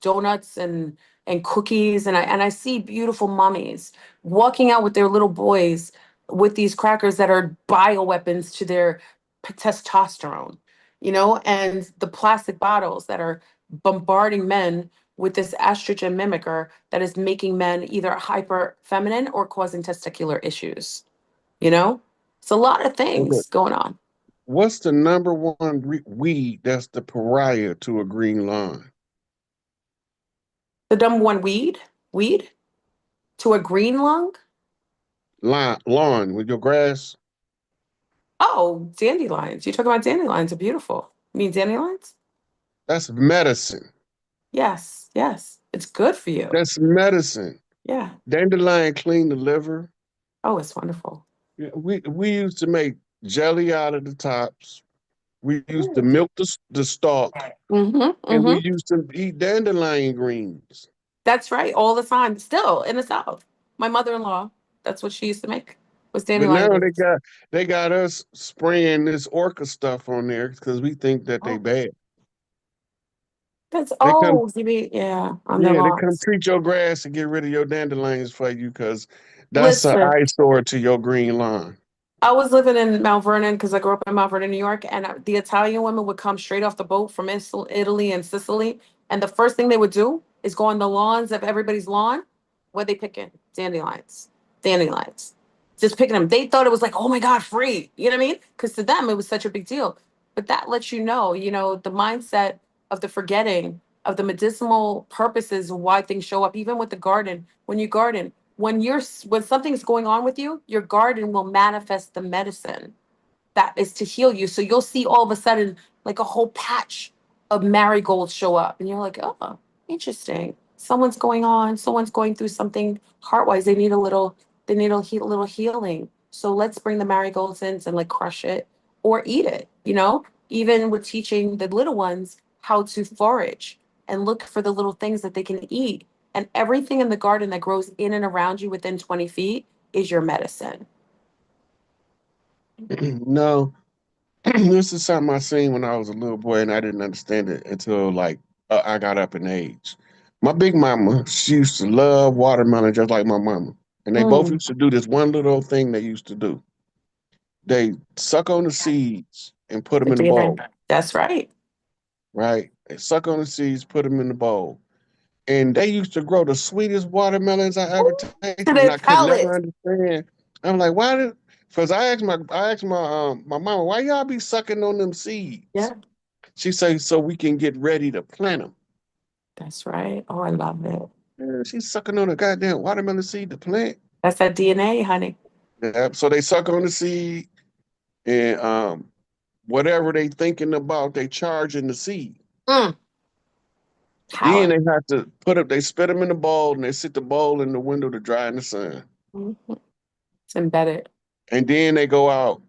donuts and cookies, and I see beautiful mummies walking out with their little boys with these crackers that are bioweapons to their testosterone, and the plastic bottles that are bombarding men with this estrogen mimicker that is making men either hyper feminine or causing testicular issues. You know, it's a lot of Hey, look, things going on. what's the number one weed that's the pariah to a green lawn? The number one weed. Weed to a green lung? Lawn with your grass. Oh, dandelions. You're talking about dandelions are beautiful. You mean dandelions? That's medicine. Yes, yes. It's good for you. That's medicine. Yeah. Dandelion clean the liver. Oh, it's wonderful. Yeah, we used to make jelly out of the tops. We used to Mm. milk the stalk, Mm-hmm. and we Mm-hmm. used to eat dandelion greens. That's right. All the time. Still in the South. My mother-in-law, that's what she used to make was But dandelion now greens. they got us spraying this orca stuff on there because we think that they Oh, bad. that's They come, you mean, yeah, on their yeah, they come lawns. treat your grass and get rid of your dandelions for you because that's an Listen, eyesore to your green lawn. I was living in Mount Vernon because I grew up in Mount Vernon, New York, and the Italian women would come straight off the boat from Italy and Sicily, and the first thing they would do is go on the lawns of everybody's lawn. What they picking? Dandelions, dandelions, just picking them. They thought it was like, oh my God, free. You know what I mean? Because to them it was such a big deal. But that lets you know, the mindset of the forgetting of the medicinal purposes of why things show up, even with the garden. When you garden, when something's going on with you, your garden will manifest the medicine that is to heal you. So you'll see all of a sudden like a whole patch of marigolds show up, and you're like, oh, interesting. Someone's going through something heart-wise. They need a little healing. So let's bring the marigolds in and like crush it or eat it, you know? Even with teaching the little ones how to forage and look for the little things that they can eat. And everything in the garden that grows in and around you within 20 feet is your medicine. No, this is something I seen when I was a little boy, and I didn't understand it until like I got up in age. My big mama, she used to love watermelon just like my mama, and they both Mm, used to do this one little thing they used to do. They suck on the seeds and put them the in a DNA. bowl, That's right. right? They suck on the seeds, put them in the bowl, and they used to grow the sweetest watermelons I ever To tasted, and the I could never pellets. understand. I'm like, why did? Because I asked my mama, why y'all be sucking on them seeds? Yeah, She said, so we can get ready to plant them. that's right. Oh, I love it. Yeah, she's sucking on a goddamn watermelon seed to plant. That's that DNA, honey. Yeah, so they suck on the seed, and whatever they thinking about, they charge in the seed. Mm, Then power. they have to they spit them in the bowl, and they sit the bowl in the window to dry in the sun. Mhm. It's embedded. And then they go out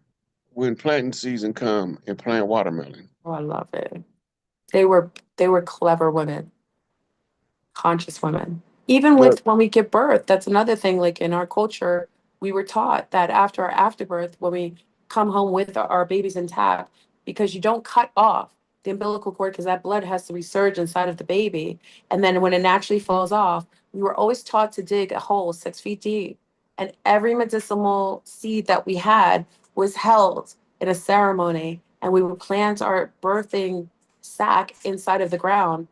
when planting season come and plant watermelon. Oh, I love it. They were clever women, conscious women. Even But with when we give birth, that's another thing. Like in our culture, we were taught that after our afterbirth, when we come home with our babies intact, because you don't cut off the umbilical cord because that blood has to resurge inside of the baby. And then when it naturally falls off, we were always taught to dig a hole 6 feet deep. And every medicinal seed that we had was held in a ceremony, and we would plant our birthing sac inside of the ground.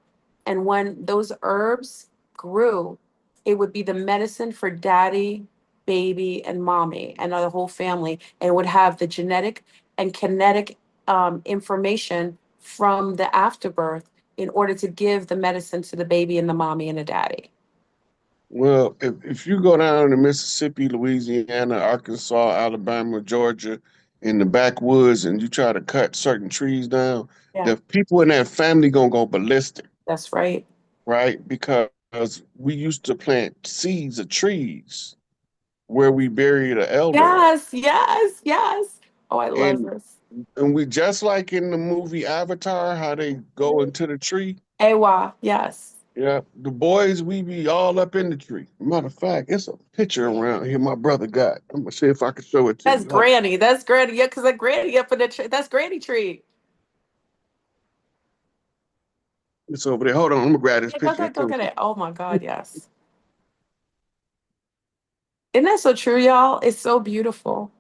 And when those herbs grew, it would be the medicine for daddy, baby, and mommy, and the whole family. And it would have the genetic and kinetic information from the afterbirth in order to give the medicine to the baby and the mommy and the daddy. well, if you go down to Mississippi, Louisiana, Arkansas, Alabama, Georgia, in the backwoods, and you try to cut certain trees down, Yeah, the people in that family gonna go ballistic, that's right. right? Because we used to plant seeds of trees where we buried an elder, Yes, yes, yes. Oh, I love and this. we just like in the movie Avatar, how they go into the tree. Ewa, yes. Yeah, the boys, we be all up in the tree. Matter of fact, it's a picture around here my brother got. I'm gonna see if I can show it to That's you. Hold on. Granny. That's Granny. Yeah, because that Granny up in the tree. That's Granny tree. It's over there. Hold on, I'm gonna grab this Yeah, go picture. get, go get it. Oh my God, yes. Isn't that so true, y'all? It's so beautiful.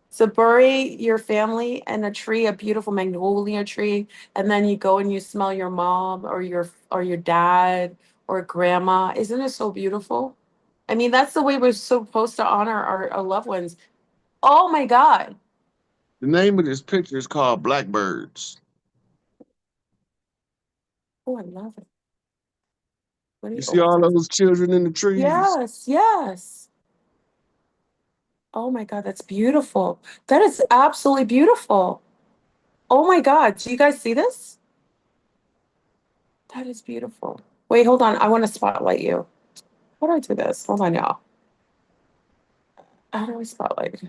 So bury your family in a tree, a beautiful magnolia tree, and then you go and you smell your mom or your dad or grandma. Isn't it so beautiful? I mean, that's the way we're supposed to honor our loved ones. Oh my God. The name of this picture is called Blackbirds. Oh, I love it. When You he see opens all it. those children in the trees? Yes, yes. Oh my God, that's beautiful. That is absolutely beautiful. Oh my God, do you guys see this? That is beautiful. Wait, hold on. I want to spotlight you. How do I do this? Hold on, y'all. How do I spotlight you?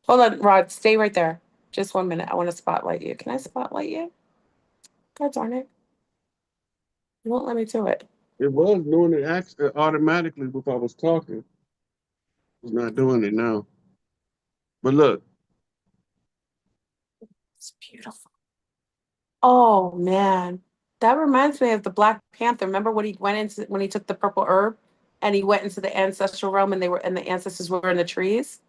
Hold on, Rod, stay right there. Just 1 minute. I want to spotlight you. Can I spotlight you? God darn it. You won't let me do it. It was doing it automatically if I was talking. It's not doing it now. But look, It's beautiful. Oh man. That reminds me of the Black Panther. Remember when he went into when he took the purple herb and he went into the ancestral realm and the ancestors were in the trees?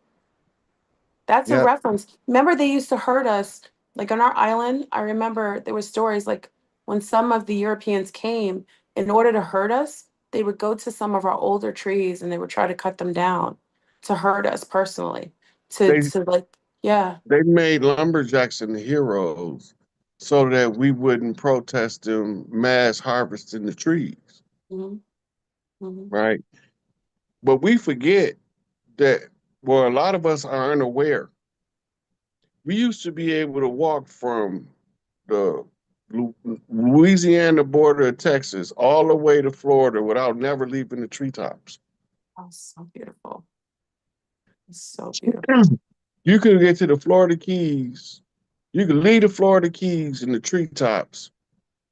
That's a yeah, reference. Remember they used to hurt us like on our island. I remember there were stories like when some of the Europeans came in order to hurt us, they would go to some of our older trees and they would try to cut them down to hurt us personally. To they to like yeah. they made lumberjacks and heroes so that we wouldn't protest them mass harvesting the trees, Mhm, mhm. right? But we forget that, well, a lot of us are unaware. We used to be able to walk from the Louisiana border of Texas all the way to Florida without never leaving the treetops. Oh, so beautiful. It's so beautiful. You could get to the Florida Keys. You could leave the Florida Keys in the treetops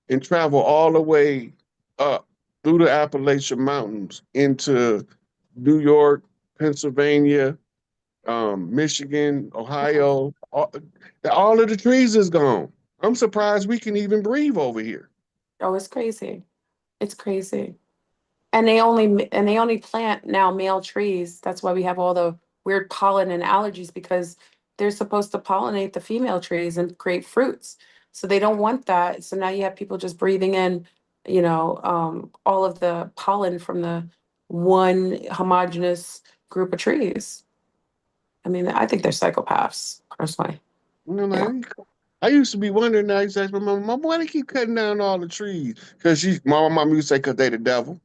and travel all the way up through the Appalachian Mountains into New York, Pennsylvania, Michigan, Ohio. All of the trees is gone. I'm surprised we can even breathe over here. Oh, it's crazy. It's crazy. And they only plant now male trees. That's why we have all the weird pollen and allergies because they're supposed to pollinate the female trees and create fruits. So they don't want that. So now you have people just breathing in, all of the pollen from the one homogeneous group of trees. I mean, I think they're psychopaths, personally. You know, Yeah. like, I used to be wondering. I used to ask my mom, why they keep cutting down all the trees? Because my mom used to say, because they the devil.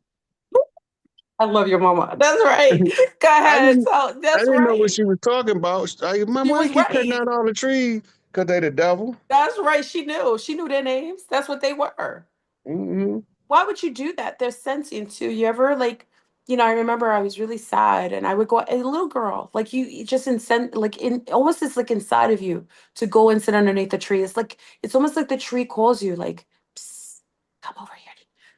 I love your mama. That's right. Go I ahead. didn't, Tell, I that's didn't know what right. she was talking about. Mom, She why they was keep cutting right. down all the trees? Because they the devil. That's right. She knew. She knew their names. That's what they were. Hmm. Why would you do that? They're sentient too. You ever like, I remember I was really sad and I would go, a little girl, like you just like in almost it's like inside of you to go and sit underneath the tree. It's almost like the tree calls you, like, Psst, come over here.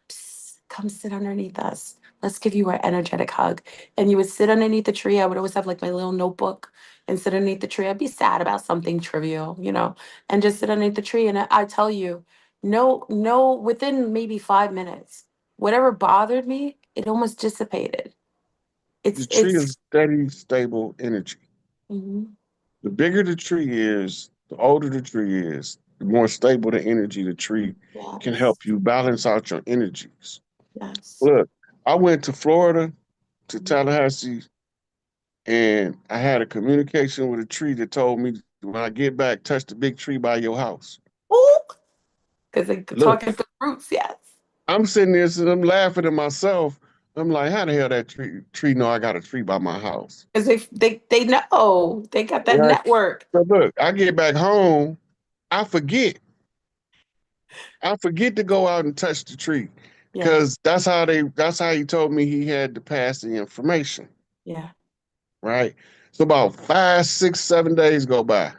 Psst, come sit underneath us. Let's give you an energetic hug. And you would sit underneath the tree. I would always have like my little notebook and sit underneath the tree. I'd be sad about something trivial, and just sit underneath the tree. And I tell you, no, no, within maybe 5 minutes, whatever bothered me, it almost dissipated. The tree It's is steady, stable energy. Mhm. The bigger the tree is, the older the tree is, the more stable the energy the tree can Yes, help you balance out your energies. yes. Look, I went to Florida, to Mhm. Tallahassee, and I had a communication with a tree that told me when I get back, touch the big tree by your house. Ooh, because they could Look, talk into roots, yes. I'm sitting there, so I'm laughing at myself. I'm like, how the hell that tree know I got a tree by my house? Because they know they got that Right. network. So look, I get back home, I forget. I forget to go out and touch the tree Yeah, because that's how he told me he had to pass the information. yeah. Right. So about 5, 6, 7 days go by,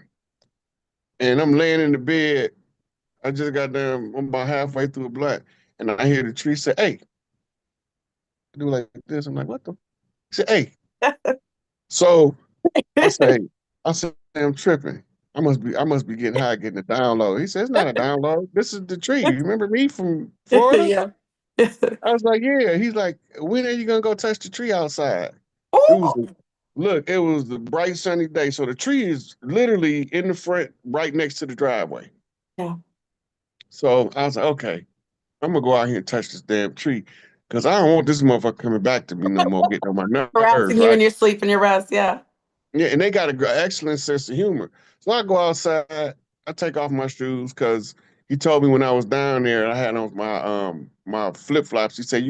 and I'm laying in the bed. I just got there. I'm about halfway through a blunt, and I hear the tree say, "Hey," I do like this. I'm like, "What the?" He said, "Hey." So I say, I'm tripping. I must be getting high, getting a download. He said, it's not a download. This is the tree. You remember me from Florida? Yeah. I was like, yeah. He's like, when are you gonna go touch the tree outside? It was Oh, look, it was the bright sunny day. So the tree is literally in the front, right next to the driveway. yeah. So I was like, okay, I'm gonna go out here and touch this damn tree. Cause I don't want this motherfucker coming back to me no more, getting on my nerves, Harassing you right? in your sleep and your rest. Yeah. Yeah, and they got an excellent sense of humor. So I go outside, I take off my shoes because he told me when I was down there, I had on my flip flops. He said,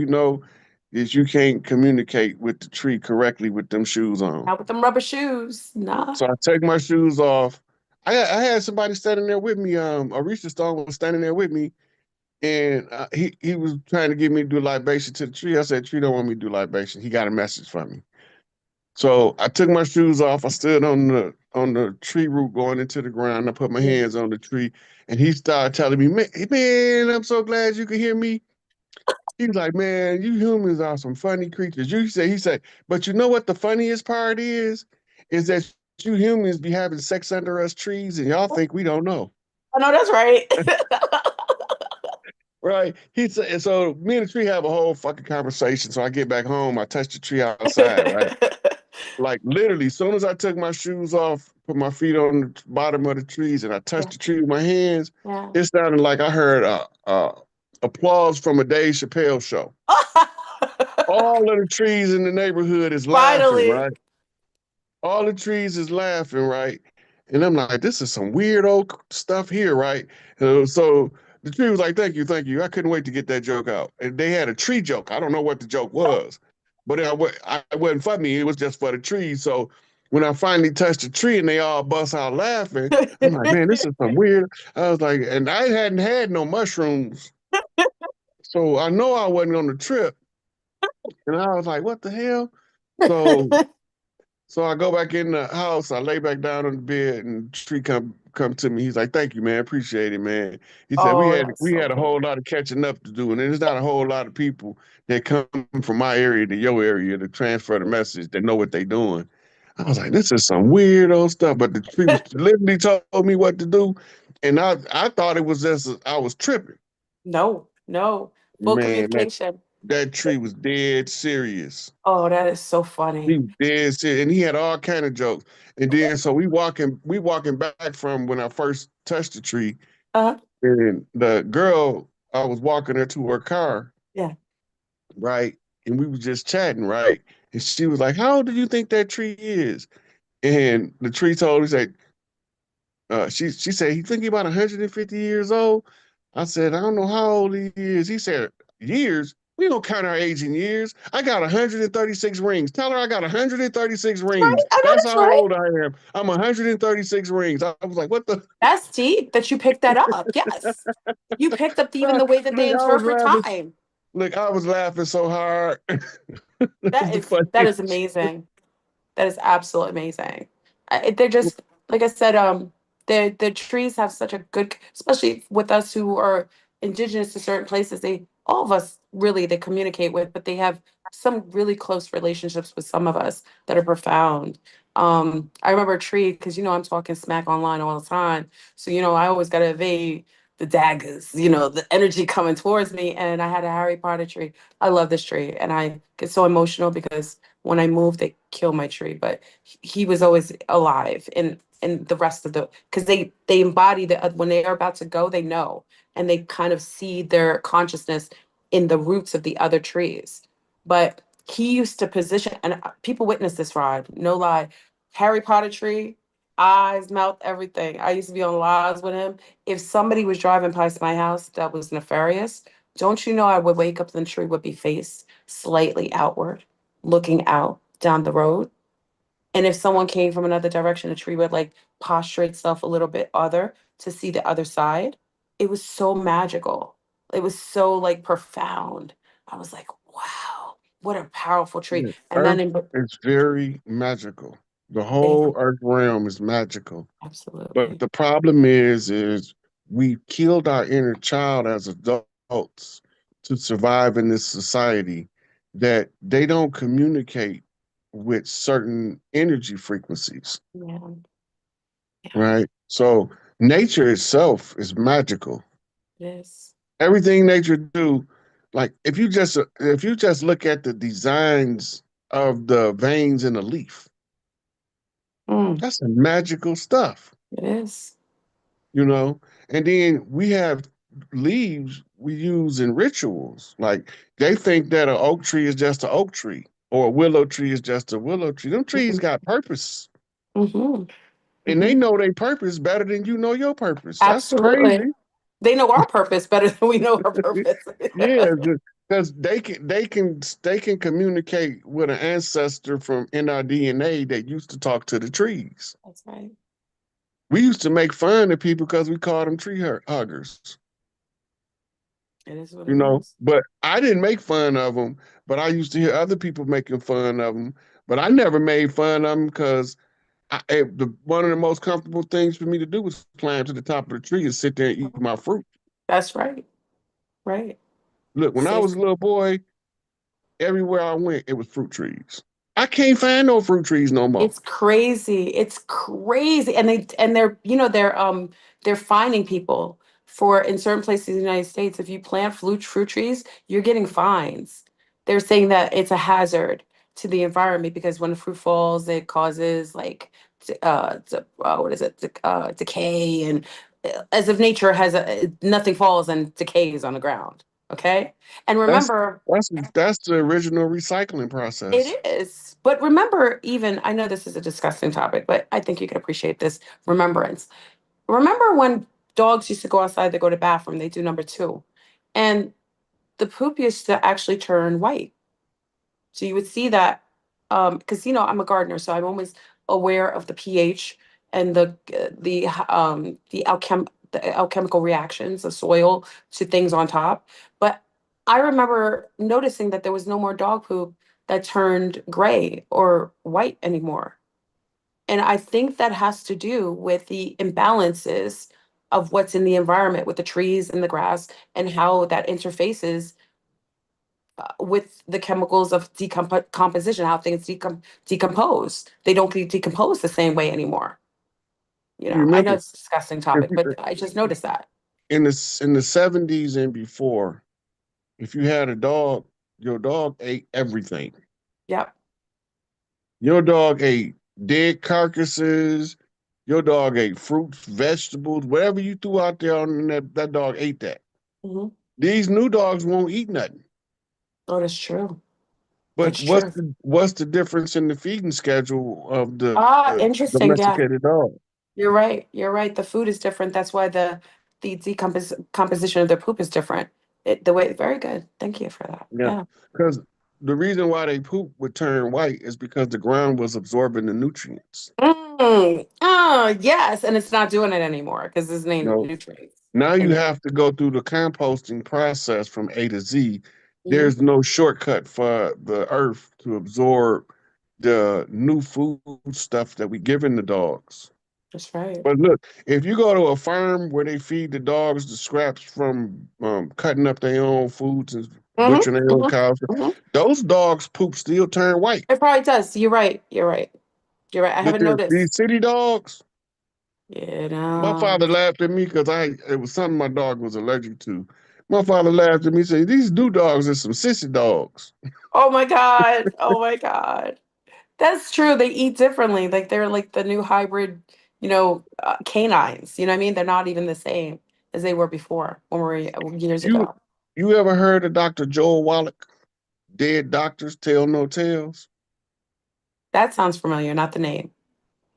is you can't communicate with the tree correctly with them shoes on. Out with them rubber shoes. Nah. So I take my shoes off. I had somebody standing there with me. Aretha Stone was standing there with me, and he was trying to get me to do libation to the tree. I said, "Tree don't want me to do libation." He got a message from me. So I took my shoes off. I stood on the tree root going into the ground. I put my Yeah. hands on the tree, and he started telling me, Man, I'm so glad you could hear me." He's like, "Man, you humans are some funny creatures." He said, "But you know what the funniest part is that you humans be having sex under us trees, and y'all think we don't know." I know that's right. Right. He said, so me and the tree have a whole fucking conversation. So I get back home, I touch the tree outside, right? Like literally, as soon as I took my shoes off, put my feet on the bottom of the trees, and I touched Yeah. the tree with my hands, Yeah. it sounded like I heard applause from a Dave Chappelle show. All of the trees in the neighborhood is laughing, Finally. right? All the trees is laughing, right? And I'm like, this is some weird old stuff here, right? So the tree was like, thank you, thank you. I couldn't wait to get that joke out. And they had a tree joke. I don't know what the joke was, but it wasn't for me. It was just for the trees. So when I finally touched the tree and they all bust out laughing, I'm like, man, this is some weird. I was like, and I hadn't had no mushrooms. So I know I wasn't on the trip. And I was like, what the hell? So So I go back in the house, I lay back down on the bed, and Tree come to me. He's like, "Thank you, man. Appreciate it, man." He said, "We Oh, had that's we so had a cool. whole lot of catching up to do, and there's not a whole lot of people that come from my area to your area to transfer the message that know what they're doing." I was like, "This is some weirdo stuff," but the tree was literally told me what to do, and I thought it was just I was tripping. No, no. Full Man, communication. that tree was dead serious. Oh, that is so He funny. was dead serious, and he had all kind of jokes. And then so we walking back from when I first touched the tree, Uh, and the girl I was walking her to her car, yeah. right? And we was just chatting, right? And she was like, "How old do you think that tree is?" And the tree told me, said, she said, "He think he about 150 years old." I said, "I don't know how old he is." He said, "Years? We don't count our age in years. I got 136 rings. Tell her I got 136 That's right. rings. I know That's that's how right. old I am. I'm 136 rings." I was like, "What the?" That's deep that you picked that up. Yes. You picked up even the way that they Look, I was interpret laughing. time. Look, I was laughing so hard. That's That the is funniest. amazing. That is absolutely amazing. They're just like I said. The trees have such a good, especially with us who are indigenous to certain places. They all of us really they communicate with, but they have some really close relationships with some of us that are profound. I remember a tree because I'm talking smack online all the time, so I always got to evade the daggers, the energy coming towards me. And I had a Harry Potter tree. I love this tree, and I get so emotional because when I moved, they killed my tree, but he was always alive. And the rest of the because they embody the when they are about to go, they know, and they kind of see their consciousness in the roots of the other trees. But he used to position, and people witness this, Rod. No lie, Harry Potter tree, eyes, mouth, everything. I used to be on lives with him. If somebody was driving past my house that was nefarious, don't you know I would wake up and the tree would be faced slightly outward looking out down the road. And if someone came from another direction, the tree would like posture itself a little bit other to see the other side. It was so magical. It was so like profound. I was like, wow, what a powerful tree. Yeah. And then Earth is very magical. The whole Earth realm is magical. But absolutely. the problem is we killed our inner child as adults to survive in this society that they don't communicate with certain energy frequencies, Yeah. Yeah, right? So nature itself is magical. it is. Everything nature do, like if you just look at the designs of the veins in a leaf, Mm, that's some magical stuff. it is. you know. And then we have leaves we use in rituals. Like they think that an oak tree is just an oak tree or a willow tree is just a willow tree. Them trees Hmm. got purpose. Hmm. And they Hmm. know their purpose better than you know your purpose. That's Absolutely. crazy. They know our purpose better than we know our purpose. Yeah, because they can communicate with an ancestor from in our DNA that used to talk to the trees. That's right. We used to make fun of people because we called them tree huggers, It is what you it know. is. But I didn't make fun of them. But I used to hear other people making fun of them. But I never made fun of them because one of the most comfortable things for me to do was climb to the top of the tree and sit there and eat my fruit. That's right. Right. Look, when I Safe. was a little boy, everywhere I went, it was fruit trees. I can't find no fruit trees no more. It's crazy. It's crazy. And they're, they're finding people for in certain places in the United States, if you plant fruit trees, you're getting fines. They're saying that it's a hazard to the environment because when the fruit falls, it causes like what is it? Decay and as if nature has nothing falls and decays on the ground. Okay? And That's remember, that's the original recycling process. it is. But remember, even, I know this is a disgusting topic, but I think you can appreciate this remembrance. Remember when dogs used to go outside to go to bathroom, they do number two, and the poop used to actually turn white. So you would see that, because I'm a gardener, so I'm always aware of the pH and the alchemical reactions of soil to things on top. But I remember noticing that there was no more dog poop that turned gray or white anymore. And I think that has to do with the imbalances of what's in the environment with the trees and the grass and how that interfaces with the chemicals of decomposition, how things decompose. They don't decompose the same way anymore. You I know remember, it's a disgusting if topic, you, but I just noticed that. in the 70s and before, if you had a dog, your dog ate everything. Yep. Your dog ate dead carcasses. Your dog ate fruits, vegetables, whatever you threw out there on that dog ate that. Hmm. These new dogs won't eat nothing. Oh, that's true. But It's true. what's the difference in the feeding schedule of Ah, the interesting. Yeah, domesticated dog? you're right. You're right. The food is different. That's why the composition of their poop is different. The way, very good. Thank you for that. Yeah, Yeah. because the reason why they poop would turn white is because the ground was absorbing the nutrients. Oh, yes. And it's not doing it anymore because there's You no know, nutrients now in you it. have to go through the composting process from A to Z. Hmm. There's no shortcut for the earth to absorb the new food stuff that we giving the dogs. That's right. But look, if you go to a farm where they feed the dogs the scraps from cutting up their own foods and Hmm. butchering their own Hmm. cows, Hmm. those dogs' poop still turn white. It probably does. You're right. You're right. You're right. I But haven't noticed. these city dogs, You my know. father laughed at me because it was something my dog was allergic to. My father laughed at me, saying, "These new dogs are some sissy dogs." Oh my God. Oh my God. That's true. They eat differently. Like they're like the new hybrid, canines. You know what I mean? They're not even the same as they were before when we were years You ago. you ever heard of Dr. Joel Wallach? Dead doctors tell no tales. That sounds familiar, not the name.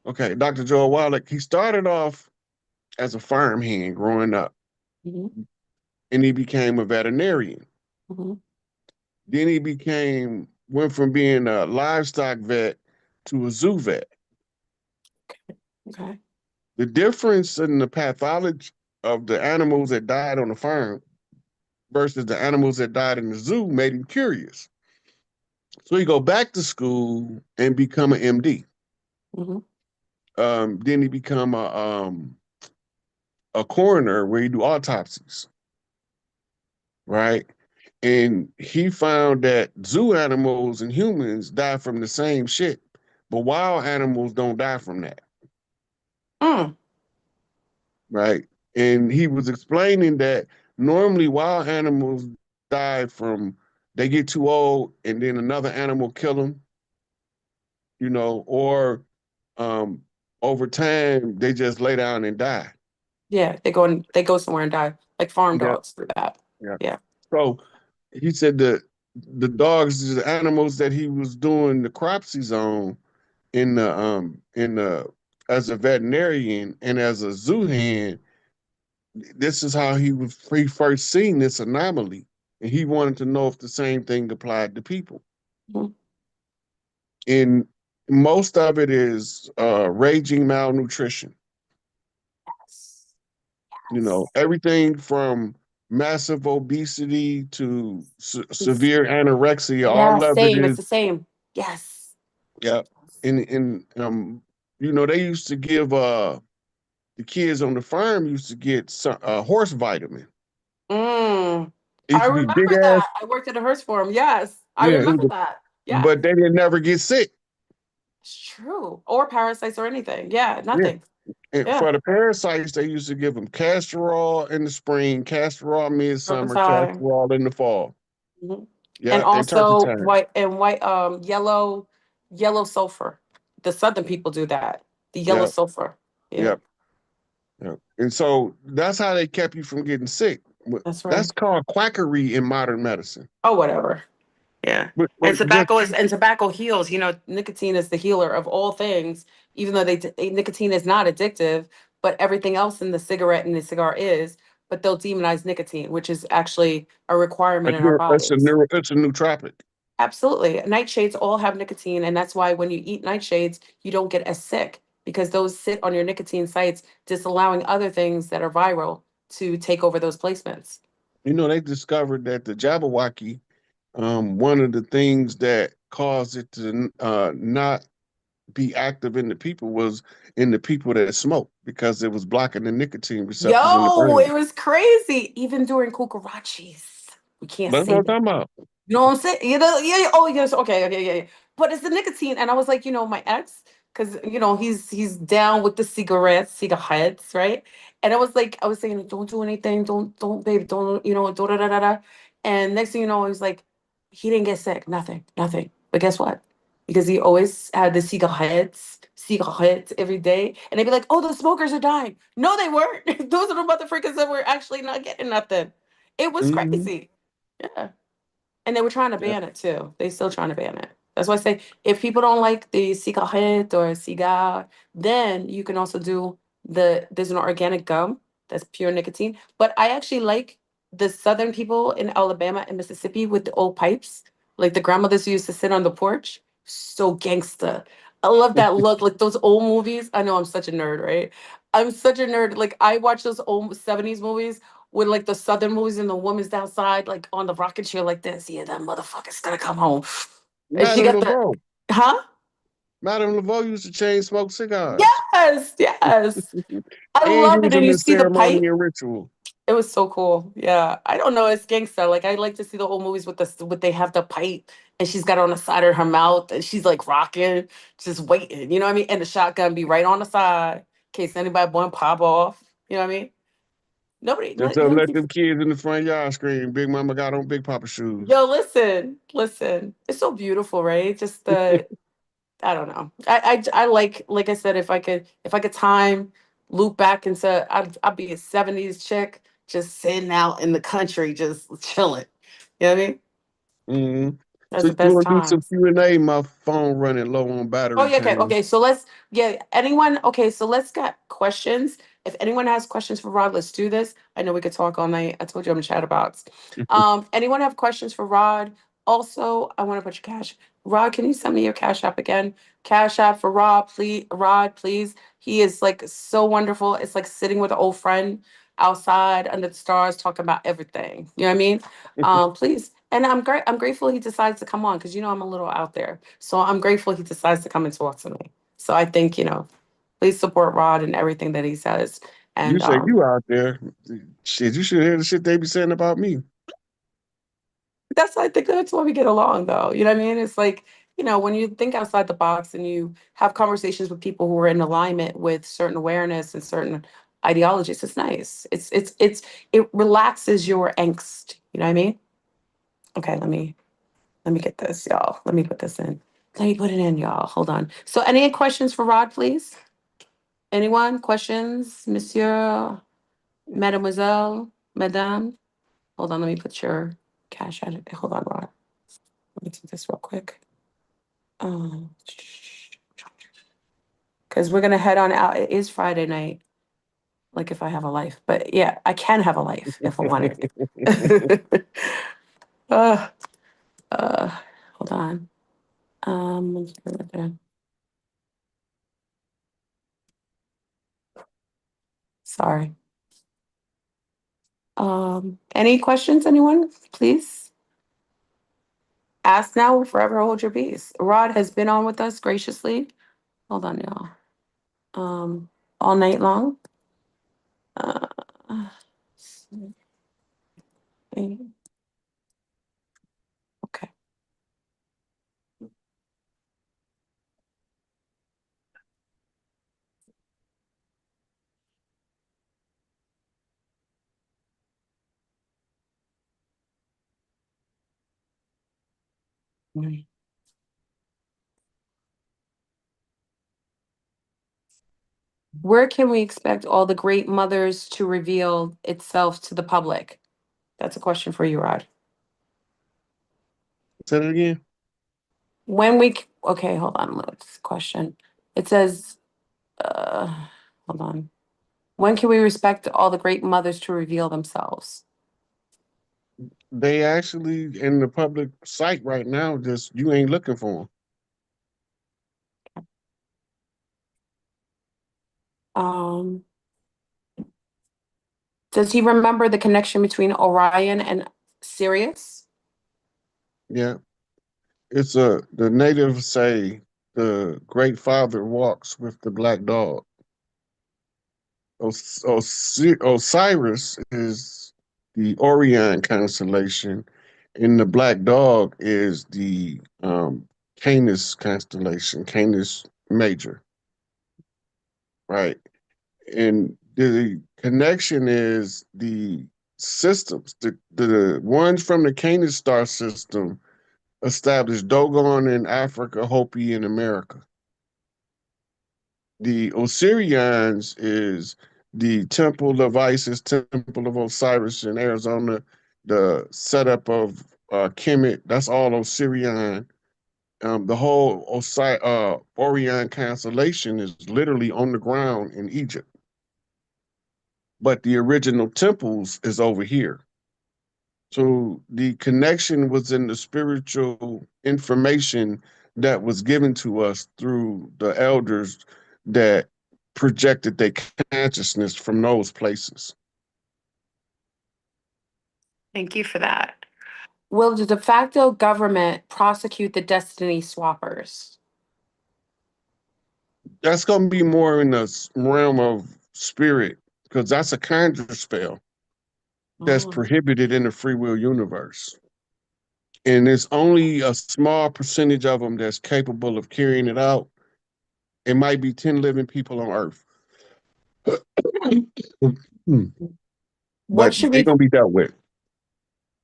Okay, Dr. Joel Wallach, he started off as a farmhand growing up, Hmm. and he became a veterinarian. Hmm. Then he went from being a livestock vet to a zoo vet. Okay. The difference in the pathology of the animals that died on the farm versus the animals that died in the zoo made him curious. So he go back to school and become an MD. Hmm. Then he become a coroner where he do autopsies, right? And he found that zoo animals and humans die from the same shit, but wild animals don't die from that, Mm. right? And he was explaining that normally wild animals die from they get too old and then another animal kill them, or um, over time they just lay down and die. Yeah, they go somewhere and die, like farm Yeah, dogs do that. yeah. Yeah. So he said the dogs, the animals that he was doing the cropsies on in the as a veterinarian and as a zoo hand, this is how he first seen this anomaly, and he wanted to know if the same thing applied to people. Mhm. And most of it is raging malnutrition. Yes. You know, Yes. everything from massive obesity to It's, severe anorexia. yeah, All of it same. It's is, the same. Yes. yeah. And you know, they used to give the kids on the farm used to get some horse vitamin. Mm. It I used to be big remember ass, that. I worked at a Hearst farm. Yes. I yeah. remember that. Yeah. But they didn't never get sick. It's true. Or parasites or anything. Yeah, Yeah. nothing. And Yeah. for the parasites, they used to give them castor oil in the spring, castor oil midsummer, castor Turpentine. oil in the fall. Mhm. And Yeah, and also turpentine. white yellow sulfur. The southern people do that. The yellow Yeah, sulfur. Yeah, yeah, yeah. And so that's how they kept you from getting sick. that's right. That's called quackery in modern medicine. Oh, whatever. Yeah. But just And tobacco heals. You know, nicotine is the healer of all things, even though nicotine is not addictive, but everything else in the cigarette and the cigar is, but they'll demonize nicotine, which is actually a requirement in our bodies. it's a nootropic. Absolutely. Nightshades all have nicotine, and that's why when you eat nightshades, you don't get as sick because those sit on your nicotine sites, disallowing other things that are viral to take over those placements. You know, they discovered that the Jabberwocky, one of the things that caused it to not be active in the people was in the people that smoke because it was blocking the nicotine receptors in the Yo, brain. it was crazy. Even during cucarachas, we can't That's what say I'm that. talking about. You know what I'm saying? You know, yeah, yeah, oh yes, okay, okay, yeah, yeah. But it's the nicotine, and I was like, my ex, because he's down with the cigarettes, right? And I was saying, don't do anything, don't, babe, don't, da da da da da. And next thing you know, he was like, he didn't get sick, nothing, nothing. But guess what? Because he always had the cigarettes every day, and they'd be like, oh, the smokers are dying. No, they weren't. Those are the motherfuckers that were actually not getting nothing. It was Hmm. crazy. Yeah. And they were trying to Yeah. ban it too. They still trying to ban it. That's why I say if people don't like the cigarette or cigar, then you can also do there's an organic gum that's pure nicotine. But I actually like the southern people in Alabama and Mississippi with the old pipes. Like the grandmothers who used to sit on the porch. So gangsta. I love that look. Like those old movies. I know I'm such a nerd, right? I'm such a nerd. Like I watch those old 70s movies with like the southern movies and the woman's outside like on the rocking chair like this. Yeah, that motherfucker's gonna come home. And she Madame got the Laveau. huh? Madame Laveau used to chain smoke cigars Yes, yes. I and love use it. And them you in see the ceremony pipe. and ritual. It was so cool. Yeah. I don't know, it's gangsta. Like I like to see the old movies with they have the pipe and she's got it on the side of her mouth and she's like rocking, just waiting. You know what I mean? And the shotgun be right on the side in case anybody want to pop off. You know what I mean? Nobody, Just to young let people. them kids in the front yard scream, Big Mama got on Big Papa shoes. Yo, listen. It's so beautiful, right? Just the I don't know. I like I said, if I could time loop back into I'd be a 70s chick just sitting out in the country, just chilling. You know what I mean? Hmm. That's So the you best want to do some times. Q&A? My phone running low on Oh battery yeah, okay, time. okay. So let's get questions. If anyone has questions for Rod, let's do this. I know we could talk all night. I told you I'm a chatterbox. Anyone have questions for Rod? Also, I want to put your cash. Rod, can you send me your cash app again? Cash app for Rod, please. Rod, please. He is like so wonderful. It's like sitting with an old friend outside under the stars talking about everything. You know what I mean? Please. And I'm grateful he decides to come on because I'm a little out there. So I'm grateful he decides to come and talk to me. So I think, please support Rod and everything that he says. You And say you out there. Shit, you should hear the shit they be saying about me. I think that's why we get along though. You know what I mean? It's like, when you think outside the box and you have conversations with people who are in alignment with certain awareness and certain ideologies, it's nice. It relaxes your angst. You know what I mean? Okay, let me get this, y'all. Let me put this in. Let me put it in, y'all. Hold on. So any questions for Rod, please? Anyone? Questions, Monsieur, Mademoiselle, Madame? Hold on, let me put your cash at it. Hold on, Rod. Let me do this real quick. Um, because we're gonna head on out. It is Friday night. like if I have a life, but yeah, I can have a life if I wanted. uh, uh, hold on. Um, sorry. Any questions, anyone? Please ask now or forever hold your peace. Rod has been on with us graciously. Hold on, y'all. All night long. Uh, okay. Where can we expect all the great mothers to reveal itself to the public? That's a question for you, Rod. Say that again. Okay, hold on, let's question. It says, uh, hold on. When can we expect all the great mothers to reveal themselves? They actually in the public site right now. Just you ain't looking for them. Um, does he remember the connection between Orion and Sirius? Yeah, it's the natives say the great father walks with the black dog. Osiris is the Orion constellation, and the black dog is the Canis constellation, Canis Major, right? And the connection is the systems. The ones from the Canis star system established Dogon in Africa, Hopi in America. The Osirians is the Temple of Isis, Temple of Osiris in Arizona, the setup of Kemet. That's all Osirian. The whole Orion constellation is literally on the ground in Egypt, but the original temples is over here. So the connection was in the spiritual information that was given to us through the elders that projected their consciousness from those places. Thank you for that. Will the de facto government prosecute the destiny swappers? That's going to be more in the realm of spirit because that's a conjure spell that's Oh, prohibited in the free will universe. And there's only a small percentage of them that's capable of carrying it out. It might be 10 living people on Earth. what But should they're we gonna be dealt with.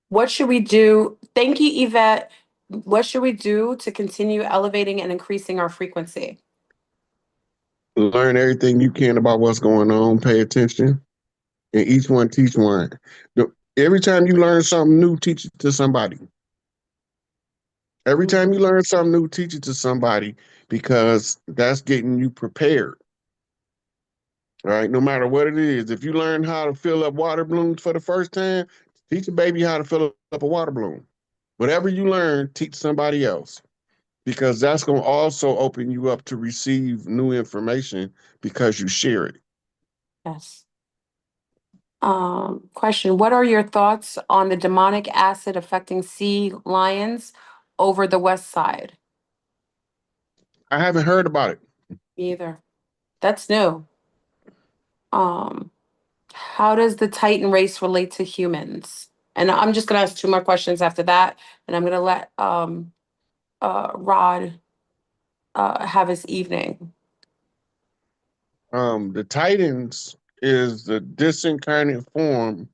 what should we do? Thank you, Yvette. What should we do to continue elevating and increasing our frequency? Learn everything you can about what's going on. Pay attention, and each one teach one. Every time you learn something new, teach it to somebody. Every time you learn something new, teach it to somebody because that's getting you prepared. Right? No matter what it is. If you learn how to fill up water balloons for the first time, teach a baby how to fill up a water balloon. Whatever you learn, teach somebody else because that's going to also open you up to receive new information because you share it. Yes. Question, what are your thoughts on the demonic acid affecting sea lions over the west side? I haven't heard about it. Me either. That's new. Um, how does the Titan race relate to humans? And I'm just gonna ask two more questions after that, and I'm gonna let Rod have his evening. The Titans is the disincarnate form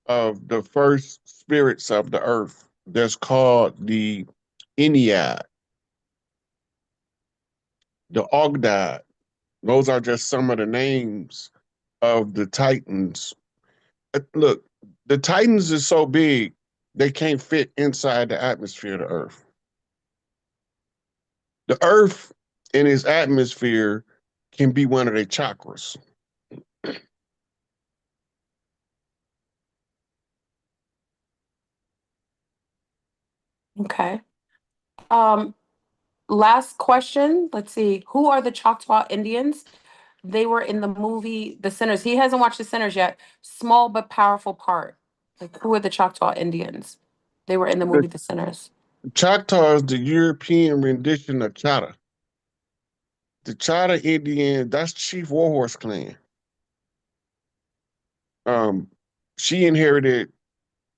of the first spirits of the earth that's called the Ennead, the Ogdad. Those are just some of the names of the Titans. Look, the Titans is so big, they can't fit inside the atmosphere of the earth. The earth in its atmosphere can be one of their chakras. Okay. Um, Last question. Let's see. Who are the Choctaw Indians? They were in the movie The Sinners. He hasn't watched The Sinners yet. Small but powerful part. Like, who are the Choctaw Indians? They were in the The movie The Sinners. Choctaw is the European rendition of Chata. The Chata Indian, that's Chief Warhorse clan. Um, she inherited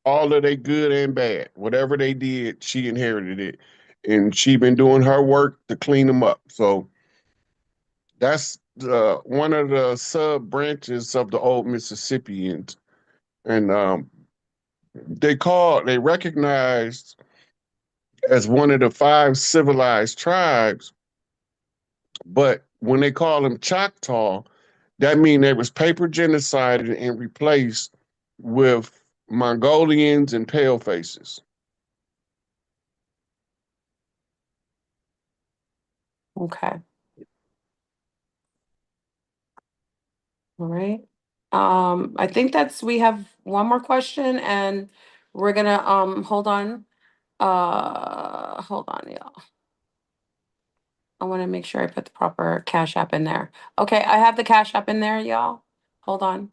all of their good and bad. Whatever they did, she inherited it. And she been doing her work to clean them up. So that's one of the sub branches of the old Mississippians. And they recognized as one of the five civilized tribes, but when they call them Choctaw, that means they was paper genocided and replaced with Mongolians and palefaces. Okay. All right. I think we have one more question and we're gonna hold on. Hold on, y'all. I want to make sure I put the proper Cash App in there. Okay, I have the Cash App in there, y'all. Hold on.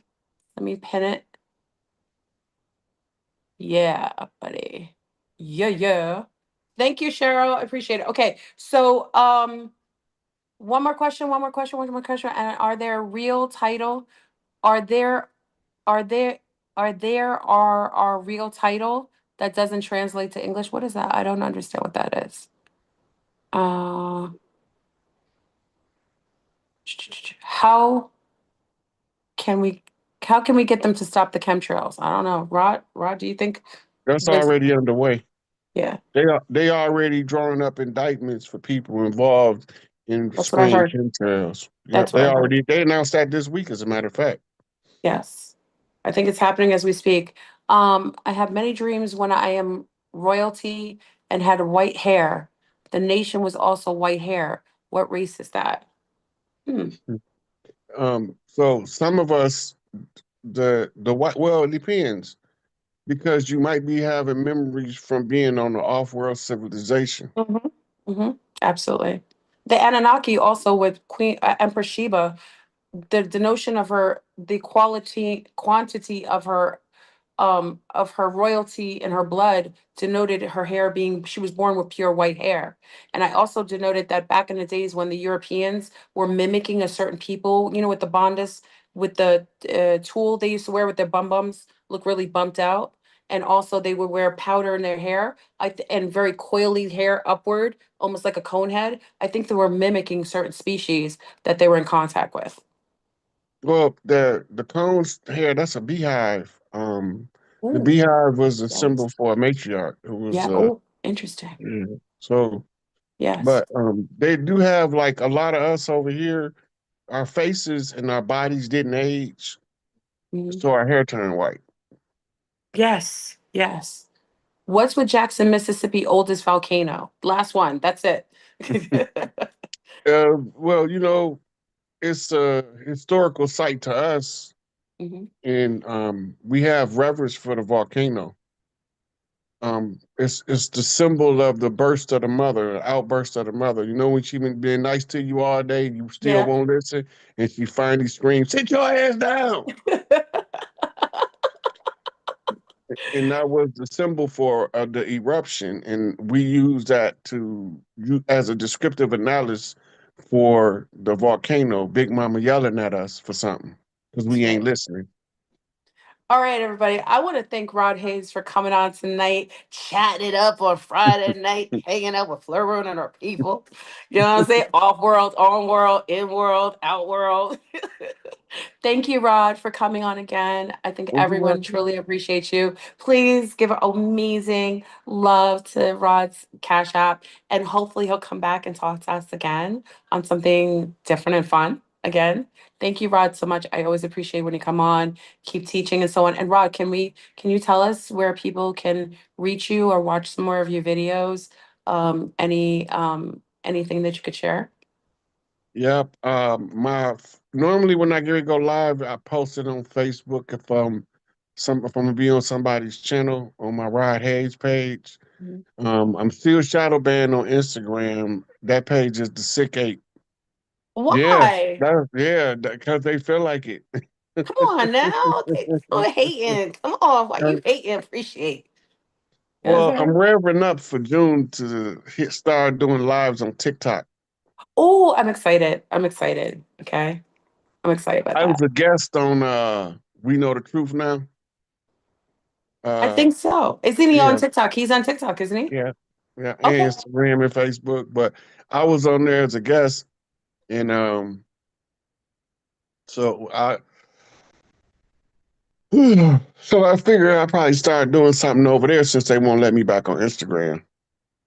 Let me pin it. Yeah, buddy. Yeah, yeah. Thank you, Cheryl. I appreciate it. Okay, so one more question, one more question, one more question. And are there real title? Are there are there are our real title that doesn't translate to English? What is that? I don't understand what that is. Uh how can we how can we get them to stop the chemtrails? I don't know. Rod, do you think That's there's already underway. yeah, They already drawing up indictments for people involved in that's what I spraying heard. chemtrails. That's Yep, what I heard. they announced that this week, as a matter of fact. Yes. I think it's happening as we speak. I have many dreams when I am royalty and had white hair. The nation was also white hair. What race is that? Hmm. So some of us, the white, well, it depends because you might be having memories from being on the off-world civilization. Mm-hmm. Mm-hmm. Absolutely. The Anunnaki also with Queen Empress Sheba, the notion of her, the quantity of her royalty and her blood denoted her hair being she was born with pure white hair. And I also denoted that back in the days when the Europeans were mimicking a certain people, with the bondus, with the tool they used to wear with their bums look really bumped out. And also they would wear powder in their hair and very coily hair upward, almost like a cone head. I think they were mimicking certain species that they were in contact with. Well, the cone's hair, that's a beehive. The Ooh, beehive was a symbol yes. for a matriarch. It was Yeah. Oh, interesting. yeah. So, Yes. but they do have like a lot of us over here. Our faces and our bodies didn't age, Mhm. so our hair turned white. Yes, yes. What's with Jackson, Mississippi oldest volcano? Last one. That's it. Well, it's a historical site to us, Mhm. and we have reverence for the volcano. It's the symbol of the burst of the mother, the outburst of the mother. You know when she been being nice to you all day, you still Yeah. won't listen, and she finally screams, "Sit your ass down!" And that was the symbol for the eruption, and we use that as a descriptive analysis for the volcano. Big Mama yelling at us for something because That's we ain't right. listening. All right, everybody. I want to thank Rod Hayes for coming on tonight, chatting it up on Friday night, hanging out with Flurbo and our people. You know what I'm saying? Off world, on world, in world, out world. Thank you, Rod, for coming on again. I think Well, you're everyone welcome. truly appreciates you. Please give amazing love to Rod's Cash App, and hopefully he'll come back and talk to us again on something different and fun again. Thank you, Rod, so much. I always appreciate when you come on, keep teaching and so on. And Rod, can you tell us where people can reach you or watch some more of your videos? Anything that you could share? Yep. Normally when I get ready to go live, I post it on Facebook if I'm gonna be on somebody's channel on my Rod Hayes page. Mhm. I'm still shadow banned on Instagram. That page is the Sick Eight. Yeah, Why? because they feel like it. Come on now. They don't hating. Come on. Why you hating? Appreciate. You know what Well, I'm I'm saying? revving up for June to start doing lives on TikTok. Oh, I'm excited. I'm excited. Okay. I'm excited about I was that. a guest on We Know the Truth Now. I Uh think so. Isn't he on yeah, TikTok? He's on TikTok, isn't he? yeah, yeah, and Okay. Instagram and Facebook. But I was on there as a guest, and so I so I figured I'd probably start doing something over there since they won't let me back on Instagram.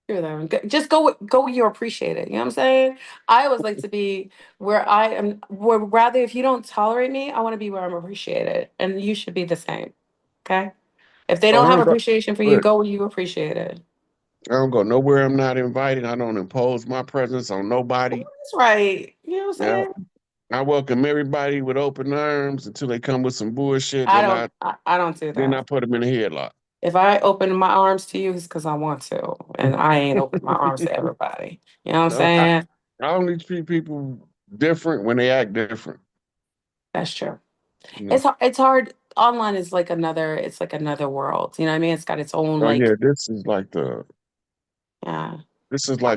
Sure, though. Just go where you appreciate it. You know what I'm saying? I always like to be where I am. Where rather, if you don't tolerate me, I want to be where I'm appreciated, and you should be the same. Okay. If they Oh, don't I have don't go. appreciation for you, Look, go where you appreciate it. I don't go nowhere I'm not invited. I don't impose my presence on nobody. That's right. You know what I'm Yeah, saying? I welcome everybody with open arms until they come with some bullshit. I don't do Then I that. put them in a headlock. If I open my arms to you, it's because I want to, and I ain't open my arms to everybody. You know what I'm No, saying? I only treat people different when they act different. That's true. You know. It's hard. Online is like another. It's like another world. You know what I mean? It's got its own Oh like. yeah, this is like Yeah.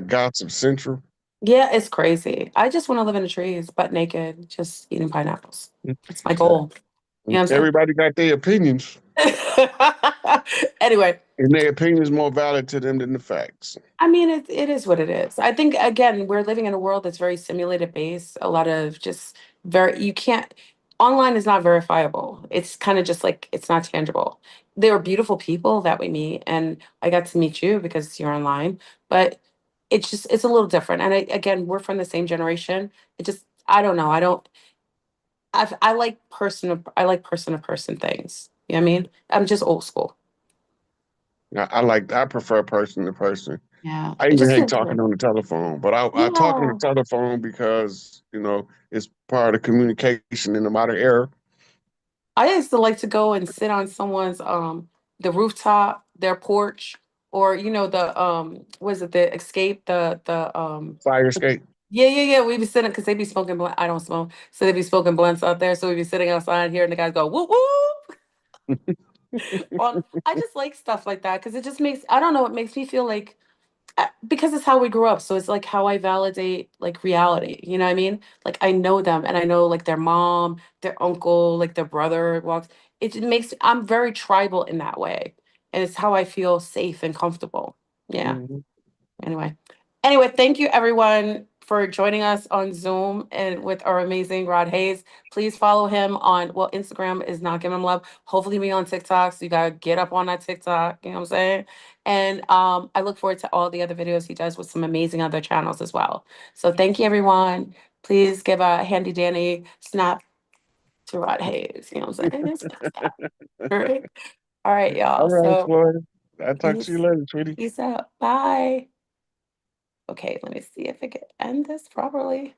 Gossip Central. Yeah, it's crazy. I just want to live in the trees, butt naked, just eating pineapples. That's my Yeah. goal. You know what I'm Everybody got their opinions, saying? Anyway, and their opinion is more valid to them than the facts. I mean, it is what it is. I think again, we're living in a world that's very simulated based. A lot of just you can't. Online is not verifiable. It's kind of just like it's not tangible. There are beautiful people that we meet, and I got to meet you because you're online. But it's a little different. And again, we're from the same generation. It just I don't know. I don't. I like person to person things. You know what I mean? I'm just old school. I prefer person to person. Yeah, I it even just hate feels talking different. on the telephone, but I talk on the Yeah. telephone because it's part of communication in the modern era. I used to like to go and sit on someone's the rooftop, their porch, or the was it the escape, the Fire escape. yeah. We'd be sitting because they'd be smoking blunt. I don't smoke, so they'd be smoking blunts out there. So we'd be sitting outside here and the guys go whoop whoop. I just like stuff like that because it just makes I don't know, it makes me feel like because it's how we grew up. So it's like how I validate like reality. You know what I mean? Like I know them and I know like their mom, their uncle, like their brother walks. It just makes I'm very tribal in that way. And it's how I feel safe and comfortable. Yeah. Mhm. Anyway. Anyway, thank you everyone for joining us on Zoom and with our amazing Rod Hayes. Please follow him on Instagram is not giving him love. Hopefully me on TikTok. So you gotta get up on that TikTok, you know what I'm saying? And I look forward to all the other videos he does with some amazing other channels as well. So thank you everyone. Please give a handy dandy snap to Rod Hayes. You know what I'm saying? Snap, snap. All right. All right, All y'all. right, So Florida. I'll talk to you peace. later, sweetie. Peace out. Bye. Okay, let me see if I can end this properly.